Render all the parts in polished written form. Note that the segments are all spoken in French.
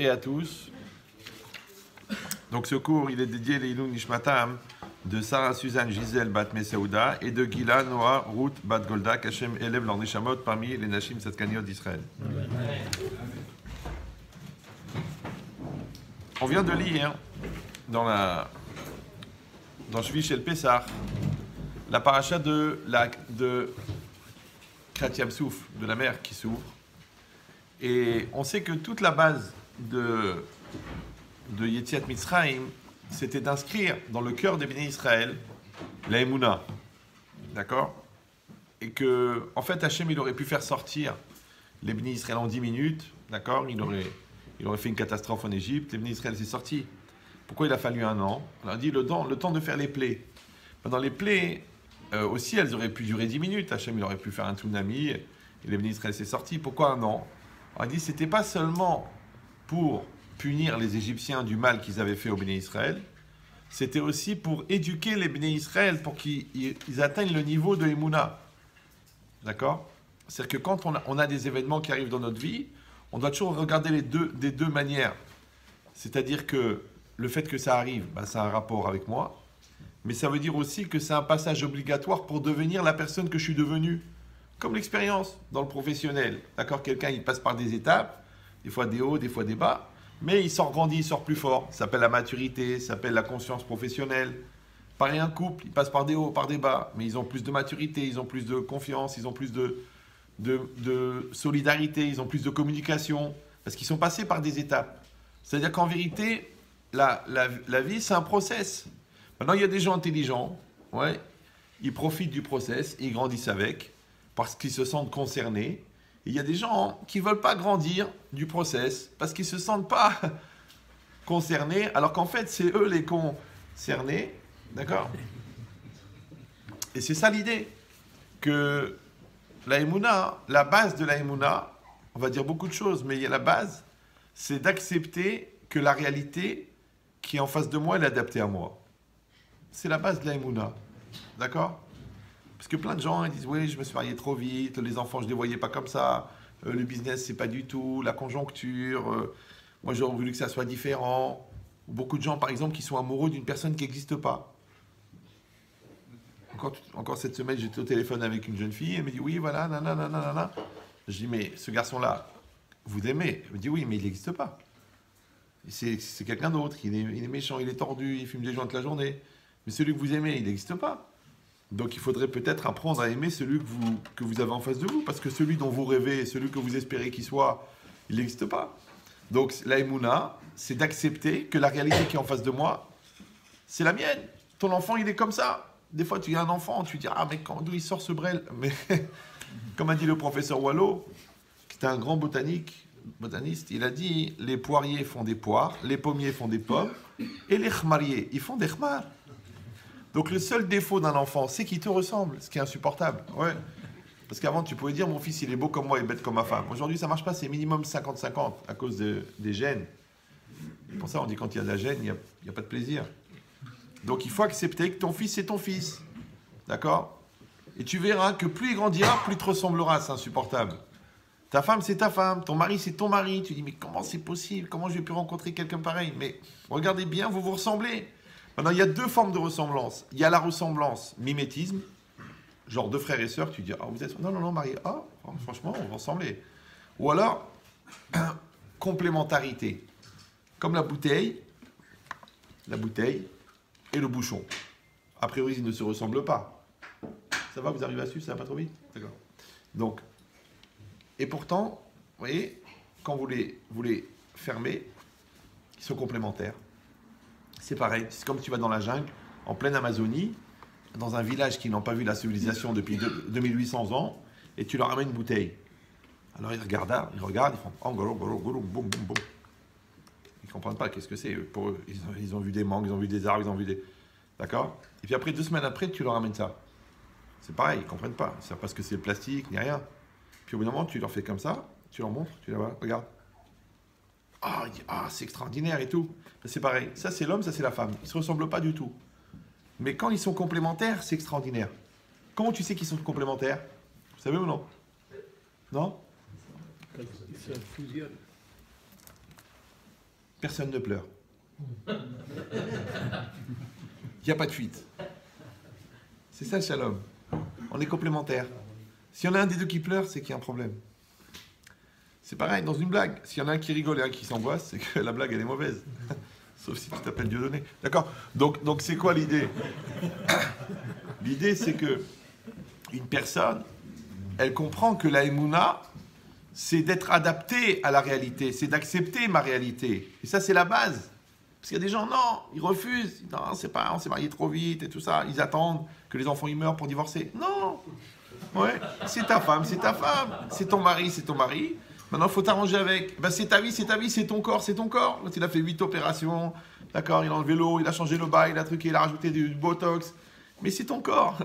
et à tous. Donc ce cours, il est dédié à l'Ilou Nishmatam de Sarah Suzanne Gisèle Bat Mesaouda et de Gila Noah Ruth Bat Golda, qu'Hachem élève leur Neshamot parmi les Nashim Satkaniot d'Israël. On vient de lire dans Shvish El Pessah la paracha de Kriyat Yam Souf, de la mer qui s'ouvre. Et on sait que toute la base de Yetziat Mitzrayim, c'était d'inscrire dans le cœur des bénis Israël la Emouna. D'accord? Et que, en fait, Hachem, il aurait pu faire sortir les bénis Israël en 10 minutes. D'accord? Il aurait fait une catastrophe en Égypte. Les bénis Israël s'est sorti. Pourquoi il a fallu un an? On a dit le temps de faire les plaies. Pendant les plaies, aussi, elles auraient pu durer 10 minutes. Hachem, il aurait pu faire un tsunami. Et les bénis Israël s'est sorti. Pourquoi un an? On a dit c'était pas seulement pour punir les Égyptiens du mal qu'ils avaient fait aux bénis Israël, c'était aussi pour éduquer les bénis Israël pour qu'ils atteignent le niveau de Emouna. D'accord? C'est-à-dire que quand on a des événements qui arrivent dans notre vie, on doit toujours regarder des deux manières. C'est-à-dire que le fait que ça arrive, ça a un rapport avec moi, mais ça veut dire aussi que c'est un passage obligatoire pour devenir la personne que je suis devenu. Comme l'expérience dans le professionnel. D'accord? Quelqu'un, il passe par des étapes, des fois des hauts, des fois des bas, mais il sort grandi, il sort plus fort. Ça s'appelle la maturité, ça s'appelle la conscience professionnelle. Pareil, un couple, il passe par des hauts, par des bas, mais ils ont plus de maturité, ils ont plus de confiance, ils ont plus de solidarité, ils ont plus de communication, parce qu'ils sont passés par des étapes. C'est-à-dire qu'en vérité, la vie, c'est un process. Maintenant, il y a des gens intelligents, ouais, ils profitent du process, ils grandissent avec, parce qu'ils se sentent concernés. Et il y a des gens qui ne veulent pas grandir du process parce qu'ils ne se sentent pas concernés, alors qu'en fait, c'est eux les concernés. D'accord? Et c'est ça l'idée. Que la Emouna, la base de la Emouna, on va dire beaucoup de choses, mais il y a la base, c'est d'accepter que la réalité qui est en face de moi, elle est adaptée à moi. C'est la base de la Emouna. D'accord? Parce que plein de gens ils disent oui, je me suis marié trop vite, les enfants je ne les voyais pas comme ça, le business c'est pas du tout, la conjoncture, moi j'aurais voulu que ça soit différent. Beaucoup de gens par exemple qui sont amoureux d'une personne qui n'existe pas. Encore cette semaine j'étais au téléphone avec une jeune fille, elle me dit oui voilà, nanana. Je dis mais ce garçon-là, vous aimez? Elle me dit oui mais il n'existe pas. C'est quelqu'un d'autre, il est méchant, il est tordu, il fume des joints toute la journée. Mais celui que vous aimez, il n'existe pas. Donc il faudrait peut-être apprendre à aimer celui que vous avez en face de vous, parce que celui dont vous rêvez, celui que vous espérez qu'il soit, il n'existe pas. Donc la Emouna, c'est d'accepter que la réalité qui est en face de moi, c'est la mienne. Ton enfant, il est comme ça. Des fois, tu as un enfant, tu dis, ah mais d'où il sort ce brel? Mais comme a dit le professeur Wallo, qui était un grand botaniste, il a dit, les poiriers font des poires, les pommiers font des pommes, et les khmariers, ils font des khmars. Donc le seul défaut d'un enfant, c'est qu'il te ressemble, ce qui est insupportable. Ouais. Parce qu'avant, tu pouvais dire, mon fils, il est beau comme moi et bête comme ma femme. Aujourd'hui, ça ne marche pas, c'est minimum 50-50 à cause des gènes. Pour ça, on dit quand il y a de la gêne, il n'y a pas de plaisir. Donc il faut accepter que ton fils, c'est ton fils. D'accord? Et tu verras que plus il grandira, plus il te ressemblera, c'est insupportable. Ta femme, c'est ta femme, ton mari, c'est ton mari. Tu dis, mais comment c'est possible? Comment j'ai pu rencontrer quelqu'un pareil? Mais regardez bien, vous vous ressemblez. Maintenant, il y a deux formes de ressemblance. Il y a la ressemblance mimétisme, genre deux frères et sœurs, tu dis, ah, vous êtes... Non, Marie, ah, franchement, on va ressembler. Ou alors, complémentarité, comme la bouteille et le bouchon. A priori, ils ne se ressemblent pas. Ça va, vous arrivez à suivre, ça va pas trop vite? D'accord. Donc, et pourtant, vous voyez, quand vous les fermez, ils sont complémentaires. C'est pareil, c'est comme tu vas dans la jungle, en pleine Amazonie, dans un village qui n'ont pas vu la civilisation depuis 2800 ans, et tu leur ramènes une bouteille. Alors ils regardent, ils font « boum, boum, boum ». Ils ne comprennent pas qu'est-ce que c'est. Pour eux, ils ont vu des mangues, ils ont vu des arbres, ils ont vu des... D'accord? Et puis après, 2 semaines après, tu leur ramènes ça. C'est pareil, ils ne comprennent pas. Ils ne savent pas ce que c'est le plastique, ni rien. Puis au bout d'un moment, tu leur fais comme ça, tu leur montres, tu les vois, regarde. Ah, c'est extraordinaire et tout. C'est pareil. Ça, c'est l'homme, ça, c'est la femme. Ils ne se ressemblent pas du tout. Mais quand ils sont complémentaires, c'est extraordinaire. Comment tu sais qu'ils sont complémentaires? Vous savez ou non? Non? Ça fusionne. personne ne pleure. Il n'y a pas de fuite. C'est ça le shalom. On est complémentaires. S'il y en a un des deux qui pleure, c'est qu'il y a un problème. C'est pareil, dans une blague. S'il y en a un qui rigole et un qui s'angoisse, c'est que la blague, elle est mauvaise. Sauf si tu t'appelles Dieudonné. D'accord ? Donc c'est quoi l'idée ? L'idée, c'est que une personne, elle comprend que la Emouna, c'est d'être adapté à la réalité, c'est d'accepter ma réalité. Et ça, c'est la base. Parce qu'il y a des gens, non, ils refusent. Non, c'est pas, on s'est marié trop vite et tout ça. Ils attendent que les enfants ils meurent pour divorcer. Non. Ouais, c'est ta femme, c'est ta femme. C'est ton mari, c'est ton mari. Maintenant, il faut t'arranger avec. Ben, c'est ta vie, c'est ton corps, c'est ton corps. L'autre, il a fait 8 opérations. D'accord, il a enlevé l'eau, il a changé le bail, il a truqué, il a rajouté du botox. Mais c'est ton corps.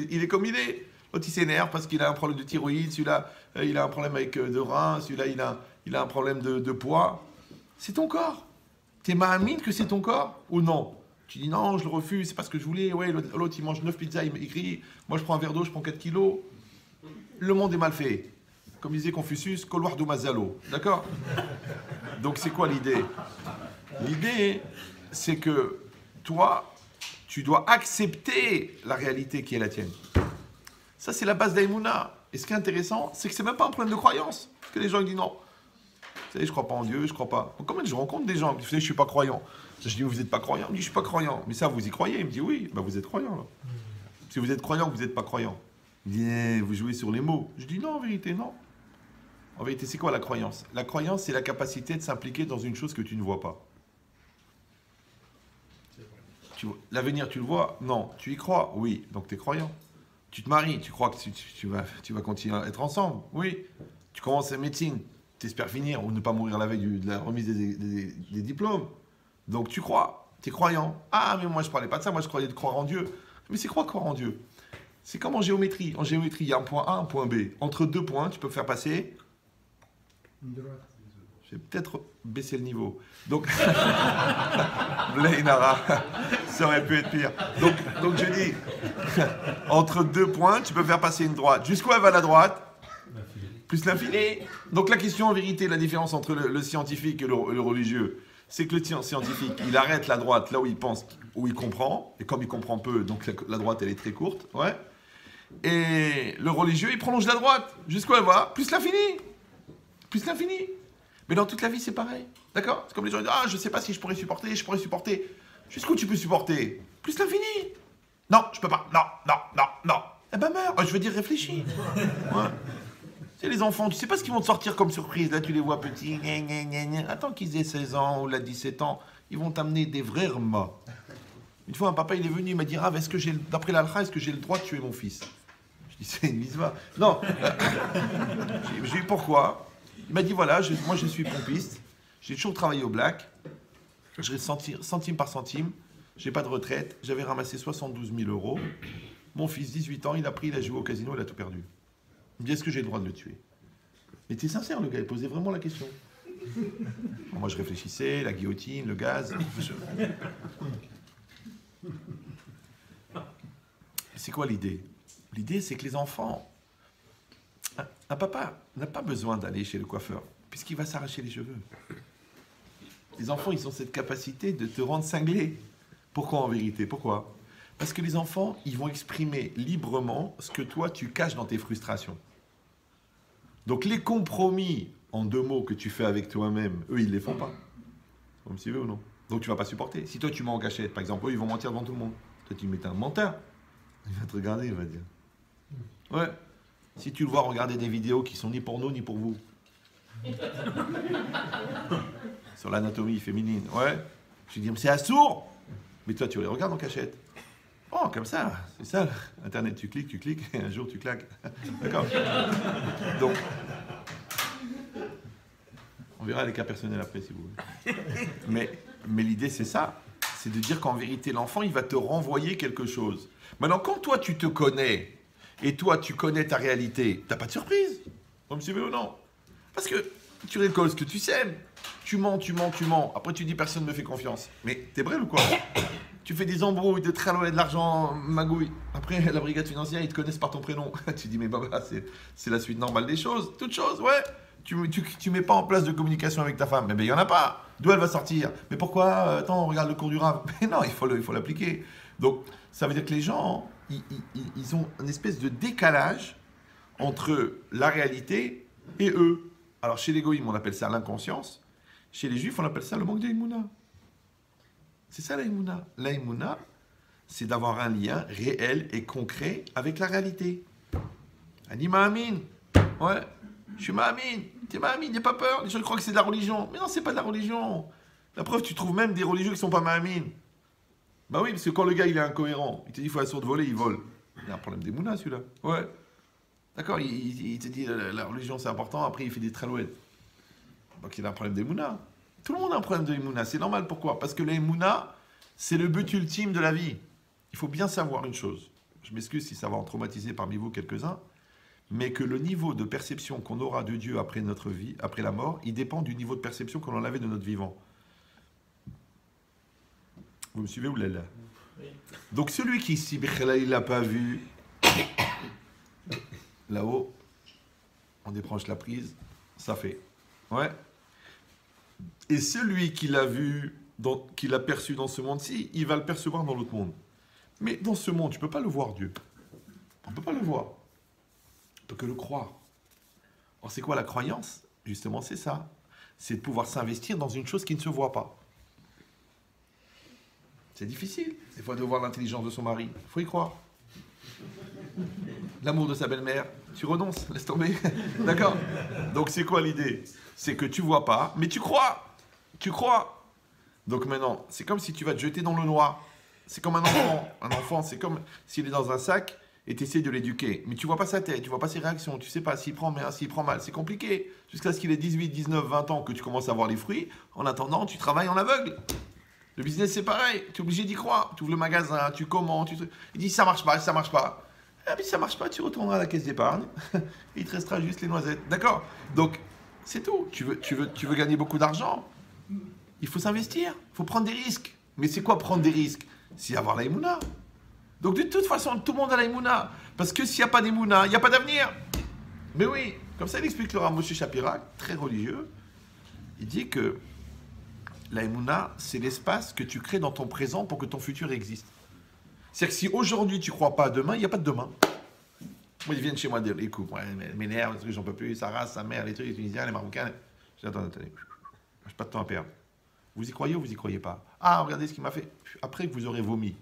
Il est comme il est. L'autre, il s'énerve parce qu'il a un problème de thyroïde. Celui-là, il a un problème avec de rein. Celui-là, il a un problème de poids. C'est ton corps. T'es ma'amine que c'est ton corps ou non? Tu dis non, je le refuse, c'est pas ce que je voulais. Ouais, l'autre, il mange 9 pizzas, il crie. Moi, je prends un verre d'eau, je prends 4 kilos. Le monde est mal fait. Comme disait Confucius, Kolwar do Mazalo. D'accord? Donc, c'est quoi l'idée? L'idée, c'est que toi, tu dois accepter la réalité qui est la tienne. Ça, c'est la base d'Aïmouna. Et ce qui est intéressant, c'est que c'est même pas un problème de croyance. Parce que les gens ils disent non. Vous savez, je crois pas en Dieu, je crois pas. Donc, comment je rencontre des gens qui disent, je suis pas croyant. Je dis, vous n'êtes pas croyant? Il me dit, je suis pas croyant. Mais ça, vous y croyez? Il me dit, oui, bah, vous êtes croyant. Là. Si vous êtes croyant, vous n'êtes pas croyant. Il me dit, vous jouez sur les mots. Je dis, non, en vérité, non. En vérité, c'est quoi la croyance? La croyance, c'est la capacité de s'impliquer dans une chose que tu ne vois pas. L'avenir, tu le vois? Non. Tu y crois? Oui. Donc, tu es croyant. Tu te maries, tu crois que tu vas continuer à être ensemble? Oui. Tu commences la médecine, tu espères finir ou ne pas mourir la veille de la remise des diplômes. Donc, tu crois. Tu es croyant. Ah, mais moi, je ne parlais pas de ça. Moi, je croyais de croire en Dieu. Mais c'est quoi croire en Dieu? C'est comme en géométrie. En géométrie, il y a un point A, un point B. Entre deux points, tu peux faire passer... Je vais peut-être baisser le niveau. Donc, Blainara, ça aurait pu être pire. Donc je dis, entre deux points, tu peux faire passer une droite. Jusqu'où elle va la droite? Plus l'infini. Donc la question, en vérité, la différence entre le scientifique et le religieux, c'est que le scientifique, il arrête la droite là où il pense, où il comprend. Et comme il comprend peu, donc la droite, elle est très courte. Ouais. Et le religieux, il prolonge la droite. Jusqu'où elle va? Plus l'infini. Plus l'infini. Mais dans toute la vie, c'est pareil. D'accord? C'est comme les gens disent, ah, je ne sais pas si je pourrais supporter. Jusqu'où tu peux supporter? Plus l'infini. Non, je peux pas. Non. Eh ben meurs. Je veux dire, réfléchis. Ouais. C'est les enfants, tu sais pas ce qu'ils vont te sortir comme surprise. Là, tu les vois petits. Attends qu'ils aient 16 ans ou là 17 ans, ils vont t'amener des vrais remas. Une fois, un papa, il est venu, il m'a dit, ah, est-ce que d'après l'alcha, est-ce que j'ai le droit de tuer mon fils? Je dis, c'est une misva. Non. J'ai dit, pourquoi? Il m'a dit, voilà, moi je suis pompiste, j'ai toujours travaillé au black, je reste centime par centime, j'ai pas de retraite, j'avais ramassé 72 000 €. Mon fils, 18 ans, il a joué au casino, il a tout perdu. Il me dit, est-ce que j'ai le droit de le tuer? Mais t'es sincère, le gars, il posait vraiment la question. Moi je réfléchissais, la guillotine, le gaz. C'est quoi l'idée? L'idée, c'est que les enfants... Un papa n'a pas besoin d'aller chez le coiffeur, puisqu'il va s'arracher les cheveux. Les enfants, ils ont cette capacité de te rendre cinglé. Pourquoi en vérité? Pourquoi? Parce que les enfants, ils vont exprimer librement ce que toi, tu caches dans tes frustrations. Donc les compromis, en 2 mots, que tu fais avec toi-même, eux, ils ne les font pas. Comme si veux ou non. Donc tu ne vas pas supporter. Si toi, tu mens en cachette, par exemple, eux, ils vont mentir devant tout le monde. Toi, tu mets un menteur. Il va te regarder, il va dire. Ouais. Si tu le vois regarder des vidéos qui sont ni pour nous ni pour vous. Sur l'anatomie féminine. Ouais. Je dis, c'est assourd. Mais toi, tu les regardes en cachette. Oh, comme ça, c'est ça. Internet, tu cliques, et un jour, tu claques. D'accord? Donc, on verra les cas personnels après, si vous voulez. Mais l'idée, c'est ça. C'est de dire qu'en vérité, l'enfant, il va te renvoyer quelque chose. Maintenant, quand toi, tu te connais... Et toi, tu connais ta réalité, t'as pas de surprise, comme tu veux ou non. Parce que tu récoltes ce que tu sèmes. Tu mens. Après, tu dis personne ne me fait confiance. Mais t'es vrai ou quoi? Tu fais des embrouilles, de tralloyer de l'argent, magouille. Après, la brigade financière, ils te connaissent par ton prénom. Tu dis, mais baba, c'est la suite normale des choses. Toute chose, ouais. tu mets pas en place de communication avec ta femme. Mais ben, il n'y en a pas. D'où elle va sortir? Mais pourquoi? Attends, on regarde le cours du Rav. Mais non, il faut l'appliquer. Donc, ça veut dire que les gens, ils ont une espèce de décalage entre la réalité et eux. Alors, chez les goïms, on appelle ça l'inconscience. Chez les juifs, on appelle ça le manque d'Aïmouna. C'est ça l'Aïmouna. L'Aïmouna, c'est d'avoir un lien réel et concret avec la réalité. Ani Ma'amin. Ouais, je suis Ma'amin. T'es Ma'amin, n'aie pas peur. Les gens croient que c'est de la religion. Mais non, c'est pas de la religion. La preuve, tu trouves même des religieux qui sont pas Ma'amin. Bah oui, parce que quand le gars il est incohérent, il te dit il faut la sourde voler, il vole. Il y a un problème d'Aïmouna celui-là. Ouais. D'accord, il te dit la religion c'est important, après il fait des tralouettes. Donc il a un problème d'Emouna. Tout le monde a un problème d'Emouna, c'est normal. Pourquoi? Parce que l'Emouna, c'est le but ultime de la vie. Il faut bien savoir une chose. Je m'excuse si ça va en traumatiser parmi vous quelques-uns, mais que le niveau de perception qu'on aura de Dieu après notre vie, après la mort, il dépend du niveau de perception qu'on en avait de notre vivant. Vous me suivez ou là? Oui. Donc celui qui ici, il l'a pas vu, là-haut, on débranche la prise, ça fait. Ouais. Et celui qui l'a vu, qui l'a perçu dans ce monde-ci, il va le percevoir dans l'autre monde. Mais dans ce monde, tu ne peux pas le voir, Dieu. On ne peut pas le voir. On ne peut que le croire. Alors c'est quoi la croyance? Justement, c'est ça. C'est de pouvoir s'investir dans une chose qui ne se voit pas. C'est difficile. Des fois, de voir l'intelligence de son mari. Il faut y croire. L'amour de sa belle-mère, tu renonces, laisse tomber. D'accord? Donc c'est quoi l'idée? C'est que tu vois pas, mais tu crois. Tu crois. Donc maintenant, c'est comme si tu vas te jeter dans le noir. C'est comme un enfant. Un enfant, c'est comme s'il est dans un sac et tu essaies de l'éduquer. Mais tu vois pas sa tête, tu vois pas ses réactions, tu sais pas s'il prend bien, s'il prend mal. C'est compliqué. Jusqu'à ce qu'il ait 18, 19, 20 ans que tu commences à voir les fruits. En attendant, tu travailles en aveugle. Le business, c'est pareil. Tu es obligé d'y croire. Tu ouvres le magasin, tu commandes. Il dit ça marche pas, ça marche pas. Ah, mais si ça marche pas, tu retourneras à la caisse d'épargne. Il te restera juste les noisettes. D'accord? Donc, c'est tout. Tu veux gagner beaucoup d'argent. Il faut s'investir. Il faut prendre des risques. Mais c'est quoi prendre des risques? C'est avoir la Emouna. Donc, de toute façon, tout le monde a la Emouna. Parce que s'il n'y a pas d'Emouna, il n'y a pas d'avenir. Mais oui, comme ça, il explique le Rav Moshe Shapira, très religieux. Il dit que la Emouna, c'est l'espace que tu crées dans ton présent pour que ton futur existe. C'est-à-dire que si aujourd'hui tu ne crois pas à demain, il n'y a pas de demain. Moi, ils viennent chez moi dire, écoute, elle m'énerve, j'en peux plus, sa race, sa mère, les trucs, les Tunisiens, les Marocains. Je dis, attendez, je n'ai pas de temps à perdre. Vous y croyez ou vous y croyez pas? Ah, regardez ce qu'il m'a fait. Après que vous aurez vomi,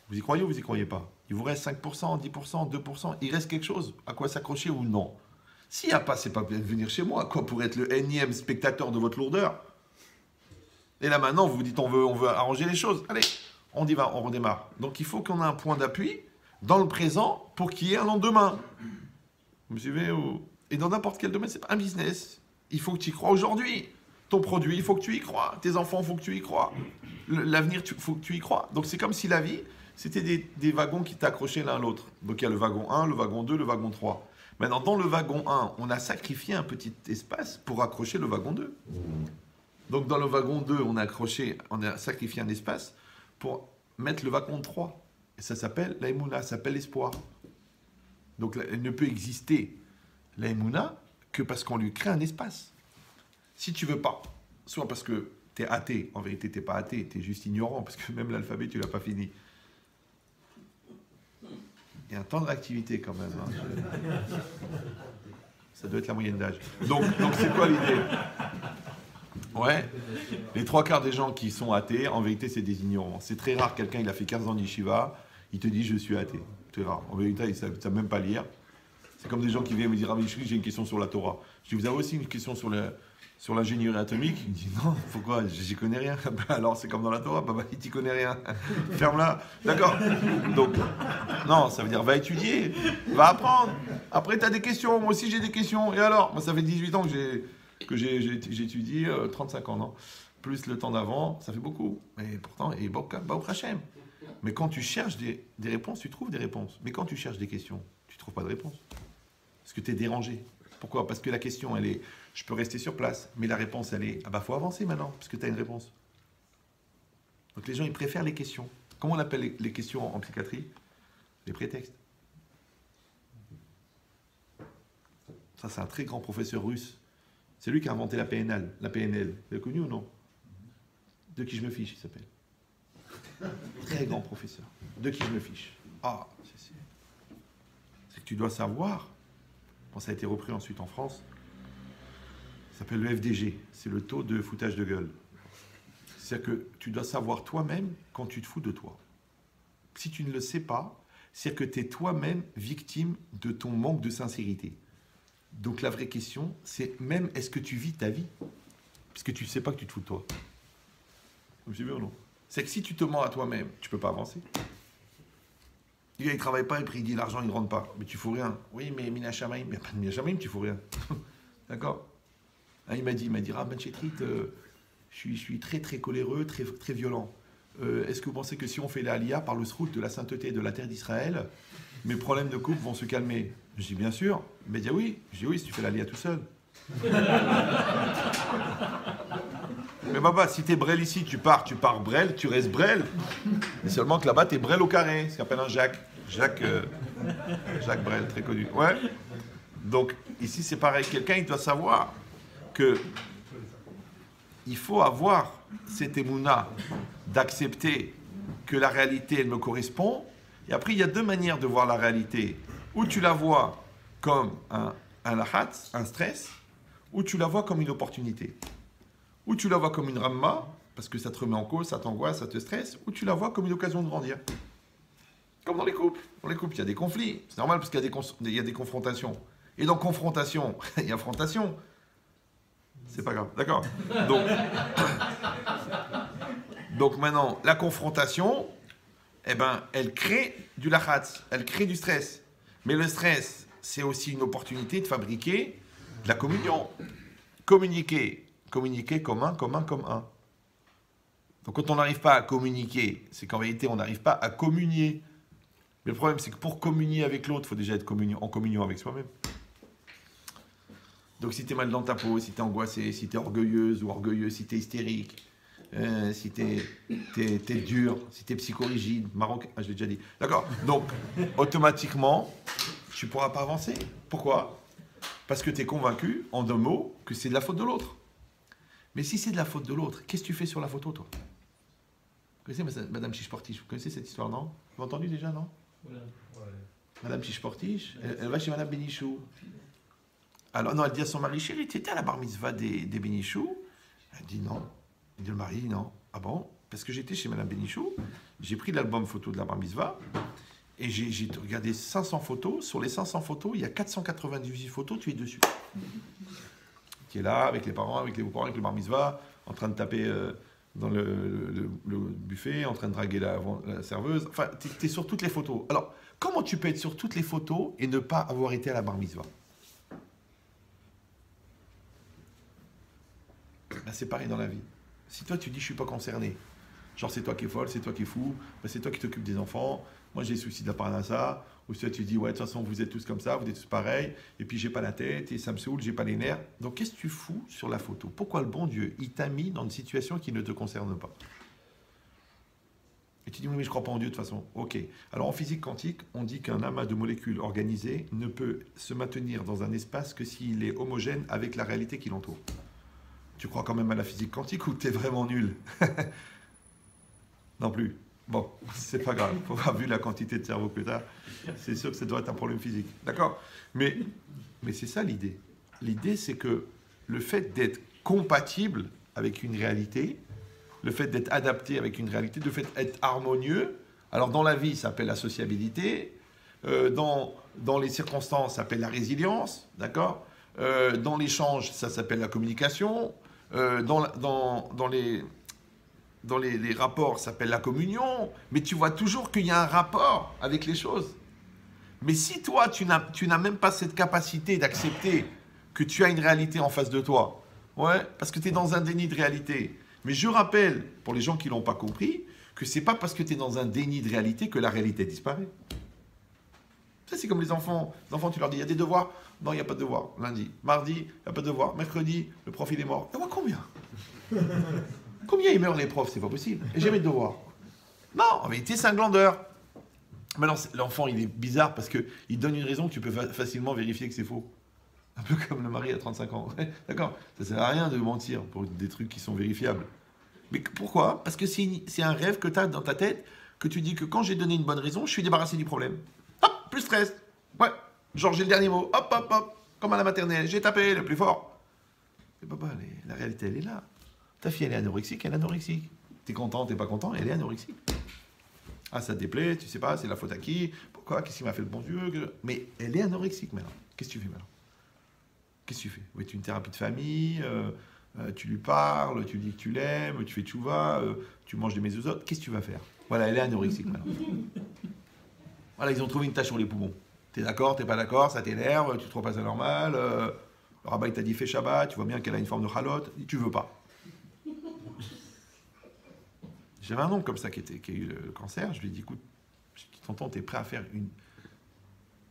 vous y croyez ou vous y croyez pas? Il vous reste 5%, 10%, 2%, il reste quelque chose à quoi s'accrocher ou non? S'il n'y a pas, c'est pas bien de venir chez moi, quoi, pour être le énième spectateur de votre lourdeur. Et là maintenant, vous vous dites, on veut arranger les choses. Allez, on y va, on redémarre. Donc il faut qu'on ait un point d'appui dans le présent pour qu'il y ait un lendemain. Vous me suivez? Et dans n'importe quel domaine, c'est pas un business. Il faut que tu y crois aujourd'hui. Ton produit, il faut que tu y crois. Tes enfants, il faut que tu y crois. L'avenir, il faut que tu y crois. Donc c'est comme si la vie, c'était des wagons qui t'accrochaient l'un à l'autre. Donc il y a le wagon 1, le wagon 2, le wagon 3. Maintenant, dans le wagon 1, on a sacrifié un petit espace pour accrocher le wagon 2. Donc dans le wagon 2, on a sacrifié un espace pour mettre le wagon 3. Et ça s'appelle la Emouna, ça s'appelle l'espoir. Donc elle ne peut exister, la Emouna, que parce qu'on lui crée un espace. Si tu veux pas, soit parce que tu es athée, en vérité tu n'es pas athée, tu es juste ignorant, parce que même l'alphabet tu l'as pas fini. Il y a un temps de réactivité quand même. Hein. Ça doit être la moyenne d'âge. Donc c'est quoi l'idée? Ouais, les 3/4 des gens qui sont athées, en vérité, c'est des ignorants. C'est très rare, quelqu'un, il a fait 15 ans d'Yeshiva, il te dit « je suis athée ». C'est rare. En vérité, il ne savent même pas lire. C'est comme des gens qui viennent me dire « ah, mais j'ai une question sur la Torah ». Je dis « vous avez aussi une question sur l'ingénierie atomique ?» Il me dit « non, pourquoi? J'y connais rien. » Alors, c'est comme dans la Torah, il t'y connaît rien. Ferme-la. D'accord? Donc, non, ça veut dire va étudier, va apprendre. Après, tu as des questions. Moi aussi, j'ai des questions. Et alors? Moi, ça fait 18 ans que j'étudie 35 ans, non? Plus le temps d'avant, ça fait beaucoup. Mais pourtant, et Baruch Hashem. Mais quand tu cherches des réponses, tu trouves des réponses. Mais quand tu cherches des questions, tu ne trouves pas de réponse. Parce que tu es dérangé. Pourquoi? Parce que la question, elle est, je peux rester sur place. Mais la réponse, elle est, ah bah faut avancer maintenant, parce que tu as une réponse. Donc les gens, ils préfèrent les questions. Comment on appelle les questions en psychiatrie? Les prétextes. Ça, c'est un très grand professeur russe C'est lui qui a inventé la PNL. La PNL, vous l'avez connu ou non? De qui je me fiche, il s'appelle. Très grand professeur. De qui je me fiche. Ah, c'est que tu dois savoir, quand ça a été repris ensuite en France, ça s'appelle le FDG, c'est le taux de foutage de gueule. C'est-à-dire que tu dois savoir toi-même quand tu te fous de toi. Si tu ne le sais pas, c'est-à-dire que tu es toi-même victime de ton manque de sincérité. Donc la vraie question, c'est même est-ce que tu vis ta vie? Parce que tu ne sais pas que tu te fous de toi. Vous me suivez ou non? C'est que si tu te mens à toi-même, tu ne peux pas avancer. Il ne travaille pas et puis il dit l'argent il ne rentre pas. Mais tu ne fous rien. Oui, mais Mina Shamaim, il n'y a pas de Mina Shamaim, tu ne fous rien. D'accord? Il m'a dit, ah Ben Chetrit, je suis très très coléreux, très, très violent. Est-ce que vous pensez que si on fait la Aliyah par le srout de la sainteté de la terre d'Israël, mes problèmes de couple vont se calmer? Je dis bien sûr. Il m'a dit oui. Je dis oui, si tu fais la Aliyah tout seul. Mais Baba, si t'es Brel ici, tu pars Brel, tu restes Brel. Mais seulement que là-bas, t'es Brel au carré, ce qu'on appelle un Jacques. Jacques Brel, très connu. Ouais. Donc, ici, c'est pareil. Quelqu'un, il doit savoir que il faut avoir cette émouna d'accepter que la réalité, elle me correspond. Et après, il y a deux manières de voir la réalité. Ou tu la vois comme un lahat, un stress, ou tu la vois comme une opportunité. Ou tu la vois comme une ramma, parce que ça te remet en cause, ça t'angoisse, ça te stresse, ou tu la vois comme une occasion de grandir. Comme dans les couples. Dans les couples, il y a des conflits. C'est normal parce qu'il y a des confrontations. Et dans confrontation, il y a affrontation. C'est pas grave, d'accord. Donc maintenant, la confrontation, eh ben, elle crée du lachatz, elle crée du stress. Mais le stress, c'est aussi une opportunité de fabriquer de la communion. Communiquer comme un. Donc quand on n'arrive pas à communiquer, c'est qu'en réalité, on n'arrive pas à communier. Mais le problème, c'est que pour communier avec l'autre, il faut déjà être en communion avec soi-même. Donc si tu es mal dans ta peau, si tu es angoissé, si tu es orgueilleuse ou orgueilleux, si tu es hystérique, si t'es dur, si tu es psychorigide, marocain, je l'ai déjà dit. D'accord. Donc, automatiquement, tu ne pourras pas avancer. Pourquoi? Parce que tu es convaincu, en deux mots, que c'est de la faute de l'autre. Mais si c'est de la faute de l'autre, qu'est-ce que tu fais sur la photo, toi? Vous connaissez Madame Chiche-Portiche? Vous connaissez cette histoire, non? Vous avez entendu déjà, non? Ouais. Madame Chiche-Portiche, elle va chez Madame Bénichou. Alors, non, elle dit à son mari, chérie, tu étais à la bar mitzvah des Bénichou? Elle dit non. Il dit le mari, non. Ah bon? Parce que j'étais chez Madame Bénichou, j'ai pris l'album photo de la bar mitzvah, et j'ai regardé 500 photos. Sur les 500 photos, il y a 498 photos, tu es dessus. Qui est là, avec les parents, avec les beaux-parents, avec le bar mitzvah, en train de taper dans le buffet, en train de draguer la serveuse. Enfin, tu es sur toutes les photos. Alors, comment tu peux être sur toutes les photos et ne pas avoir été à la bar mitzvah? Ben, c'est pareil dans la vie. Si toi tu dis je suis pas concerné, genre c'est toi qui es folle, c'est toi qui es fou, ben, c'est toi qui t'occupes des enfants, moi j'ai des soucis de la parnassa, ou si toi tu dis ouais de toute façon vous êtes tous comme ça, vous êtes tous pareils, et puis j'ai pas la tête, et ça me saoule, j'ai pas les nerfs. Donc qu'est-ce que tu fous sur la photo? Pourquoi le bon Dieu, il t'a mis dans une situation qui ne te concerne pas? Et tu dis oui mais je crois pas en Dieu de toute façon. Ok. Alors en physique quantique, on dit qu'un amas de molécules organisées ne peut se maintenir dans un espace que s'il est homogène avec la réalité qui l'entoure. Tu crois quand même à la physique quantique ou t'es vraiment nul? Non plus. Bon, c'est pas grave. Faut avoir vu la quantité de cerveau que t'as. C'est sûr que ça doit être un problème physique. D'accord? Mais c'est ça l'idée. L'idée, c'est que le fait d'être compatible avec une réalité, le fait d'être adapté avec une réalité, le fait d'être harmonieux, alors dans la vie, ça s'appelle la sociabilité, dans les circonstances, ça s'appelle la résilience, d'accord? Dans l'échange, ça s'appelle la communication. Dans les rapports, ça s'appelle la communion. Mais tu vois toujours qu'il y a un rapport avec les choses. Mais si toi, tu n'as même pas cette capacité d'accepter que tu as une réalité en face de toi, ouais, parce que tu es dans un déni de réalité. Mais je rappelle, pour les gens qui ne l'ont pas compris, que ce n'est pas parce que tu es dans un déni de réalité que la réalité disparaît. Ça, c'est comme les enfants. Les enfants, tu leur dis, il y a des devoirs? Non, il n'y a pas de devoirs. Lundi. Mardi, il n'y a pas de devoirs. Mercredi, le prof, il est mort. Et moi, combien? Combien ils meurent, les profs? C'est pas possible. Et jamais de devoirs. Non, en vérité, c'est un glandeur. Maintenant, l'enfant, il est bizarre parce qu'il donne une raison que tu peux facilement vérifier que c'est faux. Un peu comme le mari à 35 ans. Ouais, d'accord, ça sert à rien de mentir pour des trucs qui sont vérifiables. Mais pourquoi? Parce que c'est un rêve que tu as dans ta tête, que tu dis que quand j'ai donné une bonne raison, je suis débarrassé du problème. Hop, plus stress. Ouais, genre j'ai le dernier mot. Hop, hop, hop. Comme à la maternelle, j'ai tapé le plus fort. Mais papa, la réalité, elle est là. Ta fille, elle est anorexique, elle est anorexique. T'es content, t'es pas content, elle est anorexique. Ah, ça te déplaît, tu sais pas, c'est la faute à qui? Pourquoi? Qu'est-ce qui m'a fait le bon Dieu? Mais elle est anorexique maintenant. Qu'est-ce que tu fais maintenant? Qu'est-ce que tu fais? Oui, tu as une thérapie de famille, tu lui parles, tu lui dis que tu l'aimes, tu fais tchouva, tu manges des mésouzotes. Qu'est-ce que tu vas faire? Voilà, elle est anorexique maintenant. Voilà, ils ont trouvé une tache sur les poumons. T'es d'accord, t'es pas d'accord, ça t'énerve, tu trouves pas ça normal. Le rabbin t'a dit fais Shabbat, tu vois bien qu'elle a une forme de chalote, tu veux pas. J'avais un oncle comme ça qui a eu le cancer, je lui ai dit écoute, tonton, t'es prêt à faire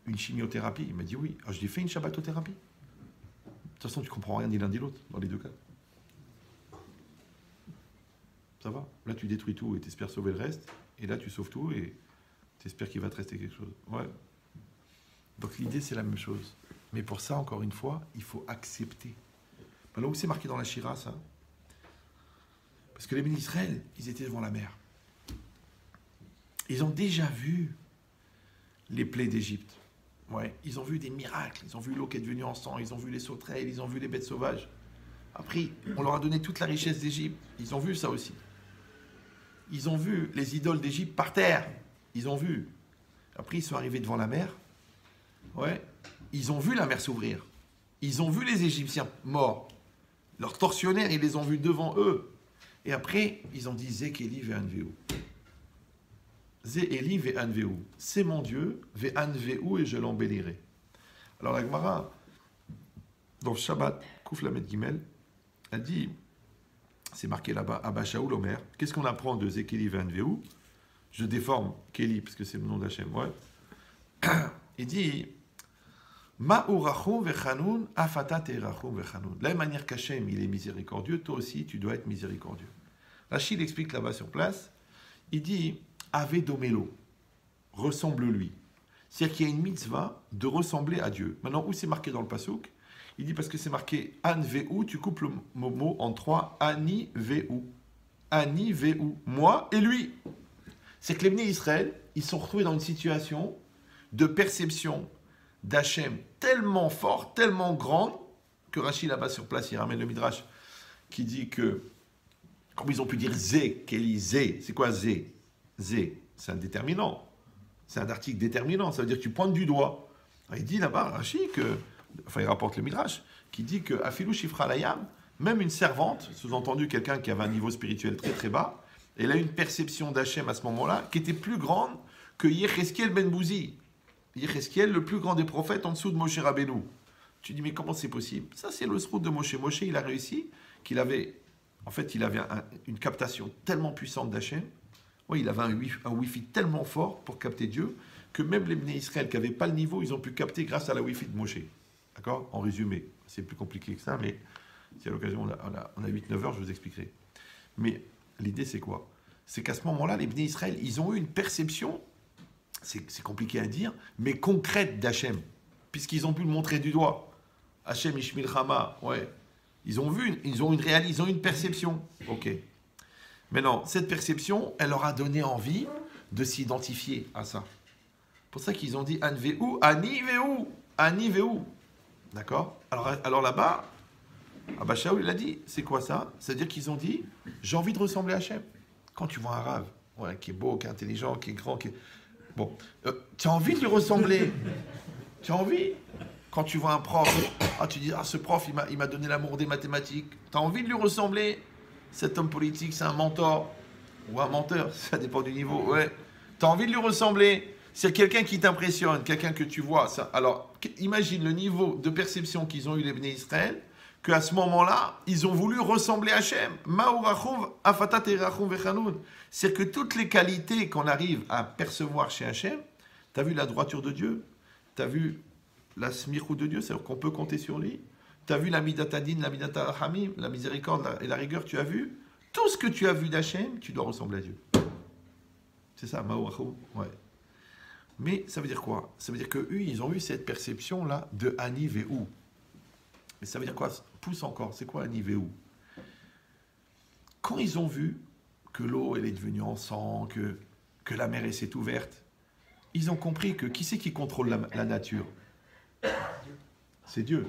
une chimiothérapie? Il m'a dit oui. Alors je lui ai dit fais une shabbatothérapie. De toute façon, tu comprends rien ni l'un ni l'autre, dans les deux cas. Ça va. Là, tu détruis tout et tu espères sauver le reste. Et là, tu sauves tout et tu espères qu'il va te rester quelque chose. Ouais. Donc l'idée, c'est la même chose. Mais pour ça, encore une fois, il faut accepter. Alors où c'est marqué dans la Shira, ça? Parce que les bénis d'Israël, ils étaient devant la mer. Ils ont déjà vu les plaies d'Égypte. Ouais, ils ont vu des miracles, ils ont vu l'eau qui est devenue en sang, ils ont vu les sauterelles, ils ont vu les bêtes sauvages. Après, on leur a donné toute la richesse d'Égypte. Ils ont vu ça aussi. Ils ont vu les idoles d'Égypte par terre. Ils ont vu. Après, ils sont arrivés devant la mer. Ouais, ils ont vu la mer s'ouvrir. Ils ont vu les Égyptiens morts. Leurs tortionnaires, ils les ont vus devant eux. Et après, ils ont dit Zekeli ve'anveu. Ze'eli ve'anveu. C'est mon Dieu, ve'anveu, et je l'embellirai. Alors la Gemara, dans le Shabbat, Kouf Lamed Gimel, elle dit, c'est marqué là-bas, Abba Shaoul Omer, qu'est-ce qu'on apprend de Zekeli ve'anveu? Je déforme Keli, parce que c'est le nom d'Hachem, ouais. Il dit, Ma'urachum ve'chanoun, afata te'rachum ve'chanoun. De la même manière qu'Hachem, il est miséricordieux, toi aussi, tu dois être miséricordieux. Rachid explique là-bas sur place, il dit, Ave domelo, ressemble-lui. C'est-à-dire qu'il y a une mitzvah de ressembler à Dieu. Maintenant, où c'est marqué dans le pasouk? Il dit parce que c'est marqué An ve'u, tu coupes le mot en trois, Ani ve'u. Ani ve'u, moi et lui. C'est que les bénis d'Israël, ils sont retrouvés dans une situation de perception d'Hachem tellement forte, tellement grande, que Rachid là-bas sur place, il ramène le Midrash, qui dit que, comme ils ont pu dire Zé, Kéli, Zé, c'est quoi Zé? Zé, c'est un déterminant. C'est un article déterminant, ça veut dire que tu pointes du doigt. Alors, il dit là-bas, Rachid, que, enfin il rapporte le Midrash, qui dit que Afilou Shifra Layam, même une servante, sous-entendu quelqu'un qui avait un niveau spirituel très très bas, elle a une perception d'Hachem à ce moment-là qui était plus grande que Yecheskel ben Bouzi. Yecheskel, le plus grand des prophètes en dessous de Moshe Rabbeinu. Tu dis, mais comment c'est possible? Ça, c'est le srout de Moshe. Moshe, il a réussi, qu'il avait, en fait, il avait une captation tellement puissante d'Hachem. Oui, il avait un Wi-Fi tellement fort pour capter Dieu, que même les Bnei Israël qui n'avaient pas le niveau, ils ont pu capter grâce à la Wi-Fi de Moshe. D'accord? En résumé. C'est plus compliqué que ça, mais si à l'occasion, on a 8-9 heures, je vous expliquerai. Mais l'idée, c'est quoi? C'est qu'à ce moment-là, les Bnei Israël, ils ont eu une perception, c'est compliqué à dire, mais concrète d'Hachem, puisqu'ils ont pu le montrer du doigt. Hachem Ishmil Chama, ouais. Ils ont vu, ils ont une perception. Ok. Maintenant, cette perception, elle leur a donné envie de s'identifier à ça. C'est pour ça qu'ils ont dit Anveu, Ani Veu, Ani Veu. D'accord? Alors là-bas, Abba Shaoul, il a dit, c'est quoi ça? C'est-à-dire qu'ils ont dit, j'ai envie de ressembler à Hachem. Quand tu vois un rave, ouais, qui est beau, qui est intelligent, qui est grand, qui est... Bon, tu as envie de lui ressembler. Tu as envie? Quand tu vois un prof, tu dis, ce prof, il m'a donné l'amour des mathématiques. Tu as envie de lui ressembler? Cet homme politique, c'est un mentor. Ou un menteur, ça dépend du niveau. Ouais. Tu as envie de lui ressembler? C'est quelqu'un qui t'impressionne, quelqu'un que tu vois. Ça. Alors, imagine le niveau de perception qu'ils ont eu les Bnei Israël, qu'à ce moment-là, ils ont voulu ressembler à Hachem. C'est que toutes les qualités qu'on arrive à percevoir chez Hachem, tu as vu la droiture de Dieu, tu as vu la smirchut de Dieu, c'est-à-dire qu'on peut compter sur lui, tu as vu la midatadin, la midatarahamim, la miséricorde et la rigueur, tu as vu. Tout ce que tu as vu d'Hachem, tu dois ressembler à Dieu. C'est ça, Ma'urachou, ouais. Mais ça veut dire quoi? Ça veut dire qu'eux, ils ont eu cette perception-là de Ani Ve'u. Mais ça veut dire quoi? Pousse encore. C'est quoi un Niveu? Quand ils ont vu que l'eau, elle est devenue en sang, que la mer, elle s'est ouverte, ils ont compris que qui c'est qui contrôle la nature? C'est Dieu.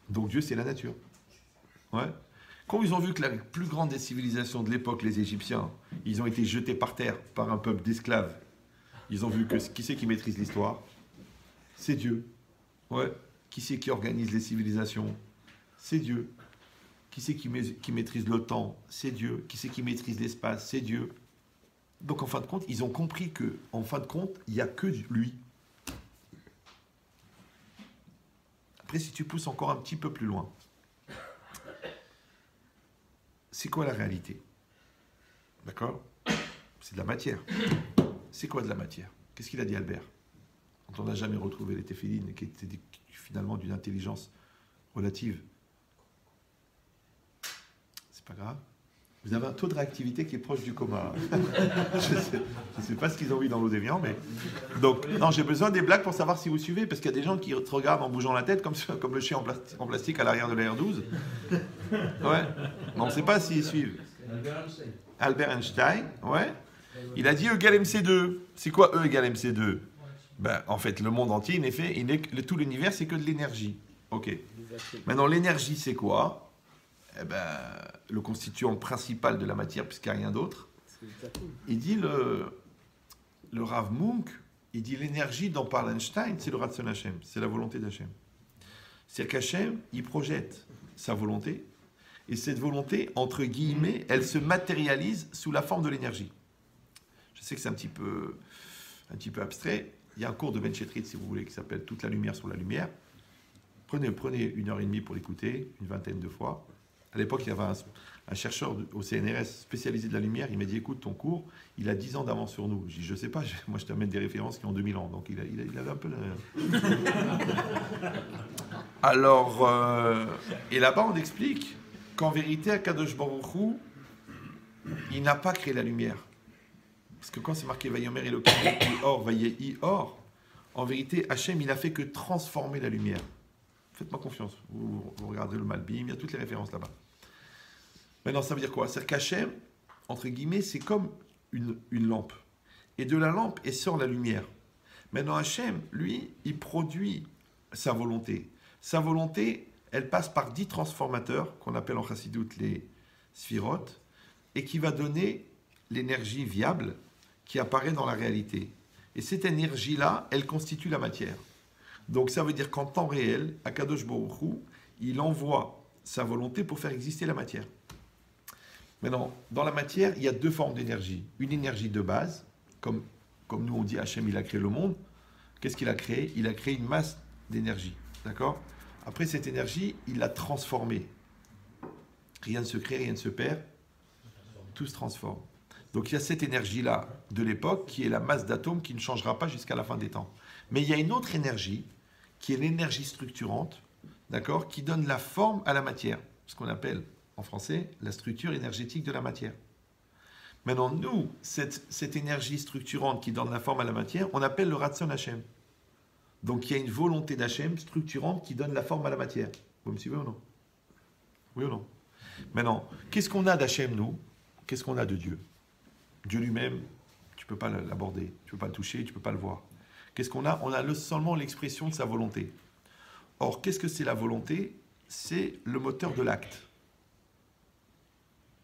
Donc Dieu, c'est la nature. Ouais. Quand ils ont vu que la plus grande des civilisations de l'époque, les Égyptiens, ils ont été jetés par terre par un peuple d'esclaves, ils ont vu que qui c'est qui maîtrise l'histoire? C'est Dieu. Ouais. Qui c'est qui organise les civilisations? C'est Dieu. Qui c'est qui maîtrise le temps? C'est Dieu. Qui c'est qui maîtrise l'espace? C'est Dieu. Donc en fin de compte, ils ont compris que, en fin de compte, il n'y a que lui. Après, si tu pousses encore un petit peu plus loin, c'est quoi la réalité? D'accord? C'est de la matière. C'est quoi de la matière? Qu'est-ce qu'il a dit Albert? Quand on n'a jamais retrouvé les téphilines, qui étaient finalement d'une intelligence relative. C'est pas grave. Vous avez un taux de réactivité qui est proche du coma. Je ne sais pas ce qu'ils ont vu dans l'eau des viands, mais... Donc, non, j'ai besoin des blagues pour savoir si vous suivez, parce qu'il y a des gens qui te regardent en bougeant la tête, comme le chien en plastique à l'arrière de la R12. Ouais. Mais on ne sait pas s'ils suivent. Albert Einstein, ouais. Il a dit E égale MC2. C'est quoi E égale MC2? Ben, en fait, le monde entier, en effet, tout l'univers, c'est que de l'énergie. Ok. Maintenant, l'énergie, c'est quoi? Eh ben, le constituant principal de la matière, puisqu'il n'y a rien d'autre. Il dit le Rav Munk, il dit l'énergie dont parle Einstein, c'est le Ratzon Hashem, c'est la volonté d'Hachem. C'est-à-dire qu'Hachem, il projette sa volonté, et cette volonté, entre guillemets, elle se matérialise sous la forme de l'énergie. Je sais que c'est un petit peu abstrait. Il y a un cours de Ben Chetrit, si vous voulez, qui s'appelle Toute la lumière sur la lumière. Prenez 1h30 pour l'écouter, une vingtaine de fois. À l'époque, il y avait un chercheur au CNRS spécialisé de la lumière. Il m'a dit, écoute, ton cours, il a 10 ans d'avance sur nous. Je dis, je sais pas, moi je t'amène des références qui ont 2000 ans. Donc il avait un peu... Alors, et là-bas, on explique qu'en vérité, Akadosh Baruch Hu, il n'a pas créé la lumière. Parce que quand c'est marqué Vayomer Elokim Or, Vayehi Or, en vérité, Hachem, il a fait que transformer la lumière. Faites-moi confiance. Vous regardez le Malbim, il y a toutes les références là-bas. Maintenant, ça veut dire quoi? C'est-à-dire qu'Hachem, entre guillemets, c'est comme une lampe. Et de la lampe, elle sort la lumière. Maintenant, Hachem, lui, il produit sa volonté. Sa volonté, elle passe par 10 transformateurs, qu'on appelle en Chassidut les sphirotes, et qui va donner l'énergie viable qui apparaît dans la réalité. Et cette énergie-là, elle constitue la matière. Donc ça veut dire qu'en temps réel, Akadosh Baruch Hu, il envoie sa volonté pour faire exister la matière. Maintenant, dans la matière, il y a 2 formes d'énergie. Une énergie de base, comme nous on dit Hachem, il a créé le monde. Qu'est-ce qu'il a créé? Il a créé une masse d'énergie. D'accord? Après cette énergie, il l'a transformée. Rien ne se crée, rien ne se perd. Tout se transforme. Donc il y a cette énergie-là de l'époque qui est la masse d'atomes qui ne changera pas jusqu'à la fin des temps. Mais il y a une autre énergie qui est l'énergie structurante, d'accord, qui donne la forme à la matière, ce qu'on appelle en français la structure énergétique de la matière. Maintenant, nous, cette énergie structurante qui donne la forme à la matière, on appelle le Ratzon Hashem. Donc il y a une volonté d'Hachem structurante qui donne la forme à la matière. Vous me suivez ou non? Oui ou non? Maintenant, qu'est-ce qu'on a d'Hachem, nous? Qu'est-ce qu'on a de Dieu? Dieu lui-même, tu ne peux pas l'aborder, tu ne peux pas le toucher, tu ne peux pas le voir. Qu'est-ce qu'on a? On a seulement l'expression de sa volonté. Or, qu'est-ce que c'est la volonté? C'est le moteur de l'acte.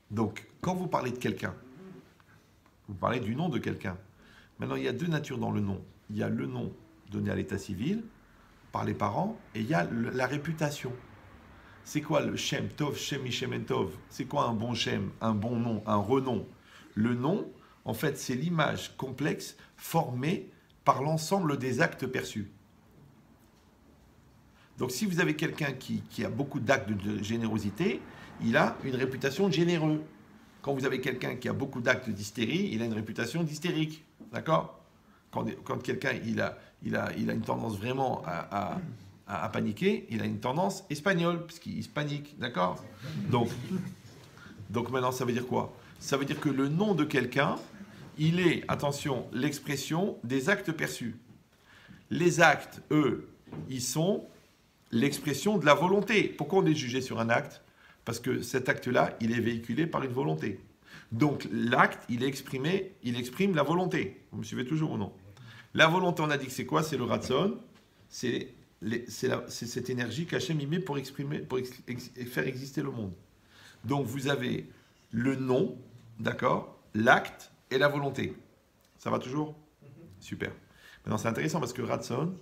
Donc, quand vous parlez de quelqu'un, vous parlez du nom de quelqu'un. Maintenant, il y a 2 natures dans le nom. Il y a le nom donné à l'état civil, par les parents, et il y a la réputation. C'est quoi le Shem Tov, Shem Mishem Tov? C'est quoi un bon Shem, un bon nom, un renom? Le nom, en fait, c'est l'image complexe formée par l'ensemble des actes perçus. Donc, si vous avez quelqu'un qui a beaucoup d'actes de générosité, il a une réputation de généreux. Quand vous avez quelqu'un qui a beaucoup d'actes d'hystérie, il a une réputation d'hystérique. D'accord? Quand quelqu'un il a une tendance vraiment à paniquer, il a une tendance espagnole, puisqu'il se panique. D'accord? Donc maintenant, ça veut dire quoi? Ça veut dire que le nom de quelqu'un, il est, attention, l'expression des actes perçus. Les actes, eux, ils sont l'expression de la volonté. Pourquoi on est jugé sur un acte? Parce que cet acte-là, il est véhiculé par une volonté. Donc l'acte, il exprime la volonté. Vous me suivez toujours ou non? La volonté, on a dit que c'est quoi? C'est le ratson, c'est cette énergie qu'Hachem y met pour faire exister le monde. Donc vous avez le nom, d'accord, l'acte et la volonté. Ça va toujours? Super. Maintenant c'est intéressant parce que ratson,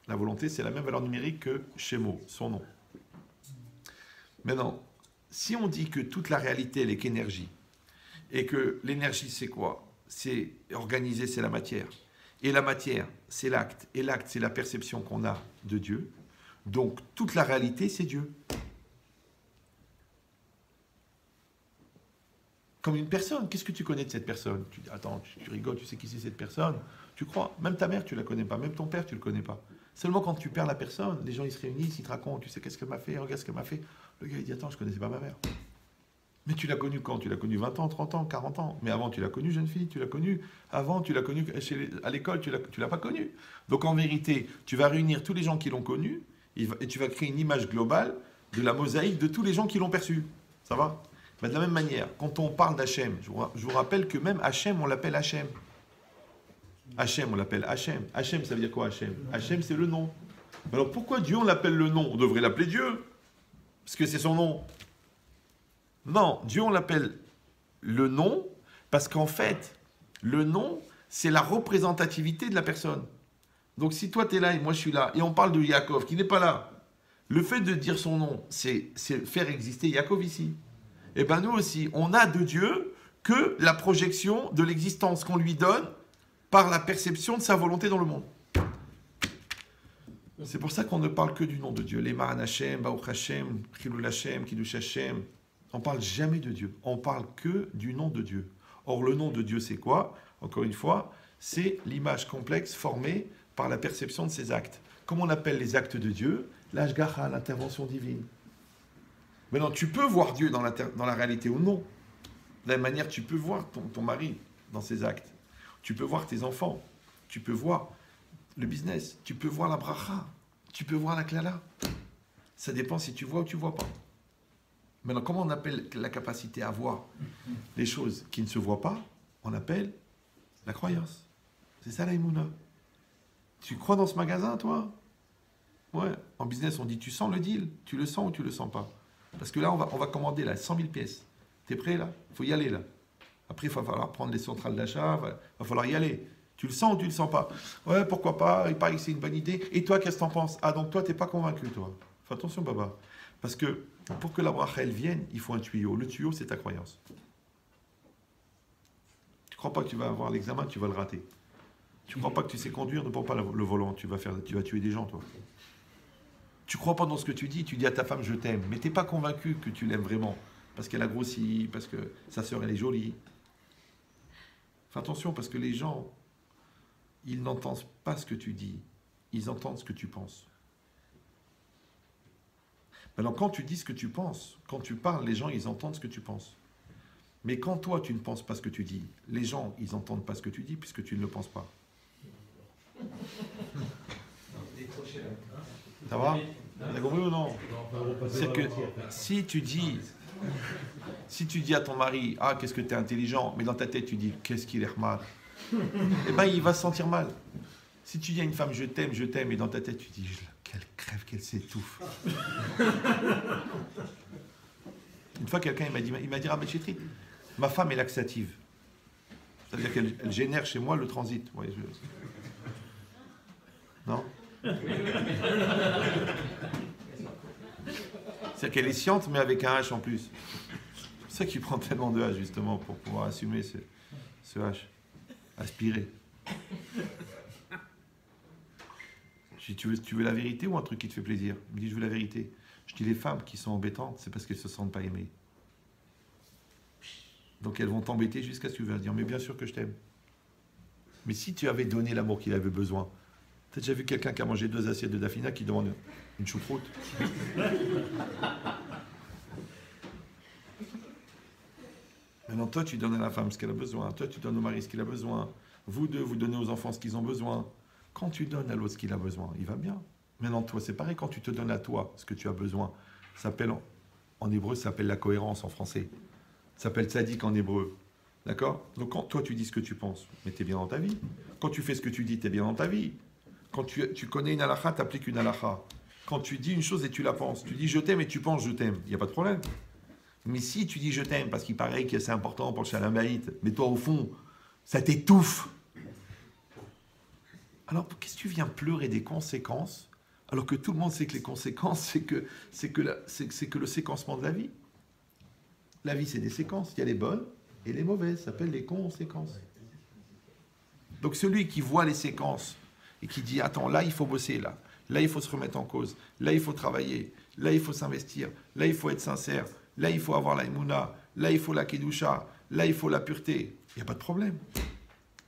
la volonté, c'est la même valeur numérique que Shemo, son nom. Maintenant, si on dit que toute la réalité, elle est qu'énergie, et que l'énergie, c'est quoi? C'est organisé, c'est la matière. Et la matière, c'est l'acte. Et l'acte, c'est la perception qu'on a de Dieu. Donc, toute la réalité, c'est Dieu. Comme une personne, qu'est-ce que tu connais de cette personne? Tu dis, attends, tu rigoles, tu sais qui c'est cette personne? Tu crois? Même ta mère, tu la connais pas. Même ton père, tu le connais pas. Seulement quand tu perds la personne, les gens, ils se réunissent, ils te racontent, tu sais qu'est-ce qu'elle m'a fait, regarde ce qu'elle m'a fait. Le gars, il dit, attends, je connaissais pas ma mère. Mais tu l'as connue quand? Tu l'as connue 20 ans, 30 ans, 40 ans. Mais avant, tu l'as connue jeune fille, tu l'as connue avant, tu l'as connue à l'école, tu l'as pas connue. Donc en vérité, tu vas réunir tous les gens qui l'ont connue et tu vas créer une image globale de la mosaïque de tous les gens qui l'ont perçue. Ça va? Mais de la même manière, quand on parle d'Hachem, je vous rappelle que même Hachem, on l'appelle Hachem. Hachem, on l'appelle Hachem. Hachem, ça veut dire quoi Hachem? Hachem, c'est le nom. Alors pourquoi Dieu, on l'appelle le nom? On devrait l'appeler Dieu, parce que c'est son nom. Non, Dieu, on l'appelle le nom, parce qu'en fait, le nom, c'est la représentativité de la personne. Donc si toi, tu es là et moi, je suis là, et on parle de Yaakov, qui n'est pas là, le fait de dire son nom, c'est faire exister Yaakov ici. Et bien nous aussi, on a de Dieu que la projection de l'existence qu'on lui donne par la perception de sa volonté dans le monde. C'est pour ça qu'on ne parle que du nom de Dieu. Les Maran Hashem, Baruch Hashem, Chilul Hashem, Kiddush Hashem. On ne parle jamais de Dieu. On parle que du nom de Dieu. Or, le nom de Dieu, c'est quoi? Encore une fois, c'est l'image complexe formée par la perception de ses actes. Comment on appelle les actes de Dieu? L'ashgacha, l'intervention divine. Maintenant, tu peux voir Dieu dans la réalité ou non. De la même manière, tu peux voir ton mari dans ses actes. Tu peux voir tes enfants. Tu peux voir le business. Tu peux voir la bracha. Tu peux voir la klala. Ça dépend si tu vois ou tu ne vois pas. Maintenant, comment on appelle la capacité à voir les choses qui ne se voient pas? On appelle la croyance. C'est ça la Emouna. Tu crois dans ce magasin, toi? Ouais. En business, on dit tu sens le deal. Tu le sens ou tu le sens pas? Parce que là, on va commander là, 100 000 pièces. T'es prêt là? Il faut y aller là. Après, il va falloir prendre les centrales d'achat, il va falloir y aller. Tu le sens ou tu le sens pas? Ouais, pourquoi pas? Il paraît que c'est une bonne idée. Et toi, qu'est-ce que t'en penses? Ah, donc toi, t'es pas convaincu, toi. Fais attention, Baba. Parce que pour que la bracha, elle vienne, il faut un tuyau. Le tuyau, c'est ta croyance. Tu crois pas que tu vas avoir l'examen, tu vas le rater. Tu crois pas que tu sais conduire, ne prends pas le volant. Tu vas tuer des gens, toi. Tu crois pas dans ce que tu dis à ta femme je t'aime, mais t'es pas convaincu que tu l'aimes vraiment, parce qu'elle a grossi, parce que sa sœur elle est jolie. Fais attention parce que les gens, ils n'entendent pas ce que tu dis, ils entendent ce que tu penses. Maintenant quand tu dis ce que tu penses, quand tu parles, les gens ils entendent ce que tu penses. Mais quand toi tu ne penses pas ce que tu dis, les gens ils n'entendent pas ce que tu dis puisque tu ne le penses pas. Ça va? T'as compris ou non? C'est que si tu dis à ton mari, ah qu'est-ce que tu es intelligent, mais dans ta tête tu dis, qu'est-ce qu'il est mal, eh bien il va se sentir mal. Si tu dis à une femme, je t'aime, et dans ta tête tu dis, qu'elle crève, qu'elle s'étouffe. Une fois quelqu'un il m'a dit, Rabbi Chetri, ma femme est laxative. C'est-à-dire qu'elle génère chez moi le transit. Ouais, non? C'est-à-dire qu'elle est sciente, mais avec un H en plus. C'est pour ça qu'il prend tellement de H, justement, pour pouvoir assumer ce H. Aspirer. Je dis, tu veux la vérité ou un truc qui te fait plaisir? Il me dit, je veux la vérité. Je dis, les femmes qui sont embêtantes, c'est parce qu'elles ne se sentent pas aimées. Donc elles vont t'embêter jusqu'à ce que tu vas dire, mais bien sûr que je t'aime. Mais si tu avais donné l'amour qu'il avait besoin, t'as déjà vu quelqu'un qui a mangé 2 assiettes de Dafina qui demande une choucroute? Maintenant, toi, tu donnes à la femme ce qu'elle a besoin. Toi, tu donnes au mari ce qu'il a besoin. Vous deux, vous donnez aux enfants ce qu'ils ont besoin. Quand tu donnes à l'autre ce qu'il a besoin, il va bien. Maintenant, toi, c'est pareil quand tu te donnes à toi ce que tu as besoin. Ça s'appelle, en hébreu, ça s'appelle la cohérence en français. Ça s'appelle tzaddik en hébreu. D'accord? Donc quand toi tu dis ce que tu penses, mais tu es bien dans ta vie. Quand tu fais ce que tu dis, tu es bien dans ta vie. Quand tu connais une halakha, tu appliques une halakha. Quand tu dis une chose et tu la penses, tu dis je t'aime et tu penses je t'aime, il n'y a pas de problème. Mais si tu dis je t'aime parce qu'il paraît que c'est important pour le shalom bayit, mais toi au fond, ça t'étouffe. Alors qu'est-ce que tu viens pleurer des conséquences alors que tout le monde sait que les conséquences, c'est que le séquencement de la vie. La vie, c'est des séquences. Il y a les bonnes et les mauvaises. Ça s'appelle les conséquences. Donc celui qui voit les séquences et qui dit, attends, là, il faut bosser, là. Là, il faut se remettre en cause. Là, il faut travailler. Là, il faut s'investir. Là, il faut être sincère. Là, il faut avoir la Emouna. Là, il faut la Kedusha. Là, il faut la pureté. Il n'y a pas de problème.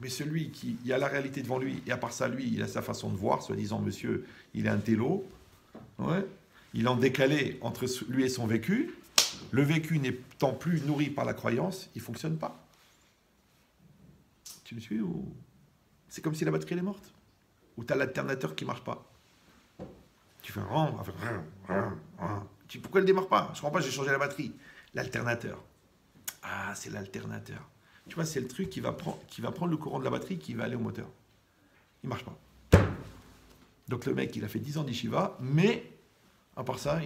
Mais celui qui il a la réalité devant lui, et à part ça, lui, il a sa façon de voir, soi-disant, monsieur, il est un télo. Ouais. Il est en décalé entre lui et son vécu. Le vécu n'étant plus nourri par la croyance, il ne fonctionne pas. Tu me suis ou... C'est comme si la batterie elle est morte. Ou tu as l'alternateur qui ne marche pas. Tu fais pourquoi elle ne démarre pas? Je ne comprends pas, j'ai changé la batterie. L'alternateur. Ah, c'est l'alternateur. Tu vois, c'est le truc qui va prendre le courant de la batterie qui va aller au moteur. Il ne marche pas. Donc le mec, il a fait 10 ans d'Yeshiva, mais à part ça,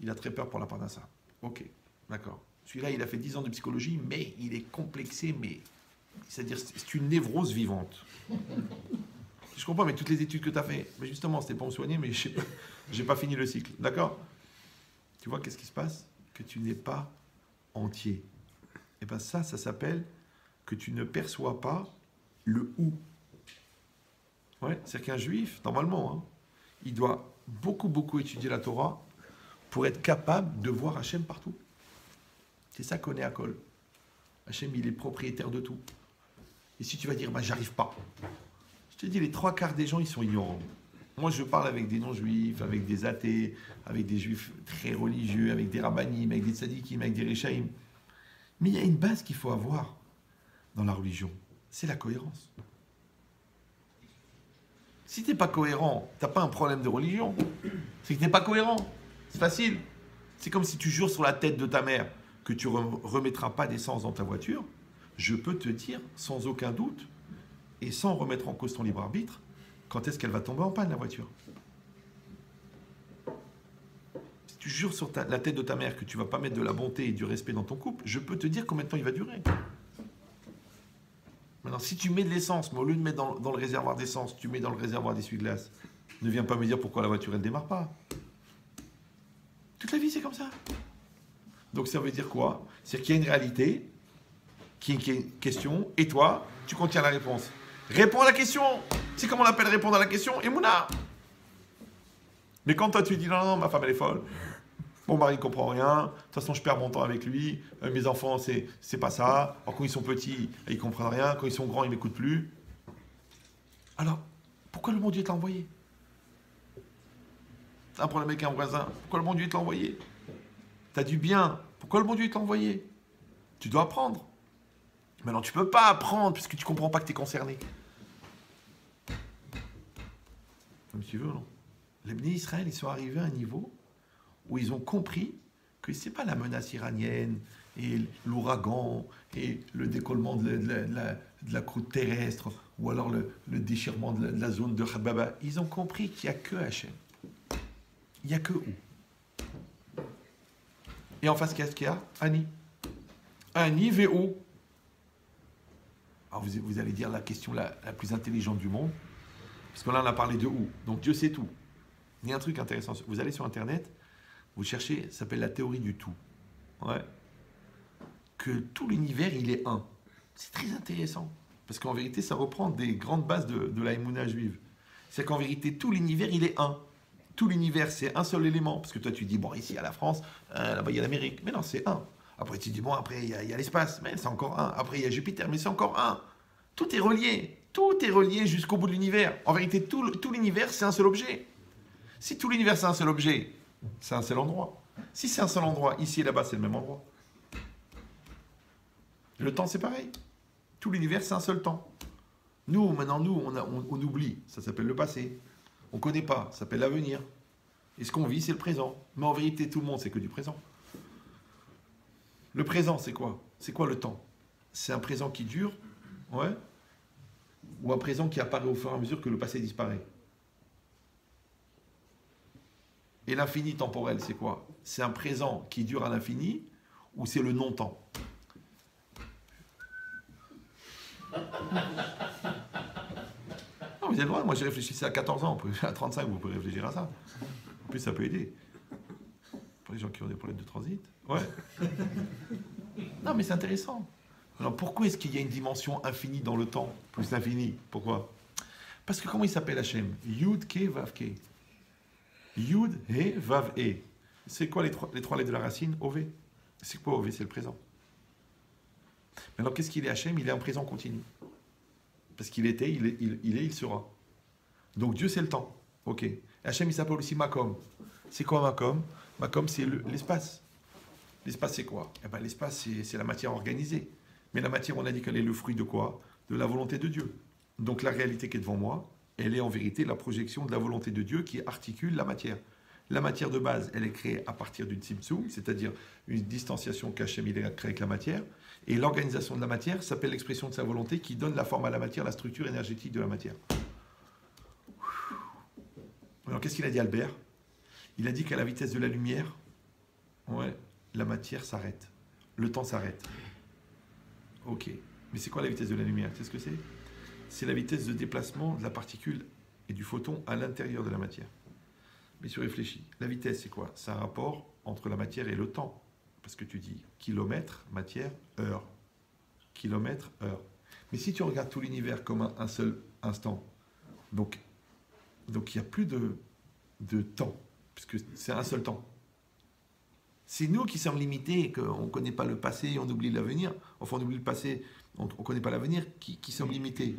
il a très peur pour la parnassa. Ok, d'accord. Celui-là, il a fait 10 ans de psychologie, mais il est complexé, mais c'est-à-dire c'est une névrose vivante. Je comprends, mais toutes les études que tu as fait, mais justement, c'était pour me soigner, mais je n'ai pas fini le cycle. D'accord? Tu vois, qu'est-ce qui se passe? Que tu n'es pas entier. Et bien ça s'appelle que tu ne perçois pas le où. Ouais, c'est-à-dire qu'un juif, normalement, hein, il doit beaucoup étudier la Torah pour être capable de voir Hachem partout. C'est ça qu'on est à Kol. Hachem, il est propriétaire de tout. Et si tu vas dire, bah, j'arrive pas. Je te dis, les 3/4 des gens, ils sont ignorants. Moi, je parle avec des non-juifs, avec des athées, avec des juifs très religieux, avec des rabbanim, avec des tzadikim, avec des rechaïm. Mais il y a une base qu'il faut avoir dans la religion. C'est la cohérence. Si tu n'es pas cohérent, tu n'as pas un problème de religion. C'est que tu n'es pas cohérent. C'est facile. C'est comme si tu jures sur la tête de ta mère que tu ne remettras pas d'essence dans ta voiture. Je peux te dire, sans aucun doute, et sans remettre en cause ton libre arbitre, quand est-ce qu'elle va tomber en panne, la voiture. Si tu jures sur la tête de ta mère que tu ne vas pas mettre de la bonté et du respect dans ton couple, je peux te dire combien de temps il va durer. Maintenant, si tu mets de l'essence, mais au lieu de mettre dans le réservoir d'essence, tu mets dans le réservoir d'essuie-glace, ne viens pas me dire pourquoi la voiture, elle ne démarre pas. Toute la vie, c'est comme ça. Donc ça veut dire quoi? C'est qu'il y a une réalité, qu'il y a une question, et toi, tu contiens la réponse. Réponds à la question. C'est comme on appelle répondre à la question, Emouna. Mais quand toi, tu dis non, ma femme, elle est folle. Mon mari ne comprend rien. De toute façon, je perds mon temps avec lui. Mes enfants, c'est pas ça. Alors, quand ils sont petits, ils ne comprennent rien. Quand ils sont grands, ils ne m'écoutent plus. Alors, pourquoi le bon Dieu t'a envoyé? T'as un problème avec un voisin. Pourquoi le bon Dieu t'a envoyé? T'as du bien. Pourquoi le bon Dieu t'a envoyé? Tu dois apprendre. Maintenant, tu ne peux pas apprendre puisque tu ne comprends pas que tu es concerné. Comme tu veux, non? Les Bnei Israël, ils sont arrivés à un niveau où ils ont compris que ce n'est pas la menace iranienne et l'ouragan et le décollement de la croûte terrestre ou alors le déchirement de la zone de Khababa. Ils ont compris qu'il n'y a que Hachem. Il n'y a que où. Et en face, qu'est-ce qu'il y a? Ani. Ani, Véo. Alors vous allez dire la question la plus intelligente du monde, parce que là on a parlé de où. Donc Dieu sait tout. Il y a un truc intéressant. Vous allez sur Internet, vous cherchez, ça s'appelle la théorie du tout. Ouais. Que tout l'univers, il est un. C'est très intéressant. Parce qu'en vérité, ça reprend des grandes bases de la Emouna juive. C'est qu'en vérité, tout l'univers, il est un. Tout l'univers, c'est un seul élément. Parce que toi, tu dis, bon, ici, il y a la France, là-bas, il y a l'Amérique. Mais non, c'est un. Après, tu dis, bon, après, il y a l'espace. Mais c'est encore un. Après, il y a Jupiter, mais c'est encore un. Tout est relié. Tout est relié jusqu'au bout de l'univers. En vérité, tout l'univers, c'est un seul objet. Si tout l'univers, c'est un seul objet, c'est un seul endroit. Si c'est un seul endroit, ici et là-bas, c'est le même endroit. Le temps, c'est pareil. Tout l'univers, c'est un seul temps. Nous, maintenant, on oublie. Ça s'appelle le passé. On ne connaît pas, ça s'appelle l'avenir. Et ce qu'on vit, c'est le présent. Mais en vérité, tout le monde, c'est que du présent. Le présent, c'est quoi? C'est quoi le temps? C'est un présent qui dure, ouais, ou un présent qui apparaît au fur et à mesure que le passé disparaît. Et l'infini temporel, c'est quoi? C'est un présent qui dure à l'infini, ou c'est le non-temps? Non, vous avez le droit, moi j'ai réfléchi ça à 14 ans, à 35 vous pouvez réfléchir à ça. En plus ça peut aider. Pour les gens qui ont des problèmes de transit. Ouais. Non mais c'est intéressant. Alors pourquoi est-ce qu'il y a une dimension infinie dans le temps, plus l'infini? Pourquoi? Parce que comment il s'appelle Hachem? Yud Ke Vav Ke. Yud He Vav E. C'est quoi les trois lettres de la racine? Ov. C'est quoi Ov? C'est le présent. Maintenant qu'est-ce qu'il est Hachem? Il est un présent continu. Parce qu'il était, il sera. Donc Dieu c'est le temps. Ok. Hachem il s'appelle aussi Makom. C'est quoi Makom? Makom c'est l'espace. L'espace c'est quoi? Eh ben, l'espace c'est la matière organisée. Mais la matière on a dit qu'elle est le fruit de quoi? De la volonté de Dieu. Donc la réalité qui est devant moi, elle est en vérité la projection de la volonté de Dieu qui articule la matière. La matière de base, elle est créée à partir d'une tzimtzum, c'est-à-dire une distanciation qu'Hachem il a créée avec la matière. Et l'organisation de la matière s'appelle l'expression de sa volonté qui donne la forme à la matière, la structure énergétique de la matière. Alors qu'est-ce qu'il a dit Albert? Il a dit qu'à la vitesse de la lumière, ouais, la matière s'arrête. Le temps s'arrête. Ok. Mais c'est quoi la vitesse de la lumière? C'est ce que c'est? C'est la vitesse de déplacement de la particule et du photon à l'intérieur de la matière. Mais si tu réfléchis, la vitesse c'est quoi? C'est un rapport entre la matière et le temps. Parce que tu dis kilomètre, matière, heure. Kilomètre, heure. Mais si tu regardes tout l'univers comme un seul instant, donc il n'y a plus de temps, puisque c'est un seul temps. C'est nous qui sommes limités et qu'on ne connaît pas le passé, on oublie l'avenir. Enfin, on oublie le passé, on ne connaît pas l'avenir, qui sommes limités.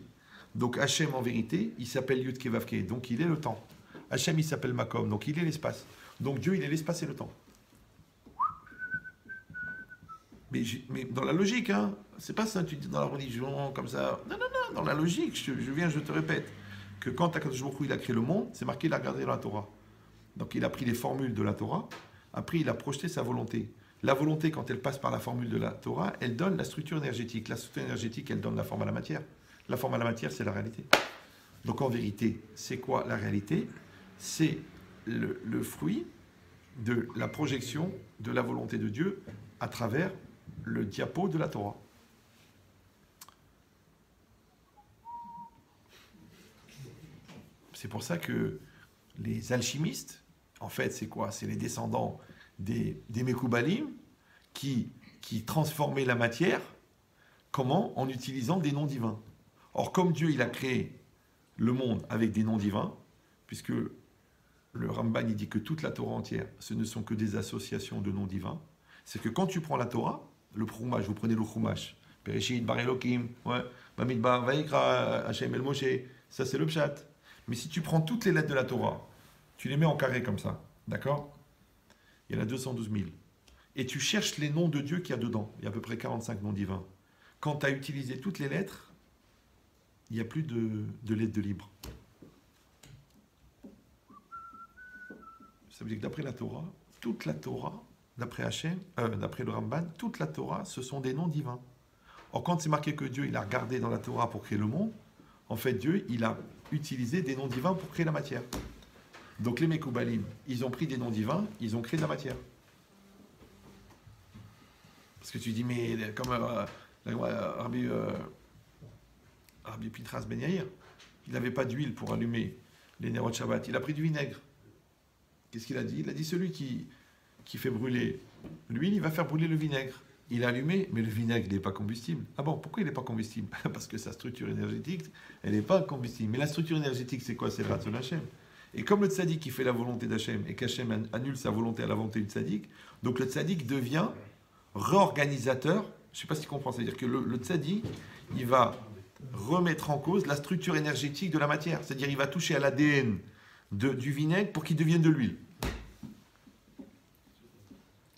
Donc Hachem, en vérité, il s'appelle Yud Ke Vav Ke, donc il est le temps. Hachem, il s'appelle Makom, donc il est l'espace. Donc Dieu, il est l'espace et le temps. Mais dans la logique, hein, c'est pas ça, tu dis dans la religion, comme ça. Non, non, non, dans la logique, je te répète, que quand Akadosh Baruch Hu, il a créé le monde, c'est marqué, il a regardé dans la Torah. Donc il a pris les formules de la Torah, après il a projeté sa volonté. La volonté, quand elle passe par la formule de la Torah, elle donne la structure énergétique. La structure énergétique, elle donne la forme à la matière. La forme à la matière, c'est la réalité. Donc en vérité, c'est quoi la réalité? C'est le fruit de la projection de la volonté de Dieu à travers le diapo de la Torah. C'est pour ça que les alchimistes, en fait, c'est quoi? C'est les descendants des Mekoubalim qui transformaient la matière, comment? En utilisant des noms divins. Or, comme Dieu, il a créé le monde avec des noms divins, puisque le Ramban, il dit que toute la Torah entière, ce ne sont que des associations de noms divins, c'est que quand tu prends la Torah, le Chumash, vous prenez le Chumash, Bereshit, Bar Elokim, ouais, Bamidbar, Vaikra, Hashem El Moshe, ça c'est le Pshat. Mais si tu prends toutes les lettres de la Torah, tu les mets en carré comme ça, d'accord? Il y en a 212 000. Et tu cherches les noms de Dieu qu'il y a dedans. Il y a à peu près 45 noms divins. Quand tu as utilisé toutes les lettres, il n'y a plus de lettres de libre. Ça veut dire que d'après la Torah, toute la Torah, d'après Hachem, d'après le Ramban, toute la Torah, ce sont des noms divins. Or, quand c'est marqué que Dieu, il a regardé dans la Torah pour créer le monde, en fait, Dieu, il a utilisé des noms divins pour créer la matière. Donc, les Mekoubalim, ils ont pris des noms divins, ils ont créé de la matière. Parce que tu dis, mais comme Rabbi Pinchas Ben Yair, il n'avait pas d'huile pour allumer les Nerot Shabbat, il a pris du vinaigre. Qu'est-ce qu'il a dit? Il a dit, celui qui fait brûler l'huile, il va faire brûler le vinaigre. Il a allumé, mais le vinaigre, il n'est pas combustible. Ah bon, pourquoi il n'est pas combustible? Parce que sa structure énergétique, elle n'est pas combustible. Mais la structure énergétique, c'est quoi? C'est le Ratzon Hashem. Et comme le tzaddik, il fait la volonté d'Hachem, et qu'Hachem annule sa volonté à la volonté du tzaddik, donc le tzaddik devient réorganisateur. Je ne sais pas si tu comprends. C'est-à-dire que le tzaddik, il va remettre en cause la structure énergétique de la matière. C'est-à-dire il va toucher à l'ADN du vinaigre pour qu'il devienne de l'huile.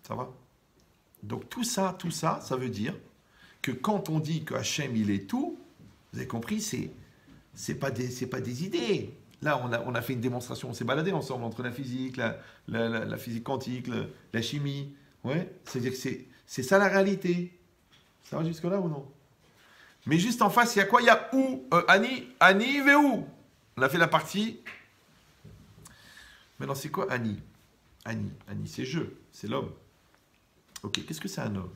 Ça va? Donc tout ça, ça veut dire que quand on dit que Hachem, il est tout, vous avez compris, c'est pas des idées. Là, on a fait une démonstration, on s'est baladé ensemble entre la physique, la physique quantique, la chimie. Ouais, c'est-à-dire que c'est ça la réalité. Ça va jusque-là ou non? Mais juste en face, il y a quoi? Il y a où? Annie, ve où? On a fait la partie. Maintenant, c'est quoi Annie, Annie, c'est je, c'est l'homme. Ok, qu'est-ce que c'est un homme?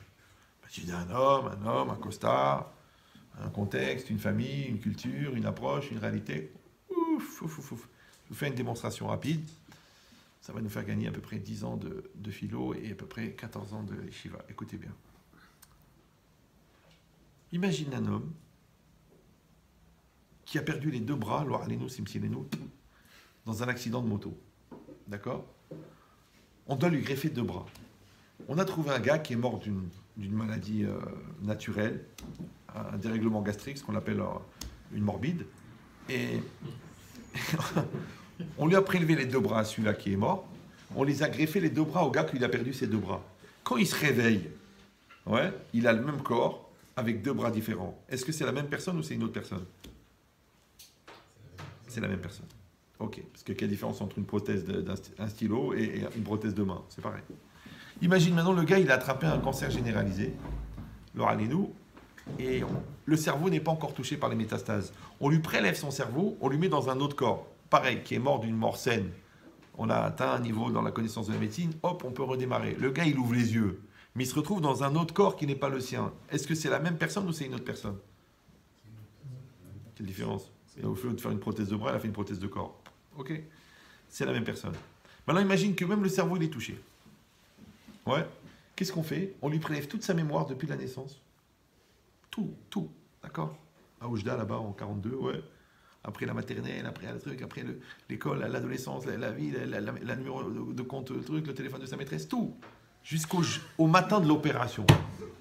Tu dis un homme, un costard, un contexte, une famille, une culture, une approche, une réalité. Ouf. Je vous fais une démonstration rapide. Ça va nous faire gagner à peu près 10 ans de philo et à peu près 14 ans de yeshiva. Écoutez bien. Imagine un homme qui a perdu les 2 bras, lo alenu simsilenu, dans un accident de moto. D'accord? On doit lui greffer 2 bras. On a trouvé un gars qui est mort d'une maladie naturelle, un dérèglement gastrique, ce qu'on appelle une morbide. Et on lui a prélevé les 2 bras à celui-là qui est mort. On les a greffés les 2 bras au gars qui a perdu ses 2 bras. Quand il se réveille, ouais, il a le même corps avec 2 bras différents. Est-ce que c'est la même personne ou c'est une autre personne? C'est la même personne. Ok, parce que quelle différence entre une prothèse d'un stylo et une prothèse de main? C'est pareil. Imagine maintenant le gars, il a attrapé un cancer généralisé, l'oralinou, et le cerveau n'est pas encore touché par les métastases. On lui prélève son cerveau, on lui met dans un autre corps, pareil, qui est mort d'une mort saine. On a atteint un niveau dans la connaissance de la médecine, hop, on peut redémarrer. Le gars, il ouvre les yeux, mais il se retrouve dans un autre corps qui n'est pas le sien. Est-ce que c'est la même personne ou c'est une autre personne? Quelle différence? Et au lieu de faire une prothèse de bras, elle a fait une prothèse de corps. Ok? C'est la même personne. Maintenant, imagine que même le cerveau, il est touché. Ouais. Qu'est-ce qu'on fait? On lui prélève toute sa mémoire depuis la naissance. Tout. D'accord? À Oujda, là-bas, en 42, ouais. Après la maternelle, après le truc, après l'école, l'adolescence, la vie, la numéro de compte, le truc, le téléphone de sa maîtresse, tout. Jusqu'au matin de l'opération.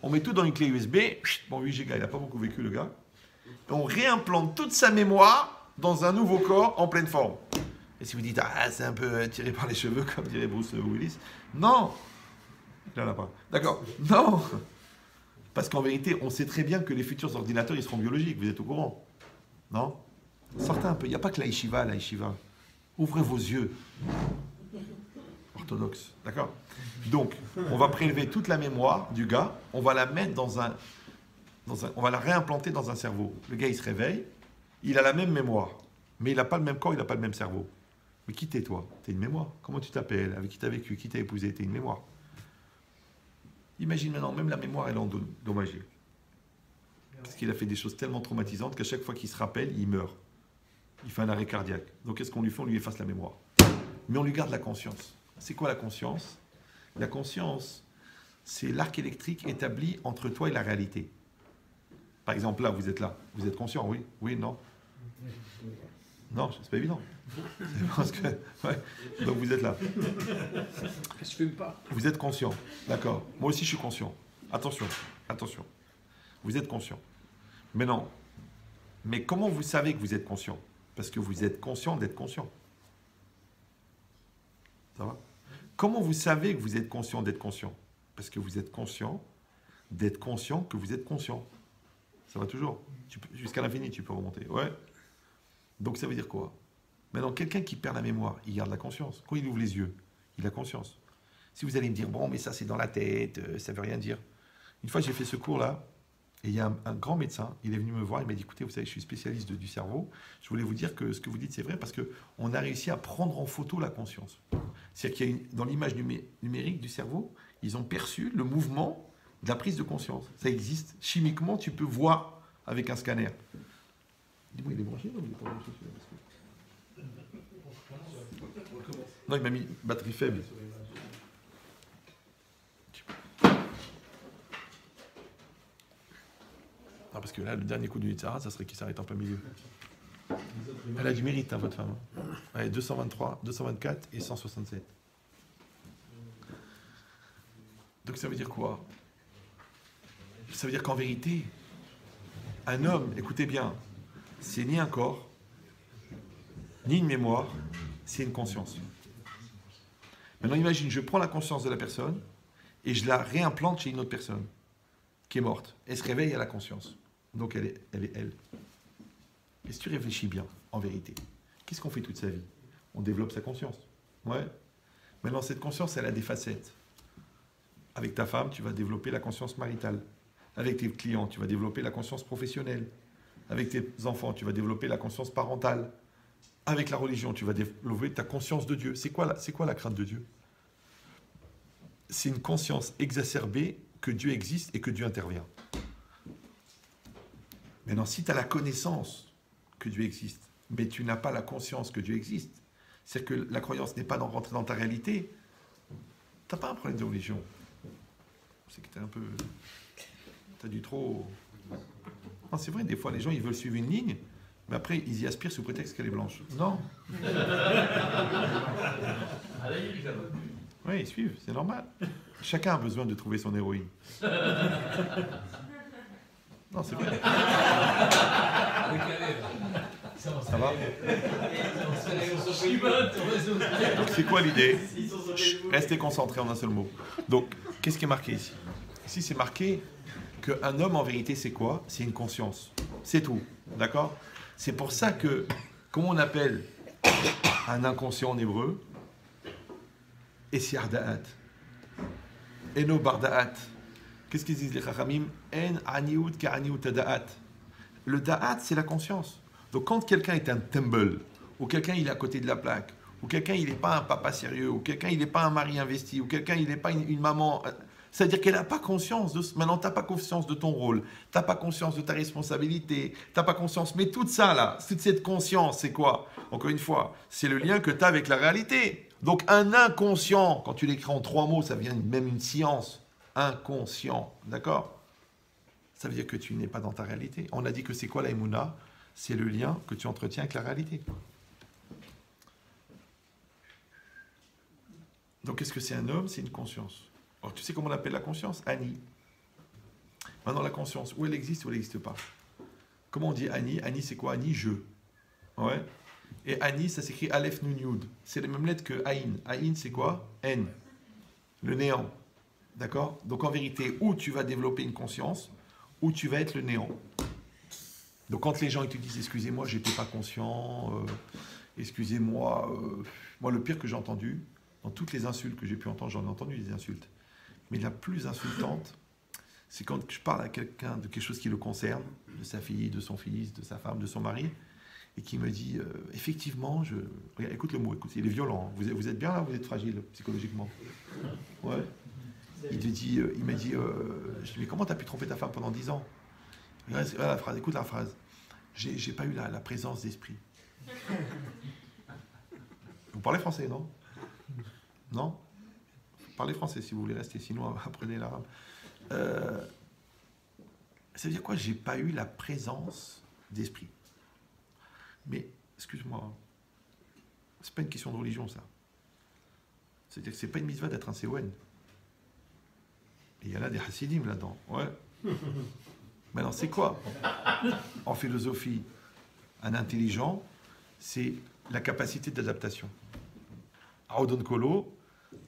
On met tout dans une clé USB. Bon, 8 Go, il n'a pas beaucoup vécu, le gars. Et on réimplante toute sa mémoire dans un nouveau corps en pleine forme. Et si vous dites, ah, c'est un peu tiré par les cheveux, comme dirait Bruce Willis. Non! Il n'en a pas. D'accord? Non! Parce qu'en vérité, on sait très bien que les futurs ordinateurs, ils seront biologiques. Vous êtes au courant? Non? Sortez un peu. Il n'y a pas que la yeshiva. Ouvrez vos yeux. Orthodoxe. D'accord? Donc, on va prélever toute la mémoire du gars. On va la mettre on va la réimplanter dans un cerveau. Le gars, il se réveille. Il a la même mémoire. Mais il n'a pas le même corps, il n'a pas le même cerveau. Mais qui t'es, toi? T'es une mémoire. Comment tu t'appelles? Avec qui t'as vécu? Qui t'a épousé? T'es une mémoire. Imagine maintenant, même la mémoire, elle est endommagée. Parce qu'il a fait des choses tellement traumatisantes qu'à chaque fois qu'il se rappelle, il meurt. Il fait un arrêt cardiaque. Donc qu'est-ce qu'on lui fait? On lui efface la mémoire. Mais on lui garde la conscience. C'est quoi la conscience? La conscience, c'est l'arc électrique établi entre toi et la réalité. Par exemple, là. Vous êtes conscient, oui? Oui, non? Non, c'est pas évident. Parce que, ouais. Donc vous êtes là. Je fume pas. Vous êtes conscient, d'accord. Moi aussi je suis conscient. Attention. Vous êtes conscient. Mais non. Mais comment vous savez que vous êtes conscient? Parce que vous êtes conscient d'être conscient. Ça va? Comment vous savez que vous êtes conscient d'être conscient? Parce que vous êtes conscient d'être conscient que vous êtes conscient. Ça va toujours. Jusqu'à l'infini, tu peux remonter. Ouais. Donc ça veut dire quoi? Maintenant, quelqu'un qui perd la mémoire, il garde la conscience. Quand il ouvre les yeux, il a conscience. Si vous allez me dire, bon, mais ça c'est dans la tête, ça veut rien dire. Une fois, j'ai fait ce cours-là, et il y a un grand médecin, il est venu me voir, il m'a dit, écoutez, vous savez, je suis spécialiste du cerveau, je voulais vous dire que ce que vous dites, c'est vrai, parce qu'on a réussi à prendre en photo la conscience. C'est-à-dire qu'il y a dans l'image numérique du cerveau, ils ont perçu le mouvement de la prise de conscience. Ça existe. Chimiquement, tu peux voir avec un scanner. Dis-moi, il est branché ou il est pas branché celui-là? Non, il m'a mis batterie faible. Non, parce que là, le dernier coup du Yitzhara, ça serait qu'il s'arrête en plein milieu. Elle a du mérite, hein, votre femme. Ouais, 223, 224 et 167. Donc ça veut dire quoi? Ça veut dire qu'en vérité, un homme, écoutez bien, c'est ni un corps, ni une mémoire, c'est une conscience. Maintenant, imagine, je prends la conscience de la personne et je la réimplante chez une autre personne qui est morte. Elle se réveille à la conscience. Donc, elle est elle. Et si tu réfléchis bien, en vérité, Qu'est-ce qu'on fait toute sa vie? On développe sa conscience. Ouais. Maintenant, cette conscience, elle a des facettes. Avec ta femme, tu vas développer la conscience maritale. Avec tes clients, tu vas développer la conscience professionnelle. Avec tes enfants, tu vas développer la conscience parentale. Avec la religion, tu vas développer ta conscience de Dieu. C'est quoi la crainte de Dieu? C'est une conscience exacerbée que Dieu existe et que Dieu intervient. Maintenant, si tu as la connaissance que Dieu existe, mais tu n'as pas la conscience que Dieu existe, c'est que la croyance n'est pas rentrer dans ta réalité, tu n'as pas un problème de religion. C'est que tu es un peu... Tu as du trop... Non, c'est vrai, des fois, les gens, ils veulent suivre une ligne, mais après, ils y aspirent sous prétexte qu'elle est blanche. Non. Oui, ils suivent, c'est normal. Chacun a besoin de trouver son héroïne. Non, c'est vrai. Ça va? Donc, c'est quoi l'idée? Restez concentrés en un seul mot. Donc, qu'est-ce qui est marqué ici? Ici, c'est marqué qu'un homme, en vérité, c'est quoi? C'est une conscience. C'est tout. D'accord? C'est pour ça que, comment on appelle un inconscient en hébreu? Esiarda'at. Eno barda'at. Qu'est-ce qu'ils disent les Chachamim? En aniout ka'aniout da'at. Le da'at, c'est la conscience. Donc quand quelqu'un est un tumble, ou quelqu'un il est à côté de la plaque, ou quelqu'un il n'est pas un papa sérieux, ou quelqu'un il n'est pas un mari investi, ou quelqu'un il n'est pas une maman, c'est-à-dire qu'elle n'a pas conscience de... Maintenant, tu n'as pas conscience de ton rôle, tu n'as pas conscience de ta responsabilité, tu n'as pas conscience... Mais tout ça là, toute cette conscience, c'est quoi? Encore une fois, c'est le lien que tu as avec la réalité. Donc un inconscient, quand tu l'écris en 3 mots, ça vient même une science. Inconscient, d'accord? Ça veut dire que tu n'es pas dans ta réalité. On a dit que c'est quoi la Emouna? C'est le lien que tu entretiens avec la réalité. Donc, qu'est-ce que c'est un homme? C'est une conscience. Alors, tu sais comment on appelle la conscience? Ani. Maintenant, la conscience, où elle existe ou elle n'existe pas? Comment on dit Ani? Ani, c'est quoi? Ani, je. Ouais. Et Ani, ça s'écrit Aleph Nun Yud. C'est les mêmes lettres que Aïn. Aïn, c'est quoi? N. Le néant. D'accord? Donc, en vérité, où tu vas développer une conscience, où tu vas être le néant. Donc quand les gens ils te disent « Excusez-moi, j'étais pas conscient, excusez-moi », moi le pire que j'ai entendu, dans toutes les insultes que j'ai pu entendre, j'en ai entendu des insultes, mais la plus insultante, c'est quand je parle à quelqu'un de quelque chose qui le concerne, de sa fille, de son fils, de sa femme, de son mari, et qui me dit « Effectivement, je... » Regarde, écoute le mot, écoute, il est violent, hein. Vous êtes bien là, vous êtes fragile psychologiquement. Ouais. Il m'a dit, je dis « Mais comment tu as pu tromper ta femme pendant 10 ans ?» La phrase, écoute la phrase. J'ai pas eu la présence d'esprit. Vous parlez français, non? Non? Parlez français si vous voulez rester, sinon apprenez l'arabe. Ça veut dire quoi? J'ai pas eu la présence d'esprit. Mais, excuse-moi, c'est pas une question de religion, ça. C'est-à-dire que c'est pas une mitzvah d'être un Sewen. Il y en a des Hasidim là-dedans. Ouais. Maintenant, c'est quoi? En philosophie, un intelligent, c'est la capacité d'adaptation. Aodon Kolo,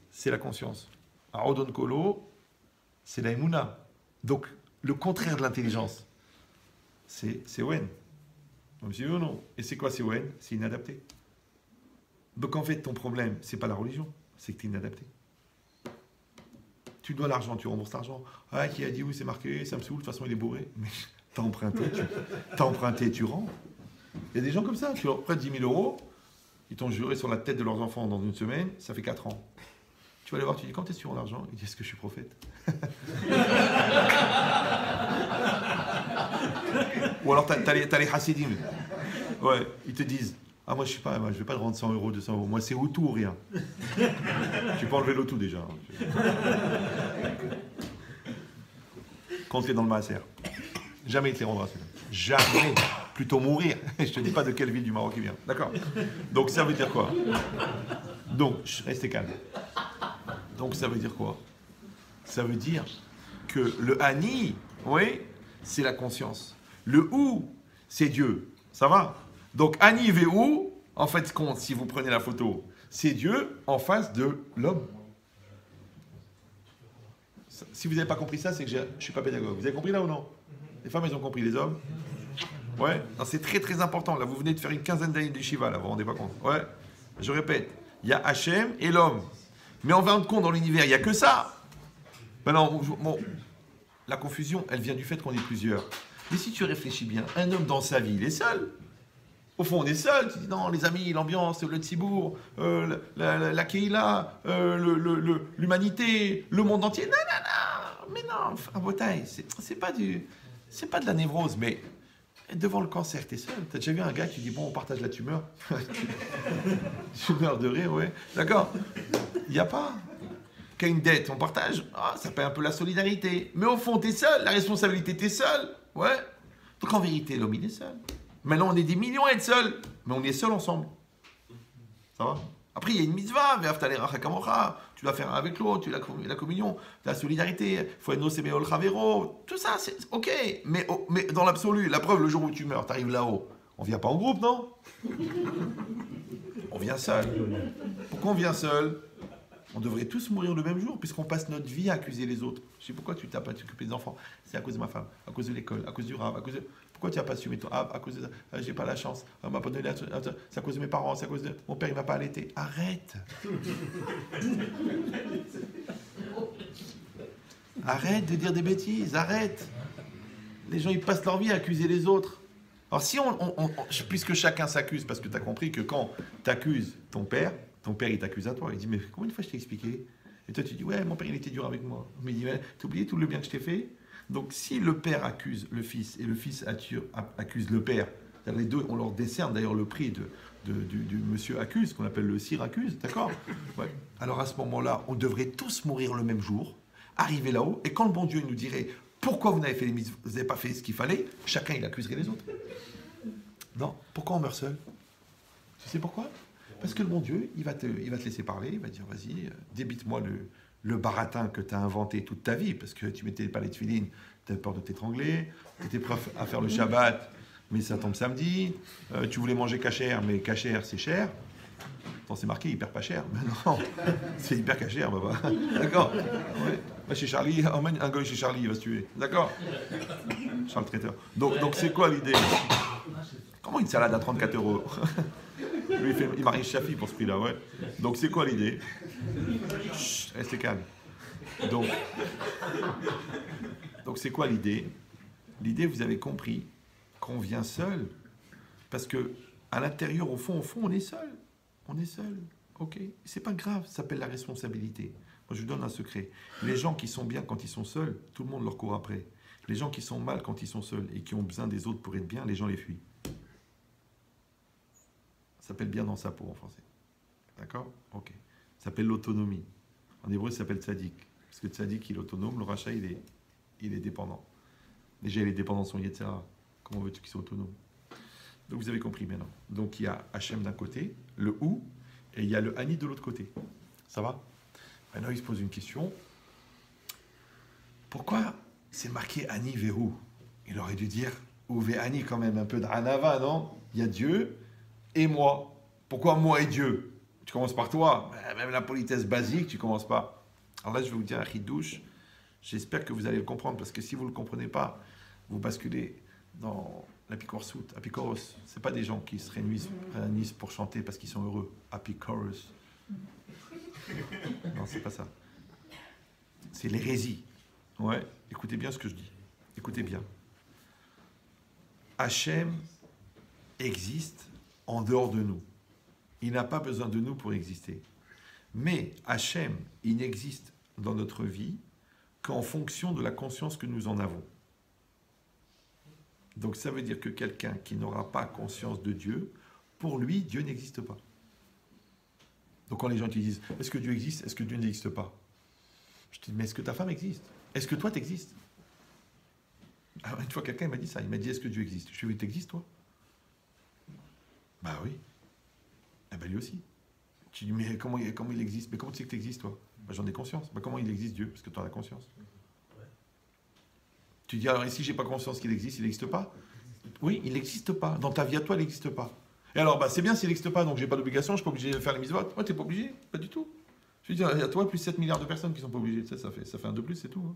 c'est la conscience. Aodon Kolo, c'est la Emouna. Donc, le contraire de l'intelligence, c'est Wen. Même si ou non. Et c'est quoi c'est Wen? C'est inadapté. Donc, en fait, ton problème, c'est pas la religion, c'est que tu es inadapté. Tu dois l'argent, tu rembourses l'argent. Ah, qui a dit oui, c'est marqué, ça me saoule, de toute façon il est bourré. Mais t'as emprunté, tu rends. Il y a des gens comme ça, tu leur prêtes 10 000 euros, ils t'ont juré sur la tête de leurs enfants dans une semaine, ça fait 4 ans. Tu vas les voir, tu dis quand est-ce que tu rends l'argent? Ils disent est-ce que je suis prophète? Ou alors t'as les Hasidim. Ouais, ils te disent ah, moi, je suis pas, moi, je vais pas te rendre 100 euros, 200 euros. Moi, c'est au tout ou rien. Tu peux enlever le tout déjà. Compte-les dans le maaser. Jamais il te les rendra, celui-là. Jamais. Plutôt mourir. Je te dis pas de quelle ville du Maroc il vient. D'accord? Donc, ça veut dire quoi? Donc, restez calme. Donc, ça veut dire quoi? Ça veut dire que le Ani, oui, c'est la conscience. Le Ou, c'est Dieu. Ça va? Donc, Ani Véou, en fait, si vous prenez la photo, c'est Dieu en face de l'homme. Si vous n'avez pas compris ça, c'est que je ne suis pas pédagogue. Vous avez compris là ou non? Les femmes, elles ont compris, les hommes? Ouais, c'est très très important. Là, vous venez de faire une quinzaine d'années de Shiva, là, vous vous rendez pas compte. Ouais, je répète, il y a Hachem et l'homme. Mais en fin de compte, dans l'univers, il n'y a que ça. Maintenant, bon, la confusion, elle vient du fait qu'on est plusieurs. Mais si tu réfléchis bien, un homme dans sa vie, il est seul. Au fond, on est seul. Tu dis non, les amis, l'ambiance, le tzibour, la keïla, l'humanité, le monde entier. Non, non, non. Mais non, à Botaï, c'est pas de la névrose, mais devant le cancer, t'es seul. T'as déjà vu un gars qui dit bon, on partage la tumeur. Tu meurs de rire, ouais. D'accord. Il n'y a pas. Qu'il y a une dette, on partage. Ah, ça paye un peu la solidarité. Mais au fond, t'es seul. La responsabilité, t'es seul. Ouais. Donc en vérité, l'homme, il est seul. Maintenant, on est des millions à être seuls, mais on est seuls ensemble. Ça va? Après, il y a une mitzvah, tu dois faire avec l'autre, tu la communion, la solidarité, il faut être nosé beol chavero, tout ça, c'est ok. Mais dans l'absolu, la preuve, le jour où tu meurs, tu arrives là-haut, on vient pas en groupe, non? On vient seul. Pourquoi on vient seul? On devrait tous mourir le même jour, puisqu'on passe notre vie à accuser les autres. Je sais pourquoi tu t'as pas occupé des enfants. C'est à cause de ma femme, à cause de l'école, à cause du rave, à cause de... Pourquoi tu n'as pas assumé toi? Ah, à cause de ça. J'ai pas la chance. On m'a pas donné c'est à cause de mes parents, c'est à cause de... Mon père, il m'a pas allaité. Arrête. Arrête de dire des bêtises, arrête. Les gens, ils passent leur vie à accuser les autres. Alors si puisque chacun s'accuse, parce que tu as compris que quand tu accuses ton père, il t'accuse à toi. Il dit, mais combien de fois je t'ai expliqué? Et toi, tu dis, ouais, mon père, il était dur avec moi. Mais il dit, t'as oublié tout le bien que je t'ai fait? Donc, si le père accuse le fils et le fils accuse le père, les deux, on leur décerne d'ailleurs le prix du monsieur accuse, qu'on appelle le sire accuse, d'accord? Ouais. Alors à ce moment-là, on devrait tous mourir le même jour, arriver là-haut, et quand le bon Dieu nous dirait, pourquoi vous n'avez pas fait ce qu'il fallait, chacun il accuserait les autres. Non, pourquoi on meurt seul? Tu sais pourquoi? Parce que le bon Dieu, il va te laisser parler, il va dire, vas-y, débite-moi le baratin que tu as inventé toute ta vie, parce que tu mettais pas les tefilines, tu avais peur de t'étrangler, tu étais prêt à faire le Shabbat, mais ça tombe samedi, tu voulais manger cachère, mais cachère, c'est cher. Attends, c'est marqué hyper pas cher. Mais non, c'est hyper cachère, papa. D'accord? Ouais. Va chez Charlie, emmène un gars chez Charlie, il va se tuer. D'accord? Charles Traiteur. Donc c'est quoi l'idée? Comment une salade à 34 €? Lui, il marie Chafi pour ce prix-là, ouais. Donc, c'est quoi l'idée? Chut, restez calme. Donc c'est quoi l'idée? L'idée, vous avez compris qu'on vient seul, parce que à l'intérieur, au fond, on est seul. On est seul, ok? C'est pas grave, ça s'appelle la responsabilité. Moi, je vous donne un secret. Les gens qui sont bien quand ils sont seuls, tout le monde leur court après. Les gens qui sont mal quand ils sont seuls et qui ont besoin des autres pour être bien, les gens les fuient. Ça s'appelle bien dans sa peau en français. D'accord? Ok. Ça s'appelle l'autonomie. En hébreu, ça s'appelle tzaddik. Parce que tzaddik, il est autonome, le rachat, il est dépendant. Déjà, il est dépendant de son yetzera. Comment veux-tu qu'il soit autonome? Donc, vous avez compris maintenant. Donc, il y a Hachem d'un côté, le ou, et il y a le Ani de l'autre côté. Ça va? Maintenant, il se pose une question. Pourquoi c'est marqué Ani Vehu? Il aurait dû dire Uve Ani quand même, un peu de Hanava, non? Il y a Dieu et moi. Pourquoi moi et Dieu? Tu commences par toi. Même la politesse basique, tu commences pas. Alors là, je vais vous dire un chidouche. J'espère que vous allez le comprendre, parce que si vous ne le comprenez pas, vous basculez dans l'apikoros. Apikoros, ce n'est pas des gens qui se réunissent pour chanter parce qu'ils sont heureux. Apikoros. Non, c'est pas ça. C'est l'hérésie. Ouais, écoutez bien ce que je dis. Écoutez bien. Hachem existe en dehors de nous. Il n'a pas besoin de nous pour exister. Mais Hachem, il n'existe dans notre vie qu'en fonction de la conscience que nous en avons. Donc ça veut dire que quelqu'un qui n'aura pas conscience de Dieu, pour lui, Dieu n'existe pas. Donc quand les gens te disent, est-ce que Dieu existe, est-ce que Dieu n'existe pas? Je te dis, mais est-ce que ta femme existe? Est-ce que toi t'existes? Alors une fois quelqu'un m'a dit ça, il m'a dit, est-ce que Dieu existe? Je lui ai dit, t'existes toi? Bah oui. Eh ben lui aussi. Tu dis, mais comment il existe? Mais comment tu sais que tu existes, toi? Ben, j'en ai conscience. Ben, comment il existe, Dieu? Parce que tu en as conscience. Ouais. Tu dis, alors ici, j'ai pas conscience qu'il existe, il n'existe pas? Oui, il n'existe pas. Dans ta vie à toi, il n'existe pas. Et alors, c'est bien s'il n'existe pas, donc j'ai pas d'obligation, je suis pas obligé de faire les mitzvot. Moi, tu n'es pas obligé, pas du tout. Je veux dire, il y a toi plus 7 milliards de personnes qui sont pas obligées. Ça fait un de plus, c'est tout. Hein.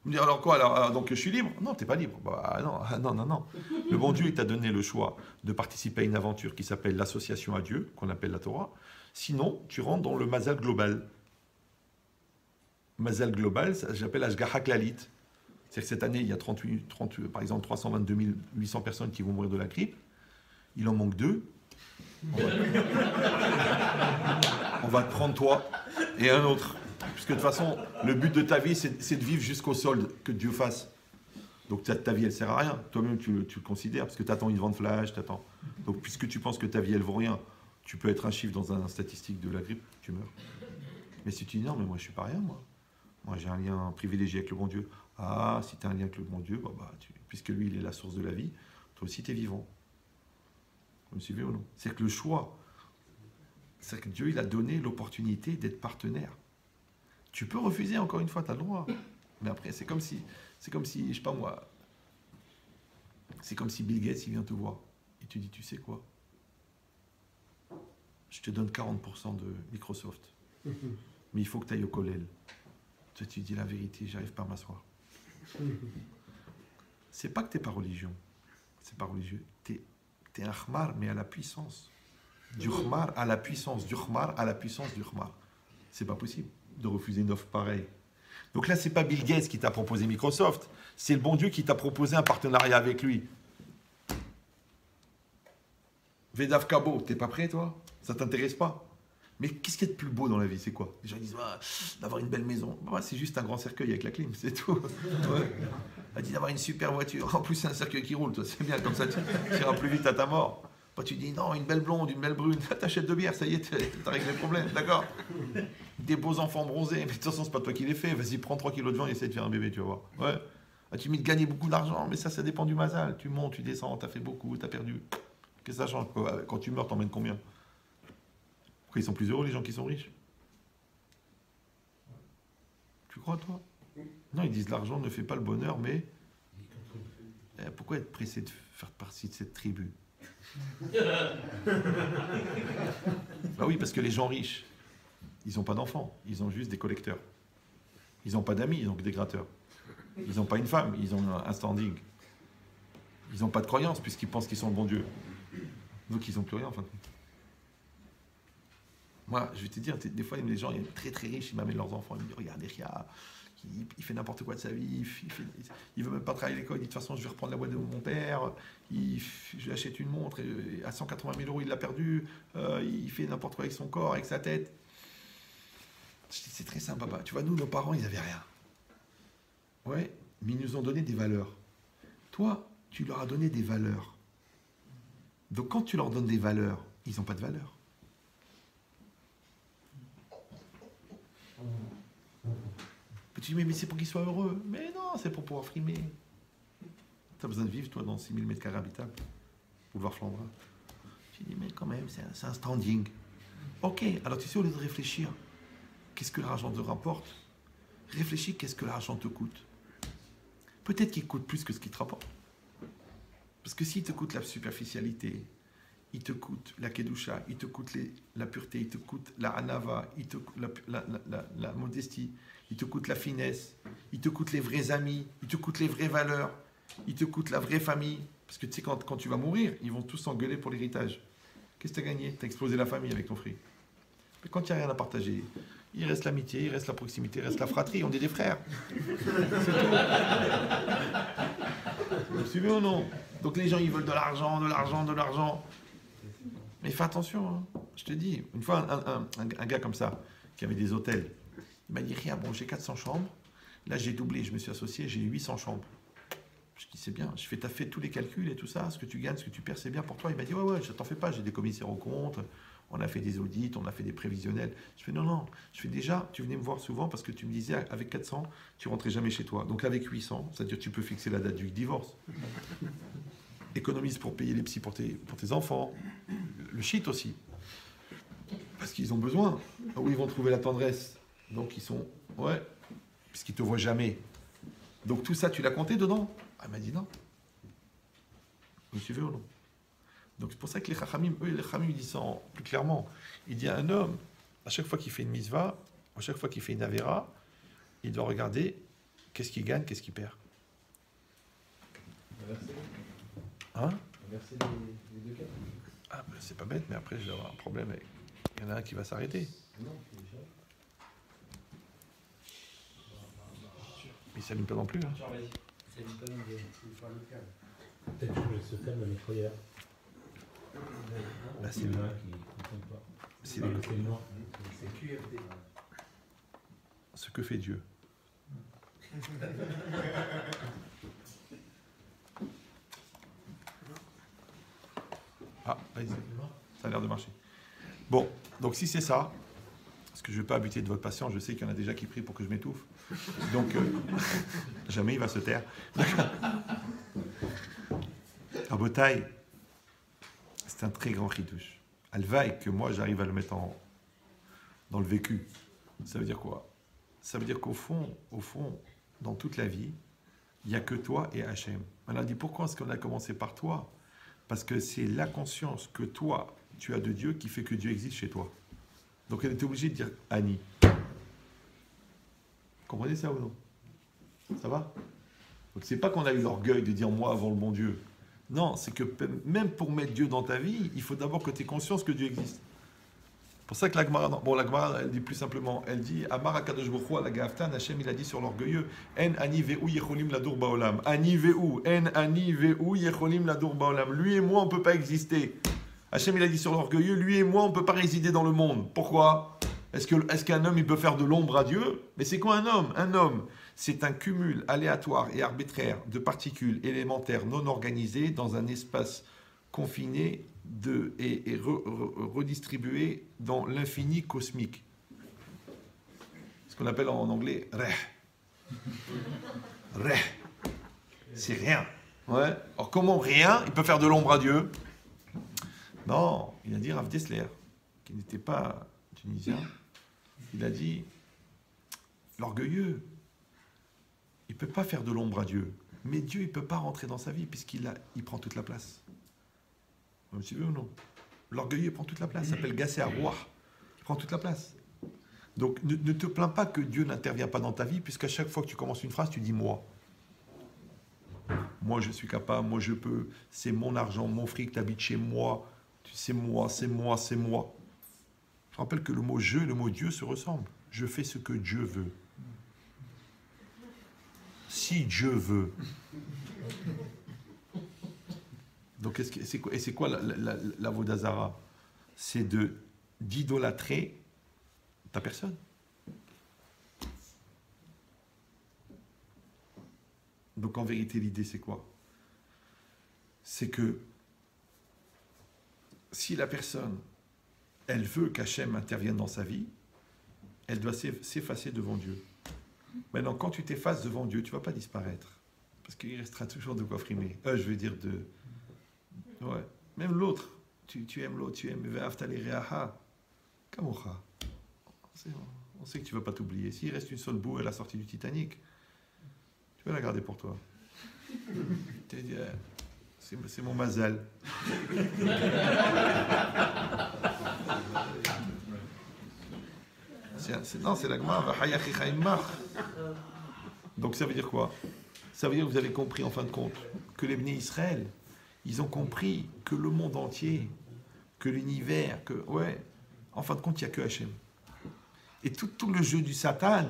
Vous me dire alors quoi, donc je suis libre? Non, t'es pas libre. Bah, non, non, non, non. Le bon Dieu, il t'a donné le choix de participer à une aventure qui s'appelle l'association à Dieu, qu'on appelle la Torah. Sinon, tu rentres dans le mazal global. Mazal global, j'appelle Ashgaha Klalit. C'est-à-dire que cette année, il y a par exemple 322 800 personnes qui vont mourir de la grippe. Il en manque 2. On va te prendre toi et un autre. Puisque de toute façon, le but de ta vie, c'est de vivre jusqu'au solde que Dieu fasse. Donc ta vie, elle sert à rien. Toi-même, tu le considères, parce que tu attends une vente flash, t'attends. Donc puisque tu penses que ta vie, elle vaut rien, tu peux être un chiffre dans un statistique de la grippe, tu meurs. Mais si tu dis non, mais moi, je suis pas rien, moi. Moi, j'ai un lien privilégié avec le bon Dieu. Ah, si tu as un lien avec le bon Dieu, puisque lui, il est la source de la vie, toi aussi, tu es vivant. Vous me suivez ou non? C'est que le choix, c'est que Dieu, il a donné l'opportunité d'être partenaire. Tu peux refuser, encore une fois, tu as le droit. Mais après, c'est comme si, je sais pas moi, c'est comme si Bill Gates, il vient te voir. Et tu dis, tu sais quoi? Je te donne 40% de Microsoft. Mais il faut que tu ailles au Kollel. Toi, tu dis la vérité, j'arrive pas à m'asseoir. C'est pas que tu n'es pas religion. C'est pas religieux. Tu es un khmar, mais à la puissance. Du khmar à la puissance. Du khmar à la puissance du khmar. C'est pas possible de refuser une offre pareille. Donc là, c'est pas Bill Gates qui t'a proposé Microsoft. C'est le bon Dieu qui t'a proposé un partenariat avec lui. Vedav Kabo, t'es pas prêt, toi? Ça t'intéresse pas? Mais qu'est-ce qu'il y a de plus beau dans la vie? C'est quoi? Les gens disent d'avoir une belle maison. C'est juste un grand cercueil avec la clim, c'est tout. Ouais. Elle dit d'avoir une super voiture. En plus, c'est un cercueil qui roule, toi. C'est bien, comme ça, tu iras plus vite à ta mort. Pas tu dis non, une belle blonde, une belle brune. T'achètes 2 bières, ça y est, t'as réglé le problème, d'accord? Des beaux enfants bronzés. Mais de toute façon, c'est pas toi qui les fais. Vas-y, prends 3 kilos de vin et essaie de faire un bébé, tu vas voir. Ouais. Tu me dis de gagner beaucoup d'argent, mais ça dépend du mazal. Tu montes, tu descends, t'as fait beaucoup, t'as perdu. Qu'est-ce que ça change? Quand tu meurs, t'emmènes combien? Pourquoi ils sont plus heureux, les gens qui sont riches? Tu crois, toi? Non, ils disent l'argent ne fait pas le bonheur, mais pourquoi être pressé de faire partie de cette tribu? Bah oui, parce que les gens riches, ils n'ont pas d'enfants, ils ont juste des collecteurs. Ils n'ont pas d'amis, ils n'ont que des gratteurs. Ils n'ont pas une femme, ils ont un standing. Ils n'ont pas de croyance, puisqu'ils pensent qu'ils sont le bon Dieu. Donc ils n'ont plus rien, en fin de compte. Moi, je vais te dire, des fois, les gens très très riches, ils m'amènent leurs enfants, ils me disent, regarde, Eria, il fait n'importe quoi de sa vie, il veut même pas travailler à l'école, il dit, de toute façon, je vais reprendre la boîte de mon père, je lui achète une montre, et à 180 000 €, il l'a perdue, il fait n'importe quoi avec son corps, avec sa tête. Je dis, c'est très simple, papa. Tu vois, nous, nos parents, ils n'avaient rien. Ouais, mais ils nous ont donné des valeurs. Toi, tu leur as donné des valeurs. Donc, quand tu leur donnes des valeurs, ils n'ont pas de valeur. Tu dis, mais c'est pour qu'ils soient heureux. Mais non, c'est pour pouvoir frimer. Tu as besoin de vivre, toi, dans 6000 m² habitables. Boulevard Flandrin. Tu dis, mais quand même, c'est un standing. Ok, alors tu sais, au lieu de réfléchir, qu'est-ce que l'argent te rapporte? Réfléchis, qu'est-ce que l'argent te coûte? Peut-être qu'il coûte plus que ce qu'il te rapporte. Parce que s'il te coûte la superficialité, il te coûte la kedusha, il te coûte la pureté, il te coûte la anava, il te coûte la modestie, il te coûte la finesse, il te coûte les vrais amis, il te coûte les vraies valeurs, il te coûte la vraie famille. Parce que tu sais, quand tu vas mourir, ils vont tous s'engueuler pour l'héritage. Qu'est-ce que tu as gagné? Tu as explosé la famille avec ton frère. Mais quand il n'y a rien à partager, il reste l'amitié, il reste la proximité, il reste la fratrie, on est des frères. C'est tout. Vous suivez ou non? Donc les gens, ils veulent de l'argent, de l'argent, de l'argent. Mais fais attention, hein. Je te dis, une fois, un gars comme ça, qui avait des hôtels, il m'a dit, rien, bon, j'ai 400 chambres, là j'ai doublé, je me suis associé, j'ai 800 chambres. Je dis, c'est bien, t'as fait tous les calculs et tout ça, ce que tu gagnes, ce que tu perds, c'est bien pour toi. Il m'a dit, ouais, je t'en fais pas, j'ai des commissaires aux comptes, on a fait des audits, on a fait des prévisionnels. Je fais, non, je fais déjà, tu venais me voir souvent parce que tu me disais, avec 400, tu rentrais jamais chez toi. Donc avec 800, c'est-à-dire tu peux fixer la date du divorce. Économise pour payer les psys pour tes enfants, le shit aussi. Parce qu'ils ont besoin. Où ils vont trouver la tendresse? Donc ils sont, ouais, puisqu'ils te voient jamais. Donc tout ça, tu l'as compté dedans? Elle m'a dit non. Vous me suivez ou non? Donc c'est pour ça que les Chachamim, ils disent ça plus clairement. Il dit à un homme, à chaque fois qu'il fait une misva, à chaque fois qu'il fait une avéra, il doit regarder Qu'est-ce qu'il gagne, qu'est-ce qu'il perd? Inverser. Hein? Inverser les deux cas. Ah, ben, c'est pas bête, mais après, je vais avoir un problème avec... Il y en a un qui va s'arrêter. Non, déjà. Mais il s'allume pas non plus. Hein. C'est une tonne de faire le calme. Peut-être que je se calme la nettoyeur. Là, c'est Il y en le... a un qui ne fonctionne pas. C'est Enfin, le- c'est le noir. C'est QFD. Ce que fait Dieu. Ah, vas-y. Ça a l'air de marcher. Bon, donc si c'est ça, parce que je ne vais pas abuser de votre patience, je sais qu'il y en a déjà qui prient pour que je m'étouffe. Donc, jamais il va se taire. À Botaï, c'est un très grand chidouche. Alvaï, que moi j'arrive à le mettre dans le vécu. Ça veut dire quoi? Ça veut dire qu'au fond, dans toute la vie, il n'y a que toi et Hachem. On a dit pourquoi est-ce qu'on a commencé par toi? Parce que c'est la conscience que toi, tu as de Dieu qui fait que Dieu existe chez toi. Donc elle était obligée de dire Annie. Comprenez ça ou non? Ça va? Donc c'est pas qu'on a eu l'orgueil de dire moi avant le bon Dieu. Non, c'est que même pour mettre Dieu dans ta vie, il faut d'abord que tu aies conscience que Dieu existe. C'est pour ça que la Gemara, bon, la Gemara, elle dit plus simplement, elle dit Amar HaKadosh Baruch Hu ala Gaftan, Hachem il a dit sur l'orgueilleux, En ani ve'u yecholim ladur ba'olam. Ani ve'u, en ani ve'u yecholim ladur ba'olam. Lui et moi, on ne peut pas exister. Hachem il a dit sur l'orgueilleux, lui et moi, on ne peut pas résider dans le monde. Pourquoi? Est-ce qu'un homme, il peut faire de l'ombre à Dieu? Mais c'est quoi un homme? Un homme, c'est un cumul aléatoire et arbitraire de particules élémentaires non organisées dans un espace confiné et redistribué dans l'infini cosmique. Ce qu'on appelle en anglais « reh ». Reh. C'est rien. Ouais. Alors comment rien, il peut faire de l'ombre à Dieu? Non, il a dit Rav Dessler, qui n'était pas tunisien, il a dit, l'orgueilleux, il ne peut pas faire de l'ombre à Dieu, mais Dieu, il ne peut pas rentrer dans sa vie puisqu'il prend toute la place. Vous suivez ou non? L'orgueilleux, il prend toute la place, il s'appelle Gassé à Roi, il prend toute la place. Donc ne te plains pas que Dieu n'intervient pas dans ta vie, puisqu'à chaque fois que tu commences une phrase, tu dis « moi ». Moi, je suis capable, moi, je peux, c'est mon argent, mon fric, t'habites chez moi, c'est moi, c'est moi, c'est moi. Je rappelle que le mot « je » et le mot « Dieu » se ressemblent. Je fais ce que Dieu veut. Si Dieu veut. Donc, c'est quoi la Vodazara? C'est d'idolâtrer ta personne. Donc, en vérité, l'idée, c'est quoi? C'est que si la personne, elle veut qu'Hachem intervienne dans sa vie, elle doit s'effacer devant Dieu. Maintenant, quand tu t'effaces devant Dieu, tu ne vas pas disparaître. Parce qu'il restera toujours de quoi frimer. Je veux dire Ouais. Même l'autre. Tu aimes l'autre, tu aimes Ve'aftalereaha. Kamocha. On sait que tu ne vas pas t'oublier. S'il reste une seule boue à la sortie du Titanic, tu vas la garder pour toi. Tu vas dire, c'est mon mazal. Non, c'est la Gemara. Donc ça veut dire quoi? Ça veut dire que vous avez compris en fin de compte que les Bnei Israël, ils ont compris que le monde entier, que l'univers, en fin de compte, il n'y a que Hachem. Et tout le jeu du Satan,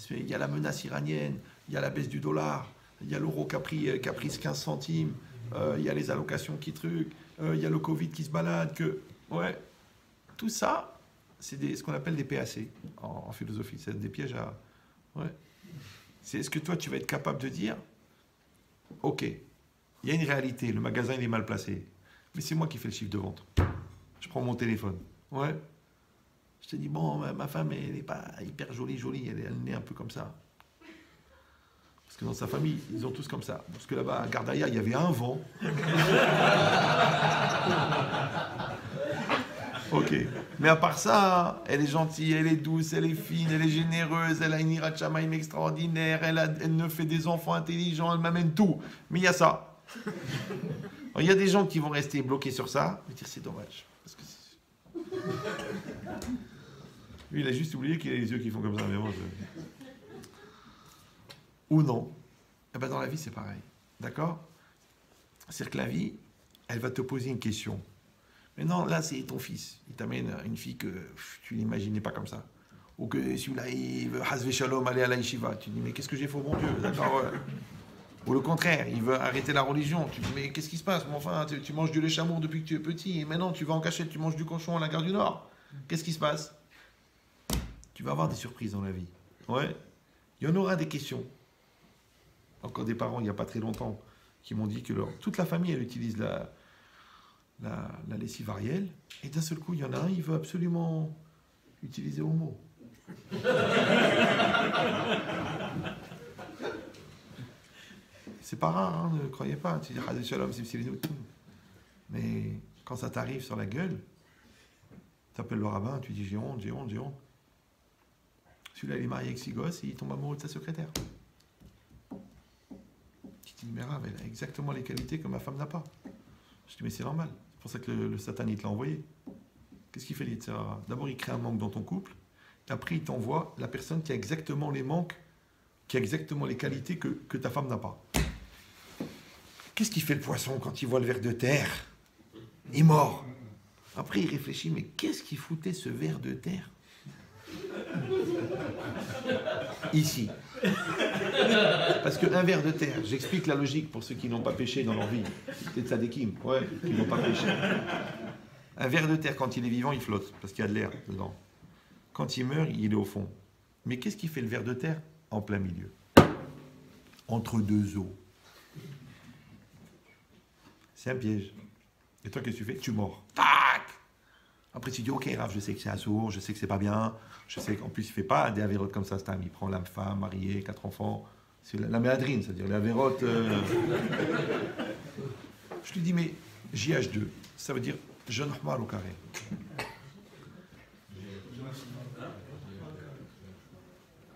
il y a la menace iranienne, il y a la baisse du dollar, il y a l'euro qui a pris 15 centimes, il y a les allocations qui truquent, il y a le Covid qui se balade, tout ça, c'est ce qu'on appelle des PAC en philosophie, c'est des pièges à... C'est est-ce que toi, tu vas être capable de dire, ok, il y a une réalité, le magasin, il est mal placé, mais c'est moi qui fais le chiffre de vente. Je prends mon téléphone. Je te dis, bon, ma femme, elle n'est pas hyper jolie, elle est née un peu comme ça. Parce que dans sa famille, ils ont tous comme ça. Parce que là-bas, à Gardaïa, il y avait un vent. Ok. Mais à part ça, elle est gentille, elle est douce, elle est fine, elle est généreuse, elle a une hirat shamaim extraordinaire, elle ne fait des enfants intelligents, elle m'amène tout. Mais il y a ça. Alors, il y a des gens qui vont rester bloqués sur ça, et dire c'est dommage. Parce que lui, il a juste oublié qu'il a les yeux qui font comme ça. Mais bon, ou non. Eh ben, dans la vie, c'est pareil. D'accord? C'est-à-dire que la vie, elle va te poser une question. Mais non, là, c'est ton fils. Il t'amène une fille que tu n'imaginais pas comme ça. Ou que celui-là, il veut Hazve Shalom aller à la yeshiva. Tu dis, mais qu'est-ce que j'ai fait au bon Dieu? D'accord, ouais. Ou le contraire, il veut arrêter la religion. Tu dis, mais qu'est-ce qui se passe? Mais enfin, tu manges du lait chameau depuis que tu es petit. Et maintenant, tu vas en cachette, tu manges du cochon à la gare du Nord. Qu'est-ce qui se passe? Tu vas avoir des surprises dans la vie. Ouais. Il y en aura des questions. Encore des parents, il n'y a pas très longtemps, qui m'ont dit que toute la famille, elle utilise la lessive Ariel. Et d'un seul coup, il y en a un, il veut absolument utiliser Homo. C'est pas rare, hein, ne croyez pas. Tu dis, Hazve Shalom, c'est tout. Mais quand ça t'arrive sur la gueule, tu appelles le rabbin, tu dis, j'ai honte, j'ai honte, j'ai honte. Celui-là, il est marié avec 6 gosses et il tombe amoureux de sa secrétaire. Tu te dis, mais Rav, elle a exactement les qualités que ma femme n'a pas. Je dis, mais c'est normal. C'est pour ça que le Satan, il te l'a envoyé. Qu'est-ce qu'il fait, l'Yetzer Hara? D'abord, il crée un manque dans ton couple. Et après, il t'envoie la personne qui a exactement les manques, qui a exactement les qualités que ta femme n'a pas. Qu'est-ce qu'il fait le poisson quand il voit le ver de terre? Il mord. Après, il réfléchit, mais qu'est-ce qu'il foutait ce ver de terre ici? Parce qu'un ver de terre, j'explique la logique pour ceux qui n'ont pas péché dans leur vie. C'est tzadikim, ouais, qui n'ont pas péché. Un ver de terre, quand il est vivant, il flotte, parce qu'il y a de l'air dedans. Quand il meurt, il est au fond. Mais qu'est-ce qui fait le ver de terre? En plein milieu. Entre deux eaux. C'est un piège. Et toi, qu'est-ce que tu fais? Tu mords. Tac! Après, tu dis, ok, Rav, je sais que c'est assourd, je sais que c'est pas bien, je sais qu'en plus, il fait pas des avérotes comme ça, c'est il prend la femme, mariée, 4 enfants. C'est la méadrine, c'est-à-dire les avérotes. Je lui dis, mais JH2, ça veut dire jeune Ahmar au carré.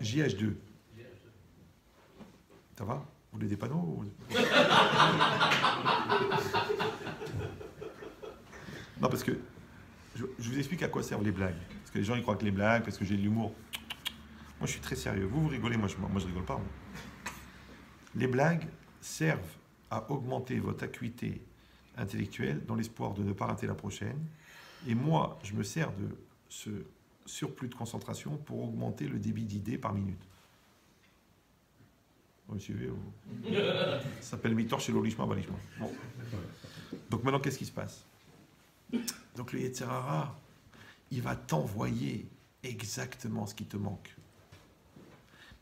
JH2. Ça va? Vous voulez des panneaux? Non, parce que je vous explique à quoi servent les blagues. Parce que les gens, ils croient que les blagues, parce que j'ai de l'humour. Moi, je suis très sérieux. Vous rigolez, moi, je rigole pas. Moi. Les blagues servent à augmenter votre acuité intellectuelle dans l'espoir de ne pas rater la prochaine. Et moi, je me sers de ce surplus de concentration pour augmenter le débit d'idées par minute. Vous me suivez? Ça s'appelle Mitor chez l'Olishma Balishma. Bon. Donc maintenant, qu'est-ce qui se passe? Donc le Yetzer Hara, il va t'envoyer exactement ce qui te manque.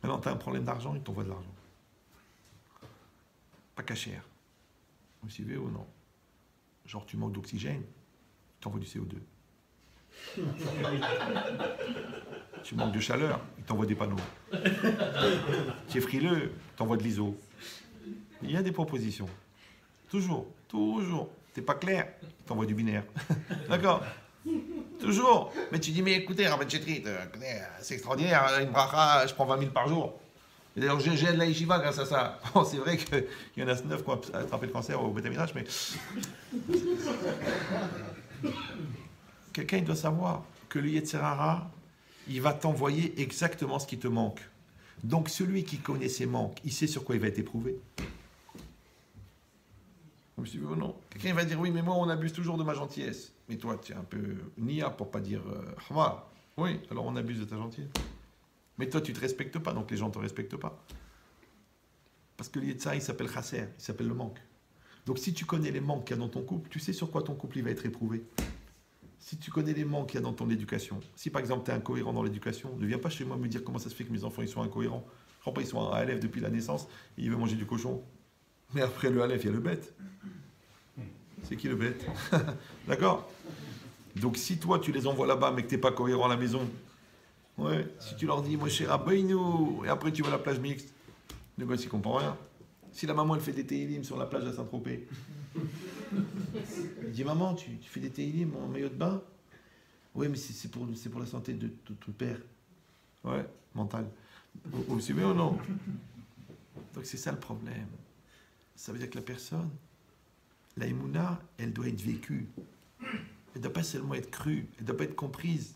Maintenant, tu as un problème d'argent, il t'envoie de l'argent. Pas cachère. Vous me suivez ou non? Genre, tu manques d'oxygène, il t'envoie du CO2. Tu manques de chaleur, il t'envoie des panneaux. Tu es frileux, il t'envoie de l'ISO. Il y a des propositions. Toujours, toujours. T'es pas clair, il t'envoie du binaire. D'accord? Toujours. Mais tu dis, mais écoutez, Rabban Chetrit, c'est extraordinaire, une bracha, je prends 20 000 par jour. Et d'ailleurs, j'ai de la yeshiva grâce à ça. Bon, c'est vrai qu'il y en a 9 qui ont attrapé le cancer au Beth Midrash, mais... Quelqu'un il doit savoir que le Yetzer Hara, il va t'envoyer exactement ce qui te manque. Donc celui qui connaît ses manques, il sait sur quoi il va être éprouvé. Vous suivez ou non? Quelqu'un va dire, oui, mais moi, on abuse toujours de ma gentillesse. Mais toi, tu es un peu nia pour pas dire Hamar. Oui, alors on abuse de ta gentillesse. Mais toi, tu te respectes pas, donc les gens te respectent pas. Parce que le Yetzer Hara, il s'appelle Chasser, il s'appelle le manque. Donc si tu connais les manques qu'il y a dans ton couple, tu sais sur quoi ton couple il va être éprouvé. Si tu connais les manques qu'il y a dans ton éducation, si par exemple tu es incohérent dans l'éducation, ne viens pas chez moi me dire comment ça se fait que mes enfants ils sont incohérents. Je crois pas ils sont un Aleph depuis la naissance et ils veulent manger du cochon. Mais après le Aleph, il y a le bête. C'est qui le bête? D'accord? Donc si toi tu les envoies là-bas mais que tu n'es pas cohérent à la maison, ouais, si tu leur dis moi chez Rabbeinu et après tu vas à la plage mixte, le gosse il comprend rien. Si la maman elle fait des télim sur la plage à Saint-Tropez, il dit maman tu fais des télim en maillot de bain? Oui mais c'est pour la santé de ton père. Ouais, mental. Vous suivez ou non? Donc c'est ça le problème. Ça veut dire que la personne, la Emouna, elle doit être vécue. Elle ne doit pas seulement être crue, elle ne doit pas être comprise.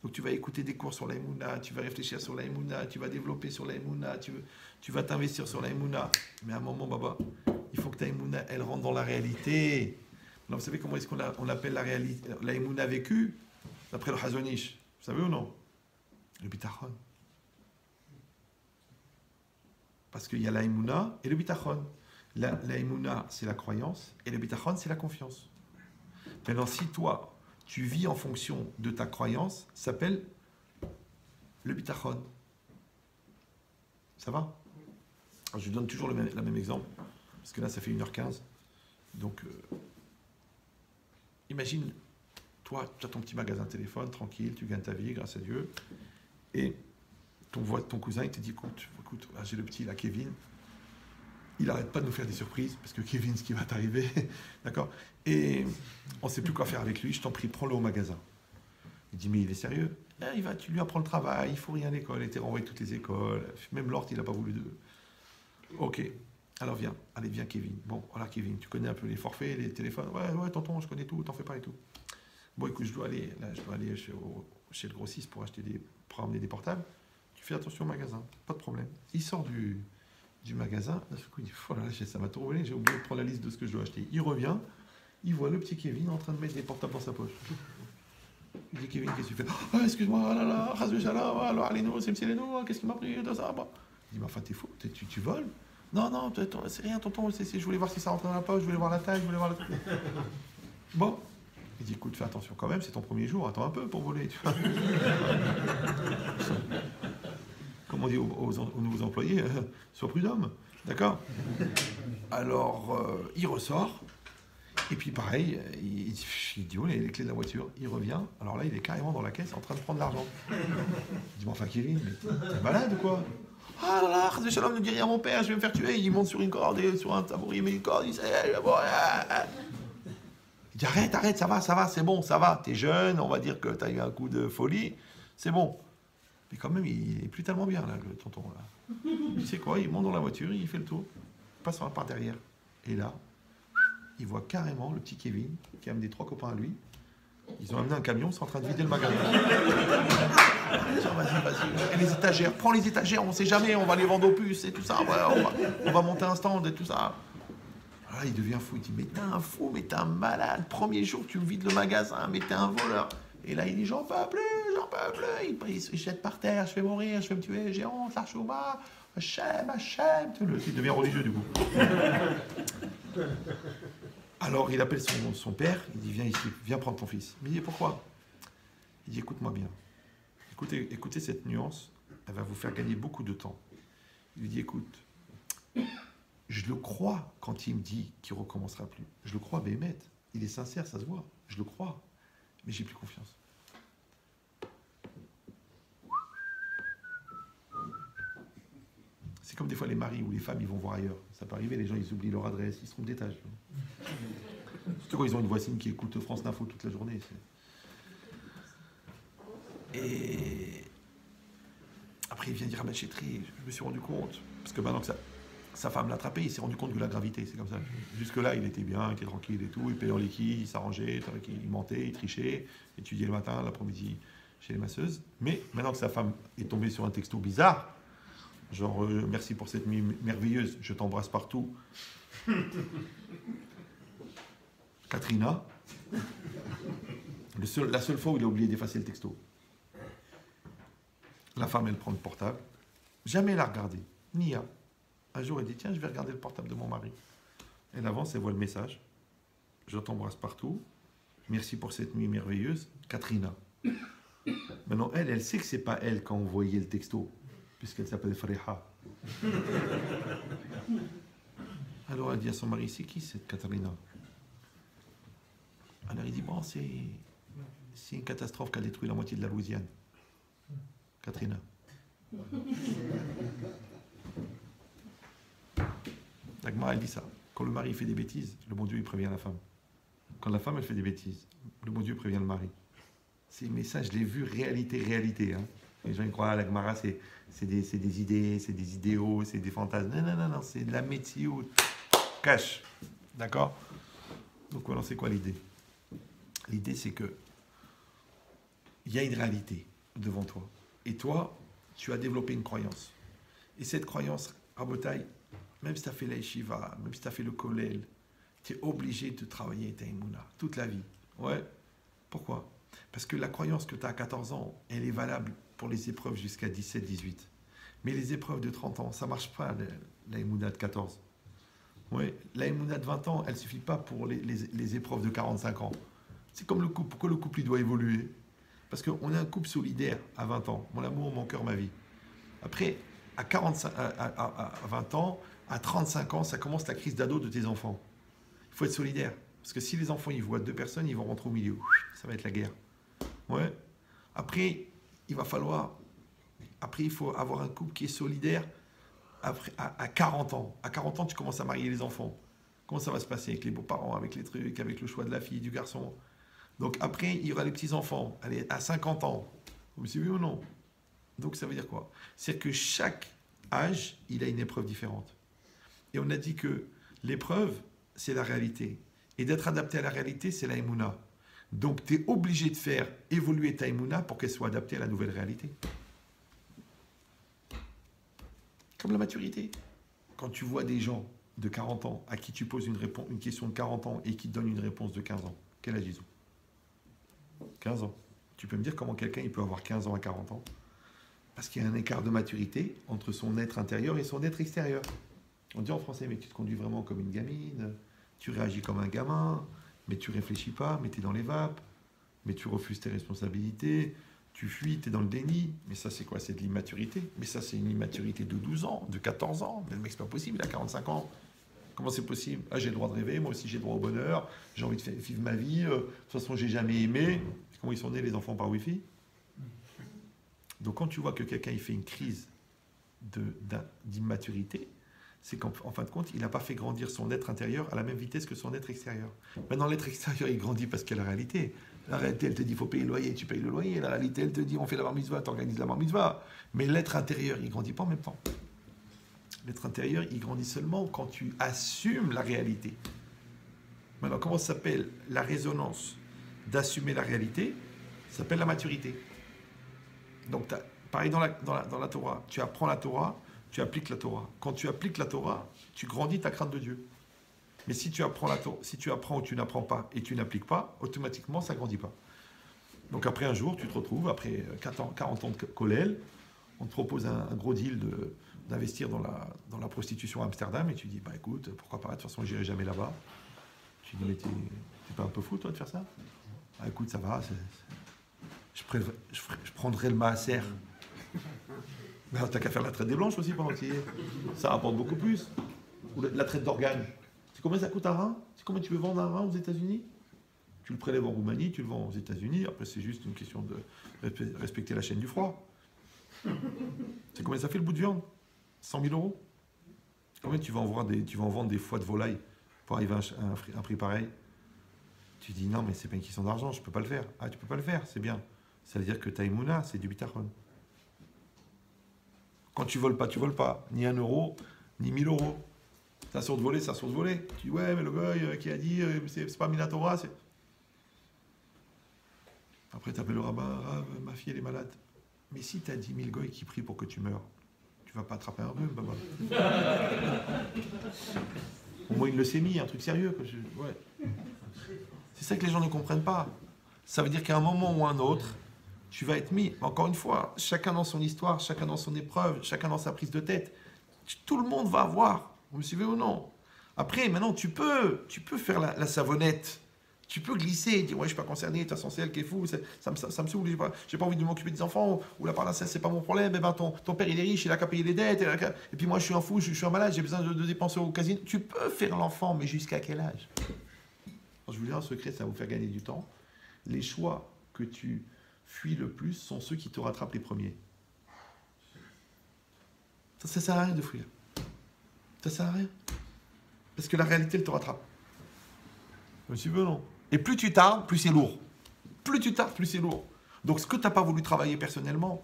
Donc tu vas écouter des cours sur la Emouna, tu vas réfléchir sur la Emouna, tu vas développer sur la Emouna, tu vas t'investir sur la Emouna. Mais à un moment, Baba, il faut que ta Emouna, elle rentre dans la réalité. Alors, vous savez comment est-ce on appelle la réalité, la Emouna vécue? D'après le Hazonish. Vous savez ou non? Le bitachon. Parce qu'il y a la Emouna et le bitachon. La Emouna, c'est la croyance, et le bitachon, c'est la confiance. Maintenant, si toi, tu vis en fonction de ta croyance, ça s'appelle le bitachon. Ça va? Alors, je donne toujours le même exemple, parce que là, ça fait 1h15. Donc, imagine, toi, tu as ton petit magasin de téléphone, tranquille, tu gagnes ta vie, grâce à Dieu, et ton cousin, il te dit, écoute, j'ai le petit, là, Kevin, il n'arrête pas de nous faire des surprises, parce que Kevin, ce qui va t'arriver, d'accord? Et on ne sait plus quoi faire avec lui, je t'en prie, prends-le au magasin. Il dit, mais il est sérieux? Tu lui apprends le travail, il faut rien à l'école, il était renvoyé de toutes les écoles, même l'ordre, il n'a pas voulu de... Ok, alors viens, allez, viens Kevin. Bon, voilà Kevin, tu connais un peu les forfaits, les téléphones? Ouais, tonton, je connais tout, t'en fais pas et tout. Bon, écoute, je dois aller chez le grossiste pour amener des portables. Tu fais attention au magasin, pas de problème. Il sort du magasin, d'un coup, il dit, oh là là, ça m'a trop volé, j'ai oublié de prendre la liste de ce que je dois acheter. Il revient, il voit le petit Kevin en train de mettre des portables dans sa poche. Il dit, Kevin, qu'est-ce que tu fais? Oh, excuse-moi, oh là là, alors allez-nous, c'est qu'est-ce qui m'a pris de ça? Bon. Il dit, mais enfin, t'es fou, tu voles? Non, c'est rien, tonton, je voulais voir si ça rentrait dans la poche, je voulais voir la taille, je voulais voir le truc. Bon. Il dit, écoute, fais attention quand même, c'est ton premier jour, attends un peu pour voler. Tu vois. Comme on dit aux nouveaux employés, sois prud'homme, d'accord? Alors, il ressort, et puis pareil, il dit, oh, les clés de la voiture, il revient, alors là, il est carrément dans la caisse en train de prendre l'argent. Il dit, mais enfin, Kevin, mais t'es malade ou quoi? Ah là là, Chas Shalom, ne dis rien à mon père, je vais me faire tuer. Il monte sur une corde, sur un tabouret, il met une corde, il dit, il dit, arrête, ça va, c'est bon, ça va, t'es jeune, on va dire que t'as eu un coup de folie, c'est bon. Mais quand même, il est plus tellement bien, là, le tonton, là. Tu sais quoi, il monte dans la voiture, il fait le tour, passe par derrière. Et là, il voit carrément le petit Kevin, qui a amené 3 copains à lui. Ils ont amené un camion, ils sont en train de vider le magasin. Vas-y. Et les étagères, prends les étagères, on sait jamais, on va les vendre aux puces et tout ça, on va monter un stand et tout ça. Là, il devient fou, il dit, mais t'es un fou, mais t'es un malade, premier jour tu me vides le magasin, mais t'es un voleur. Et là, il dit, j'en peux plus, il se jette par terre, je vais mourir, je vais me tuer, j'ai honte, l'archouma, Hachem, il devient religieux du coup. Alors, il appelle son père, il dit, viens ici, viens prendre ton fils. Mais il dit, pourquoi? Il dit, écoute-moi bien. Écoutez cette nuance, elle va vous faire gagner beaucoup de temps. Il lui dit, écoute, je le crois quand il me dit qu'il ne recommencera plus. Je le crois, Béhémet. Il est sincère, ça se voit. Je le crois. Mais j'ai plus confiance. C'est comme des fois les maris ou les femmes, ils vont voir ailleurs. Ça peut arriver, les gens, ils oublient leur adresse, ils se trompent d'étage. Surtout quand ils ont une voisine qui écoute France Info toute la journée. Et après, il vient dire à Chétri, je me suis rendu compte, parce que maintenant que sa femme l'a attrapé, il s'est rendu compte de la gravité, c'est comme ça. Jusque-là, il était bien, il était tranquille et tout, il payait en liquide, il s'arrangeait, il mentait, il trichait, étudiait le matin, l'après-midi chez les masseuses. Mais maintenant que sa femme est tombée sur un texto bizarre, genre merci pour cette nuit merveilleuse, je t'embrasse partout. Katrina, la seule fois où il a oublié d'effacer le texto. La femme, elle prend le portable, jamais elle a regardé, Nia. Un jour, elle dit, tiens, je vais regarder le portable de mon mari. Elle avance, elle voit le message. Je t'embrasse partout. Merci pour cette nuit merveilleuse. Katrina. Maintenant, elle sait que c'est pas elle qui a envoyé le texto, puisqu'elle s'appelle Fariha. Alors, elle dit à son mari, c'est qui cette Katrina? Alors, il dit, bon, c'est une catastrophe qui a détruit la moitié de la Louisiane. Katrina. La Gemara, elle dit ça. Quand le mari fait des bêtises, le bon Dieu, il prévient la femme. Quand la femme, elle fait des bêtises, le bon Dieu prévient le mari. Mais ça, je l'ai vu réalité. Hein. Les gens, ils croient, la Gemara, c'est des idées, c'est des idéaux, c'est des fantasmes. Non, c'est de la métier cash. D'accord? Donc, voilà, c'est quoi l'idée? L'idée, c'est que il y a une réalité. devant toi. Et toi, tu as développé une croyance. Et cette croyance, Rabotai, même si tu as fait la yeshiva, même si tu as fait le kollel, tu es obligé de travailler ta émouna toute la vie. Ouais. Pourquoi? Parce que la croyance que tu as à 14 ans, elle est valable pour les épreuves jusqu'à 17, 18. Mais les épreuves de 30 ans, ça ne marche pas, la émouna de 14. Ouais. La émouna de 20 ans, elle ne suffit pas pour les épreuves de 45 ans. C'est comme le couple. Pourquoi le couple il doit évoluer? Parce qu'on est un couple solidaire à 20 ans. Mon amour, mon cœur, ma vie. Après, à 20 ans, à 35 ans, ça commence la crise d'ado de tes enfants. Il faut être solidaire. Parce que si les enfants ils voient deux personnes, ils vont rentrer au milieu. Ça va être la guerre. Ouais. Après, il va falloir... Après, il faut avoir un couple qui est solidaire après, à 40 ans. À 40 ans, tu commences à marier les enfants. Comment ça va se passer avec les beaux-parents, avec les trucs, avec le choix de la fille, du garçon? Donc après, il y aura les petits-enfants. Allez, à 50 ans. Vous me suivez ou non? Donc ça veut dire quoi? C'est que chaque âge, il a une épreuve différente. Et on a dit que l'épreuve, c'est la réalité. Et d'être adapté à la réalité, c'est la émouna. Donc tu es obligé de faire évoluer ta émouna pour qu'elle soit adaptée à la nouvelle réalité. Comme la maturité. Quand tu vois des gens de 40 ans à qui tu poses une question de 40 ans et qui te donnent une réponse de 15 ans, quel âge ils ont? 15 ans. Tu peux me dire comment quelqu'un il peut avoir 15 ans à 40 ans? Parce qu'il y a un écart de maturité entre son être intérieur et son être extérieur. On dit en français, mais tu te conduis vraiment comme une gamine, tu réagis comme un gamin, mais tu réfléchis pas, mais tu es dans les vapes, mais tu refuses tes responsabilités, tu fuis, tu es dans le déni. Mais ça, c'est quoi? C'est de l'immaturité. Mais ça, c'est une immaturité de 12 ans, de 14 ans. Mais le mec, c'est pas possible, il a 45 ans. Comment c'est possible? Ah, j'ai le droit de rêver, moi aussi j'ai le droit au bonheur, j'ai envie de vivre ma vie, de toute façon, j'ai jamais aimé. Comment ils sont nés, les enfants, par Wi-Fi? Donc, quand tu vois que quelqu'un il fait une crise d'immaturité, c'est qu'en fin de compte, il n'a pas fait grandir son être intérieur à la même vitesse que son être extérieur. Maintenant, l'être extérieur, il grandit parce qu'il y a la réalité. La réalité, elle te dit, il faut payer le loyer, tu payes le loyer. La réalité, elle te dit, on fait la bar mitzvah, tu organises la bar mitzvah. Mais l'être intérieur, il ne grandit pas en même temps. L'être intérieur, il grandit seulement quand tu assumes la réalité. Maintenant, comment ça s'appelle la résonance d'assumer la réalité? Ça s'appelle la maturité. Donc, pareil dans la Torah, tu apprends la Torah, tu appliques la Torah. Quand tu appliques la Torah, tu grandis ta crainte de Dieu. Mais si tu apprends la Torah, si tu apprends ou tu n'apprends pas et tu n'appliques pas, automatiquement, ça ne grandit pas. Donc après un jour, tu te retrouves, après 40 ans de kollel, on te propose un gros deal d'investir dans la prostitution à Amsterdam et tu dis, bah écoute, pourquoi pas, de toute façon, je n'irai jamais là-bas. Tu dis, mais t'es pas un peu fou, toi, de faire ça? Bah écoute, ça va, je prendrai le maaser. Mais t'as qu'à faire la traite des blanches aussi pendant qu'il y est. Ça rapporte beaucoup plus. Ou la traite d'organes. C'est combien ça coûte un rein? C'est combien tu peux vendre un rein aux États-Unis? Tu le prélèves en Roumanie, tu le vends aux États-Unis. Après, c'est juste une question de respecter la chaîne du froid. C'est combien ça fait le bout de viande? 100 000 euros? Combien tu vas en vendre des foies de volaille pour arriver à un prix pareil? Tu dis non, mais c'est pas une question d'argent, je peux pas le faire. Ah, tu peux pas le faire, c'est bien. Ça veut dire que ta émouna, c'est du bitachon. Quand tu voles pas. Ni 1 euro, ni 1000 euros. Ça sort de voler, ça sort de voler. Tu dis, ouais, mais le gars qui a dit, c'est pas Minatora, c'est... Après, tu appelles le rabbin, ma fille, elle est malade. Mais si tu as 10 000 goy qui prient pour que tu meurs, tu vas pas attraper un rhume, baba. Au moins une leucémie, un truc sérieux. Ouais. C'est ça que les gens ne comprennent pas. Ça veut dire qu'à un moment ou un autre, tu vas être mis. Encore une fois, chacun dans son histoire, chacun dans son épreuve, chacun dans sa prise de tête. Tout le monde va avoir. Vous me suivez ou non? Après, maintenant, tu peux faire la savonnette. Tu peux glisser, dire ouais, je suis pas concerné, de toute façon c'est elle qui est fou, ça me saoule, j'ai pas envie de m'occuper des enfants, ou là par là, ça c'est pas mon problème, eh ben, ton père il est riche, il a qu'à payer les dettes, et puis moi je suis un fou, je suis un malade, j'ai besoin de dépenser au casino. Tu peux faire l'enfant, mais jusqu'à quel âge? Alors, je vous dis un secret, ça va vous faire gagner du temps. Les choix que tu fuis le plus sont ceux qui te rattrapent les premiers. Ça sert à rien de fuir. Ça sert à rien. Parce que la réalité, elle te rattrape. Monsieur non. Et plus tu tardes, plus c'est lourd. Plus tu tardes, plus c'est lourd. Donc ce que tu n'as pas voulu travailler personnellement,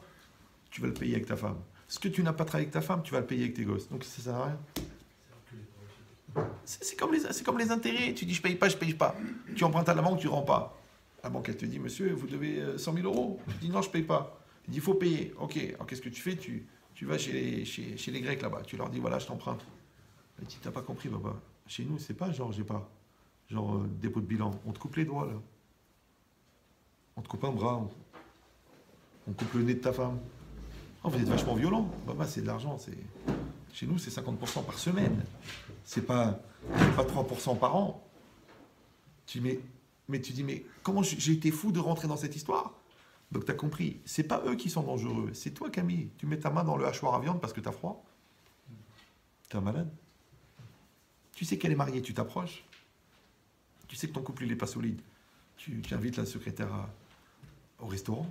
tu vas le payer avec ta femme. Ce que tu n'as pas travaillé avec ta femme, tu vas le payer avec tes gosses. Donc ça sert à rien. C'est comme les intérêts. Tu dis je paye pas, je paye pas. Tu empruntes à la banque, tu ne rends pas. La banque, elle te dit, monsieur, vous devez 100 000 euros. Je dis non, je paye pas. Il dit, il faut payer. Ok, alors qu'est-ce que tu fais? Tu vas chez les Grecs là-bas. Tu leur dis, voilà, je t'emprunte. Il dit, t'as pas compris, papa. Chez nous, c'est pas genre, j'ai pas. Genre, dépôt de bilan. On te coupe les doigts, là. On te coupe un bras. On coupe le nez de ta femme. Oh, vous êtes vachement violent. Papa, c'est de l'argent. Chez nous, c'est 50% par semaine. C'est pas 3% par an. Mais tu dis, mais comment j'ai été fou de rentrer dans cette histoire? Donc tu as compris, c'est pas eux qui sont dangereux, c'est toi Camille. Tu mets ta main dans le hachoir à viande parce que tu as froid. Tu es un malade. Tu sais qu'elle est mariée, tu t'approches. Tu sais que ton couple il est pas solide. Tu invites la secrétaire au restaurant.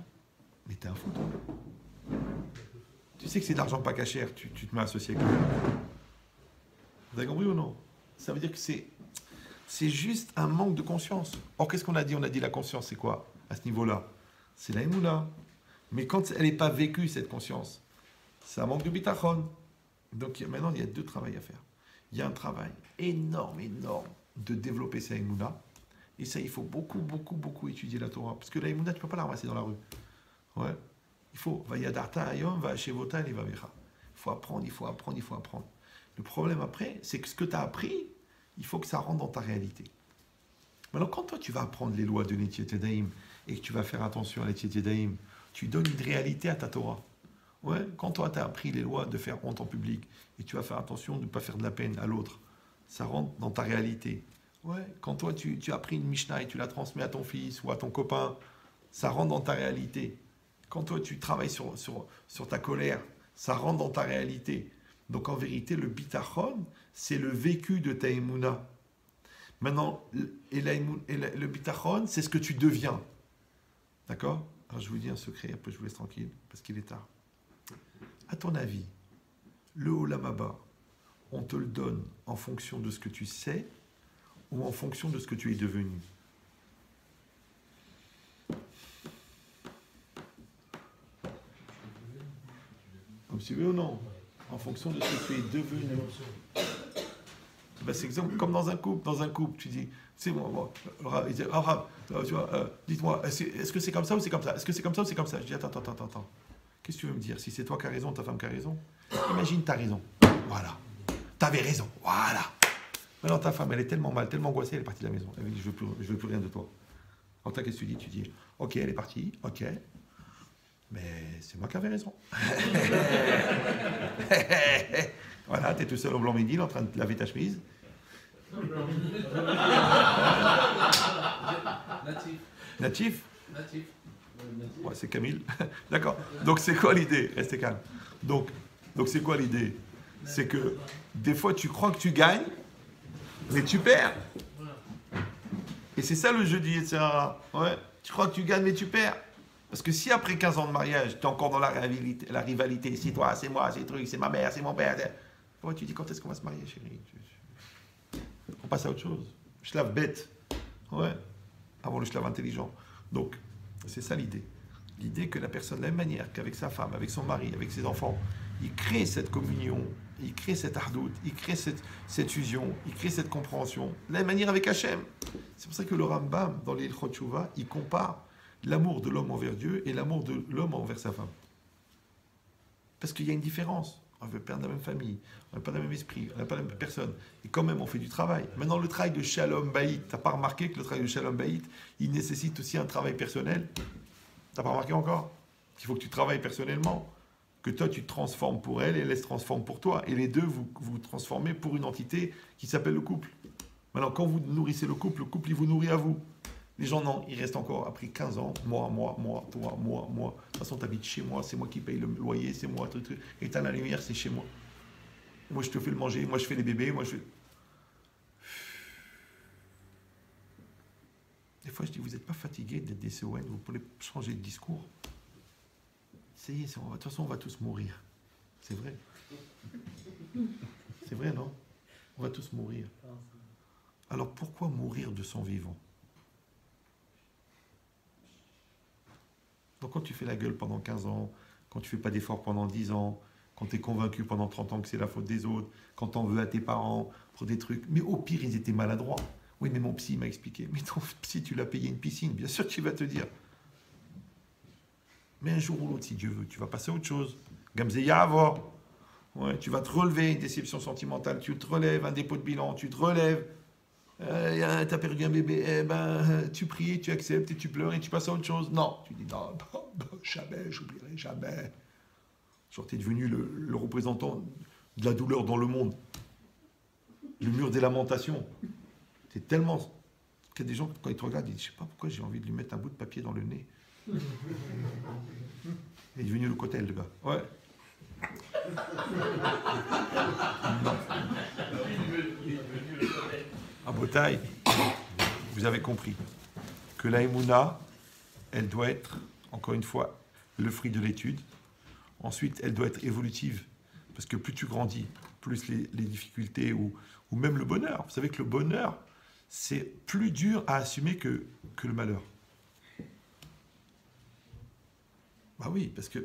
Mais t'es un fou toi. Tu sais que c'est de l'argent pas cachère, tu te mets associé avec lui. Vous avez compris ou non? Ça veut dire que c'est juste un manque de conscience. Or, qu'est-ce qu'on a dit? On a dit la conscience, c'est quoi à ce niveau-là? C'est la émouna. Mais quand elle n'est pas vécue, cette conscience, c'est un manque de bitachon. Donc maintenant, il y a deux travails à faire. Il y a un travail énorme de développer sa émouna. Et ça, il faut beaucoup étudier la Torah. Parce que la émouna, tu ne peux pas la ramasser dans la rue. Ouais. Il faut. Vayadarta ayom, va shevota et va vecha. Il faut apprendre. Le problème après, c'est que ce que tu as appris, il faut que ça rentre dans ta réalité. Maintenant, quand toi, tu vas apprendre les lois de Netiet Yadayim et que tu vas faire attention à Netiet Yadayim, tu donnes une réalité à ta Torah. Ouais, quand toi, tu as appris les lois de faire honte en public et tu vas faire attention de ne pas faire de la peine à l'autre, ça rentre dans ta réalité. Ouais, quand toi, tu as appris une Mishnah et tu la transmets à ton fils ou à ton copain, ça rentre dans ta réalité. Quand toi, tu travailles sur ta colère, ça rentre dans ta réalité. Donc en vérité, le bitachon, c'est le vécu de ta émouna. Maintenant, le bitachon, c'est ce que tu deviens. D'accord? Alors je vous dis un secret, après je vous laisse tranquille, parce qu'il est tard. À ton avis, le olam haba, on te le donne en fonction de ce que tu sais ou en fonction de ce que tu es devenu? Vous me suivez ou non? En fonction de ce que tu es devenu. Ben, c'est exemple comme dans un couple. Dans un couple, tu dis, c'est moi, il dit, tu vois, dites-moi, est-ce que c'est comme ça ou c'est comme ça? Est-ce que c'est comme ça ou c'est comme ça? Je dis, attends. Qu'est-ce que tu veux me dire? Si c'est toi qui as raison, ta femme qui a raison? Imagine, tu as raison. Voilà. Tu avais raison. Voilà. Maintenant, ta femme, elle est tellement mal, tellement angoissée, elle est partie de la maison. Elle me dit, je veux plus rien de toi. Alors, qu'est-ce que tu dis? Tu dis, ok, elle est partie, ok. Mais c'est moi qui avais raison. Voilà, t'es tout seul au Blanc-Ménil en train de laver ta chemise. Natif. Ouais, c'est Camille. D'accord. Donc c'est quoi l'idée? Restez calme. Donc c'est quoi l'idée? C'est que des fois tu crois que tu gagnes, mais tu perds. Et c'est ça le jeu du Yetzirah. Ouais. Tu crois que tu gagnes, mais tu perds. Parce que si après 15 ans de mariage, tu es encore dans la rivalité, c'est toi, c'est moi, c'est truc, c'est ma mère, c'est mon père. Ouais, tu dis quand est-ce qu'on va se marier, chérie? On passe à autre chose. Schlaf bête. Ouais. Avant le schlaf intelligent. Donc, c'est ça l'idée. L'idée que la personne, de la même manière qu'avec sa femme, avec son mari, avec ses enfants, il crée cette communion, il crée cette ardoute, il crée cette fusion, il crée cette compréhension. De la même manière avec Hachem. C'est pour ça que le Rambam, dans les Ilchot Teshuvah, il compare l'amour de l'homme envers Dieu et l'amour de l'homme envers sa femme. Parce qu'il y a une différence. On ne veut pas de la même famille, on n'a pas le même esprit, on n'a pas la même personne. Et quand même, on fait du travail. Maintenant, le travail de Shalom Bayit, tu n'as pas remarqué que le travail de Shalom Bayit, il nécessite aussi un travail personnel? Tu n'as pas remarqué encore? Qu'il faut que tu travailles personnellement, que toi, tu te transformes pour elle et elle se transforme pour toi. Et les deux, vous transformez pour une entité qui s'appelle le couple. Maintenant, quand vous nourrissez le couple, il vous nourrit à vous. Les gens, non, il reste encore, après 15 ans, moi, toi, moi. De toute façon, tu habites chez moi, c'est moi qui paye le loyer, c'est moi, truc. Et t'as la lumière, c'est chez moi. Moi, je te fais le manger, moi, je fais les bébés, moi, je fais... Des fois, je dis, vous n'êtes pas fatigué d'être des CON, vous pouvez changer de discours. Ça y est, de toute façon, on va tous mourir. C'est vrai. C'est vrai, non? On va tous mourir. Alors, pourquoi mourir de son vivant? Donc quand tu fais la gueule pendant 15 ans, quand tu fais pas d'efforts pendant 10 ans, quand tu es convaincu pendant 30 ans que c'est la faute des autres, quand tu en veux à tes parents pour des trucs, mais au pire, ils étaient maladroits. Oui, mais mon psy m'a expliqué. Mais ton psy, tu l'as payé une piscine, bien sûr qu'il va te dire. Mais un jour ou l'autre, si Dieu veut, tu vas passer à autre chose. Gamzeya avoir. Ouais, tu vas te relever, une déception sentimentale, tu te relèves, un dépôt de bilan, tu te relèves. T'as perdu un bébé, eh ben, tu pries, tu acceptes et tu pleures et tu passes à autre chose. Non, tu dis non, jamais, j'oublierai jamais. Genre, tu es devenu le représentant de la douleur dans le monde. Le mur des lamentations. C'est tellement. Qu'il y a des gens, quand ils te regardent, ils disent, je sais pas pourquoi j'ai envie de lui mettre un bout de papier dans le nez. Il est devenu le cotel, le gars. Ouais. Non. À Bretagne, vous avez compris que la Emouna, elle doit être, encore une fois, le fruit de l'étude. Ensuite, elle doit être évolutive, parce que plus tu grandis, plus les difficultés ou même le bonheur. Vous savez que le bonheur, c'est plus dur à assumer que le malheur. Bah oui, parce que,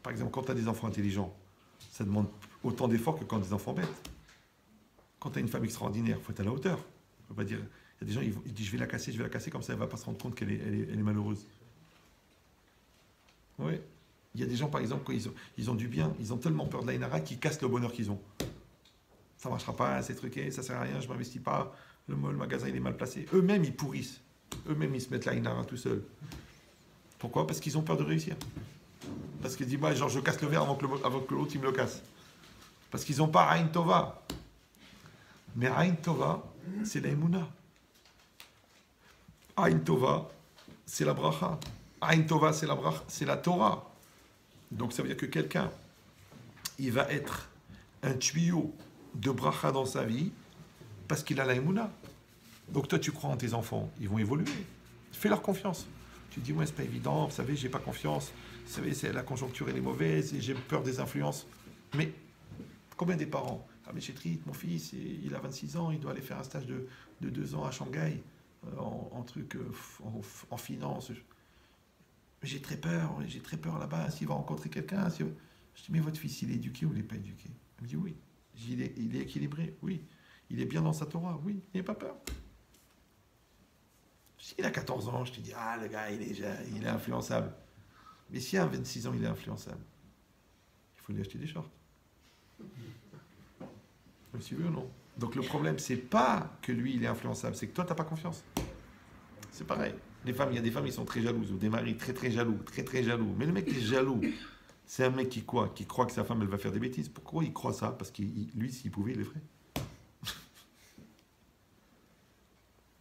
par exemple, quand tu as des enfants intelligents, ça demande autant d'efforts que quand des enfants bêtes. Quand tu as une femme extraordinaire, il faut être à la hauteur. On va dire, il y a des gens, ils disent je vais la casser, comme ça elle ne va pas se rendre compte qu'elle est malheureuse. Oui. Il y a des gens, par exemple, quand ils ont du bien, ils ont tellement peur de la Inara qu'ils cassent le bonheur qu'ils ont. Ça ne marchera pas, c'est truqué, ça ne sert à rien, je ne m'investis pas, le magasin il est mal placé. Eux-mêmes, ils pourrissent. Eux-mêmes, ils se mettent la Inara tout seuls. Pourquoi? Parce qu'ils ont peur de réussir. Parce qu'ils disent, moi, genre, je casse le verre avant que l'autre, il me le casse. Parce qu'ils n'ont pas Aïn Tova. Mais Aïn Tova, c'est la Emouna. Aïn Tova, c'est la bracha. Aïn Tova, c'est la Torah. Donc ça veut dire que quelqu'un, il va être un tuyau de bracha dans sa vie parce qu'il a la Emouna. Donc toi, tu crois en tes enfants, ils vont évoluer. Fais-leur confiance. Tu dis, ouais, c'est pas évident, vous savez, j'ai pas confiance. Vous savez, la conjoncture, elle est mauvaise et j'ai peur des influences. Mais combien des parents? Ah, mais Chétrit, mon fils, il a 26 ans, il doit aller faire un stage de 2 ans à Shanghai, en finance. J'ai très peur là-bas, s'il va rencontrer quelqu'un. Je dis, mais votre fils, il est éduqué ou il n'est pas éduqué? Il me dit, oui. Il est équilibré, oui. Il est bien dans sa Torah, oui. Il n'a pas peur. S'il a 14 ans, je te dis, ah, le gars, il est influençable. Mais s'il a 26 ans, il est influençable. Il faut lui acheter des shorts. Vous suivez ou non? Donc le problème, c'est pas que lui, il est influençable, c'est que toi, tu n'as pas confiance. C'est pareil. Il y a des femmes, ils sont très jalouses, ou des maris très très jaloux, très très jaloux. Mais le mec qui est jaloux, c'est un mec qui croit que sa femme, elle va faire des bêtises. Pourquoi il croit ça? Parce que lui, s'il pouvait, il le ferait.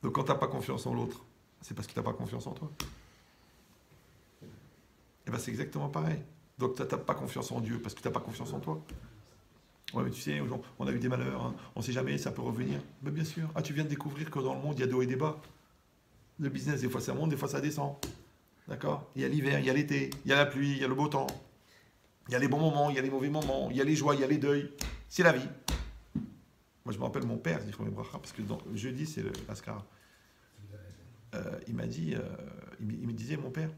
Donc quand tu n'as pas confiance en l'autre, c'est parce que tu n'as pas confiance en toi. Et bien c'est exactement pareil. Donc tu n'as pas confiance en Dieu parce que tu n'as pas confiance en toi. Ouais, mais tu sais, on a eu des malheurs, hein. On ne sait jamais, ça peut revenir. Mais bien sûr. Ah, tu viens de découvrir que dans le monde, il y a des hauts et des bas. Le business, des fois ça monte, des fois ça descend. D'accord? Il y a l'hiver, il y a l'été, il y a la pluie, il y a le beau temps. Il y a les bons moments, il y a les mauvais moments, il y a les joies, il y a les deuils. C'est la vie. Moi, je me rappelle mon père, parce que jeudi, c'est l'Askara. Il m'a dit, il me disait, mon père,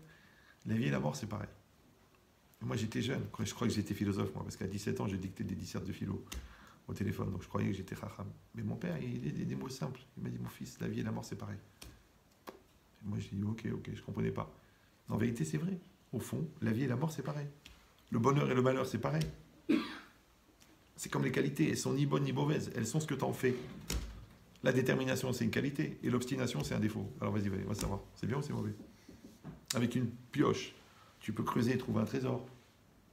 la vie et la mort, c'est pareil. Et moi, j'étais jeune, je crois que j'étais philosophe, moi, parce qu'à 17 ans, j'ai dicté des dissertes de philo au téléphone, donc je croyais que j'étais chacham. Mais mon père, il a des mots simples. Il m'a dit, mon fils, la vie et la mort, c'est pareil. Et moi, j'ai dit, ok, je ne comprenais pas. En vérité, c'est vrai. Au fond, la vie et la mort, c'est pareil. Le bonheur et le malheur, c'est pareil. C'est comme les qualités, elles sont ni bonnes ni mauvaises, elles sont ce que tu en fais. La détermination, c'est une qualité, et l'obstination, c'est un défaut. Alors vas-y, on va savoir. C'est bien ou c'est mauvais? Avec une pioche, tu peux creuser et trouver un trésor.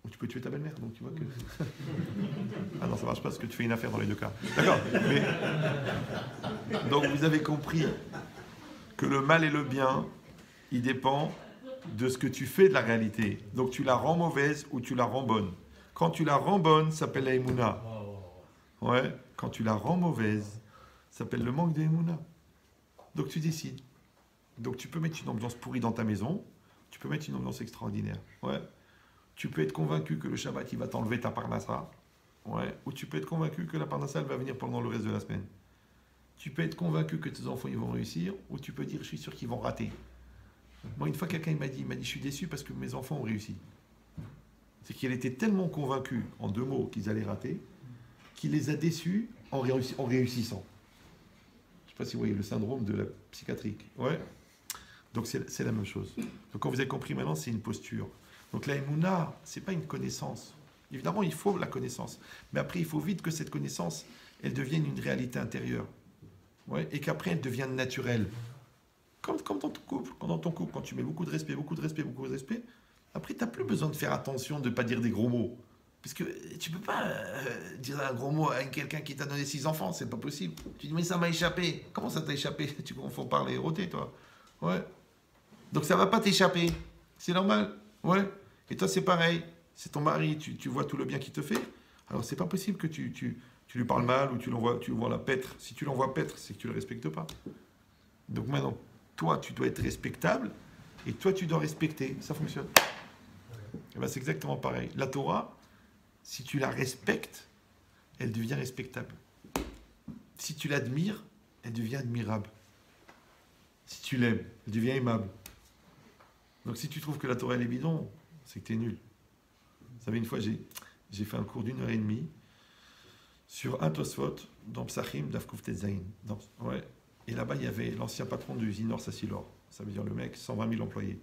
Ou tu peux tuer ta belle-mère, donc tu vois que... Ah non, ça marche pas parce que tu fais une affaire dans les deux cas. D'accord. Mais... Donc vous avez compris que le mal et le bien, il dépend de ce que tu fais de la réalité. Donc tu la rends mauvaise ou tu la rends bonne. Quand tu la rends bonne, ça s'appelle la Emouna. Ouais. Quand tu la rends mauvaise, ça s'appelle le manque de Emouna. Donc tu décides. Donc tu peux mettre une ambiance pourrie dans ta maison, tu peux mettre une ambiance extraordinaire. Ouais. Tu peux être convaincu que le Shabbat, il va t'enlever ta parnassa. Ouais. Ou tu peux être convaincu que la parnassa, elle va venir pendant le reste de la semaine. Tu peux être convaincu que tes enfants, ils vont réussir, ou tu peux dire, je suis sûr qu'ils vont rater. Moi, une fois, quelqu'un m'a dit, je suis déçu parce que mes enfants ont réussi. C'est qu'il était tellement convaincu, en 2 mots, qu'ils allaient rater, qu'il les a déçus en réussissant. Je ne sais pas si vous voyez le syndrome de la psychiatrique. Ouais. Donc c'est la même chose. Donc quand vous avez compris maintenant, c'est une posture. Donc la Emouna, ce n'est pas une connaissance. Évidemment, il faut la connaissance. Mais après, il faut vite que cette connaissance, elle devienne une réalité intérieure. Ouais, et qu'après, elle devienne naturelle. Comme dans ton couple. Quand tu mets beaucoup de respect, après, tu n'as plus besoin de faire attention de ne pas dire des gros mots. Parce que tu ne peux pas dire un gros mot à quelqu'un qui t'a donné 6 enfants, c'est pas possible. Tu dis, mais ça m'a échappé. Comment ça t'a échappé? Tu confonds parler et rôter, toi. Ouais. Donc ça ne va pas t'échapper. C'est normal. Ouais. Et toi, c'est pareil. C'est ton mari, tu vois tout le bien qu'il te fait. Alors, c'est pas possible que tu lui parles mal ou tu le vois la paître. Si tu l'envoies paître, c'est que tu ne le respectes pas. Donc maintenant, toi, tu dois être respectable et toi, tu dois respecter. Ça fonctionne. Et ben, c'est exactement pareil. La Torah, si tu la respectes, elle devient respectable. Si tu l'admires, elle devient admirable. Si tu l'aimes, elle devient aimable. Donc si tu trouves que la Torah elle est bidon, c'est que tu es nul. Vous savez, une fois, j'ai fait un cours d'1h30 sur un Tosfot dans Psachim d'Afkouf Tetzaïn. Ouais. Et là-bas, il y avait l'ancien patron de l'usine Orsasilor. Ça veut dire le mec, 120 000 employés.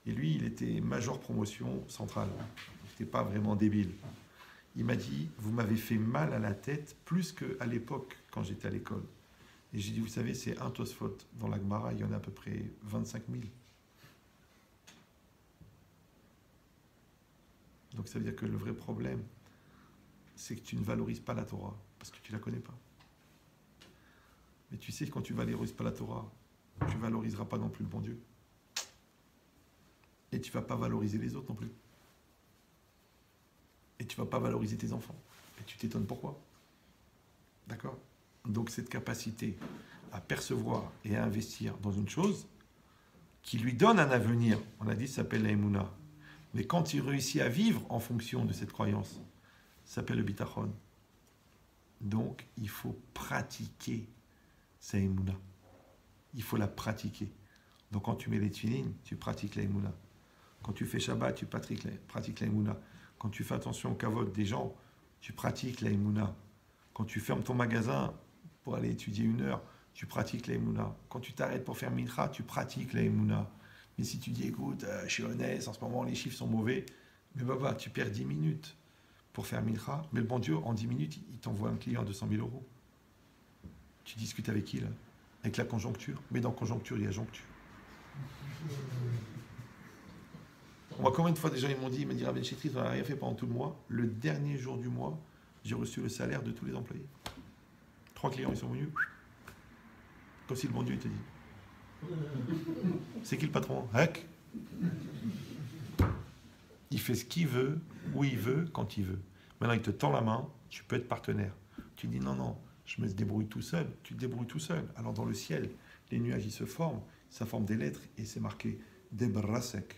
Et lui, il était major promotion centrale. Il n'était pas vraiment débile. Il m'a dit, vous m'avez fait mal à la tête plus qu'à l'époque, quand j'étais à l'école. Et j'ai dit, vous savez, c'est un Tosfot. Dans la Gemara, il y en a à peu près 25 000. Donc ça veut dire que le vrai problème, c'est que tu ne valorises pas la Torah, parce que tu ne la connais pas. Mais tu sais que quand tu ne valorises pas la Torah, tu ne valoriseras pas non plus le bon Dieu. Et tu ne vas pas valoriser les autres non plus. Et tu ne vas pas valoriser tes enfants. Et tu t'étonnes pourquoi. D'accord? Donc cette capacité à percevoir et à investir dans une chose qui lui donne un avenir, on a dit, ça s'appelle la Emouna. Mais quand il réussit à vivre en fonction de cette croyance, ça s'appelle le bitachon. Donc, il faut pratiquer sa Emouna. Il faut la pratiquer. Donc, quand tu mets les tefilines, tu pratiques la Emouna. Quand tu fais Shabbat, tu pratiques la Emouna. Quand tu fais attention au kavod des gens, tu pratiques la Emouna. Quand tu fermes ton magasin pour aller étudier 1 heure, tu pratiques la Emouna. Quand tu t'arrêtes pour faire mincha, tu pratiques la Emouna. Mais si tu dis, écoute, je suis honnête, en ce moment les chiffres sont mauvais, mais bah, tu perds 10 minutes pour faire mincha, mais le bon Dieu, en 10 minutes, il t'envoie un client à 200 000 euros. Tu discutes avec qui, là? Avec la conjoncture. Mais dans conjoncture, il y a joncture. Moi, combien de fois déjà ils m'ont dit, Rabbi Chetrit, on n'a rien fait pendant tout le mois. Le dernier jour du mois, j'ai reçu le salaire de tous les employés. 3 clients, ils sont venus. Comme si le bon Dieu, il te dit. C'est qui le patron? Hack. Il fait ce qu'il veut, où il veut, quand il veut. Maintenant, il te tend la main, tu peux être partenaire. Tu dis non, je me débrouille tout seul. Tu te débrouilles tout seul. Alors dans le ciel, les nuages, ils se forment, ça forme des lettres et c'est marqué Debrasek.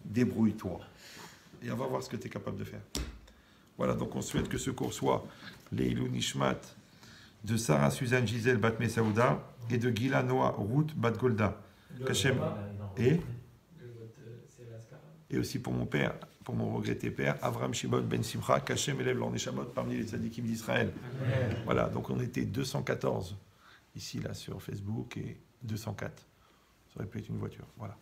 Débrouille-toi. Et on va voir ce que tu es capable de faire. Voilà, donc on souhaite que ce cours soit Leilou Nishmat de Sarah Suzanne Gisèle Bat Messaouda et de Gila Noah Ruth Bat Golda. Kachem. Et aussi pour mon père, pour mon regretté père, Avram Shibon Ben Simcha, Kachem élève leur Neshamot parmi les tzadikim d'Israël. Voilà, donc on était 214 ici, là, sur Facebook et 204. Ça aurait pu être une voiture. Voilà.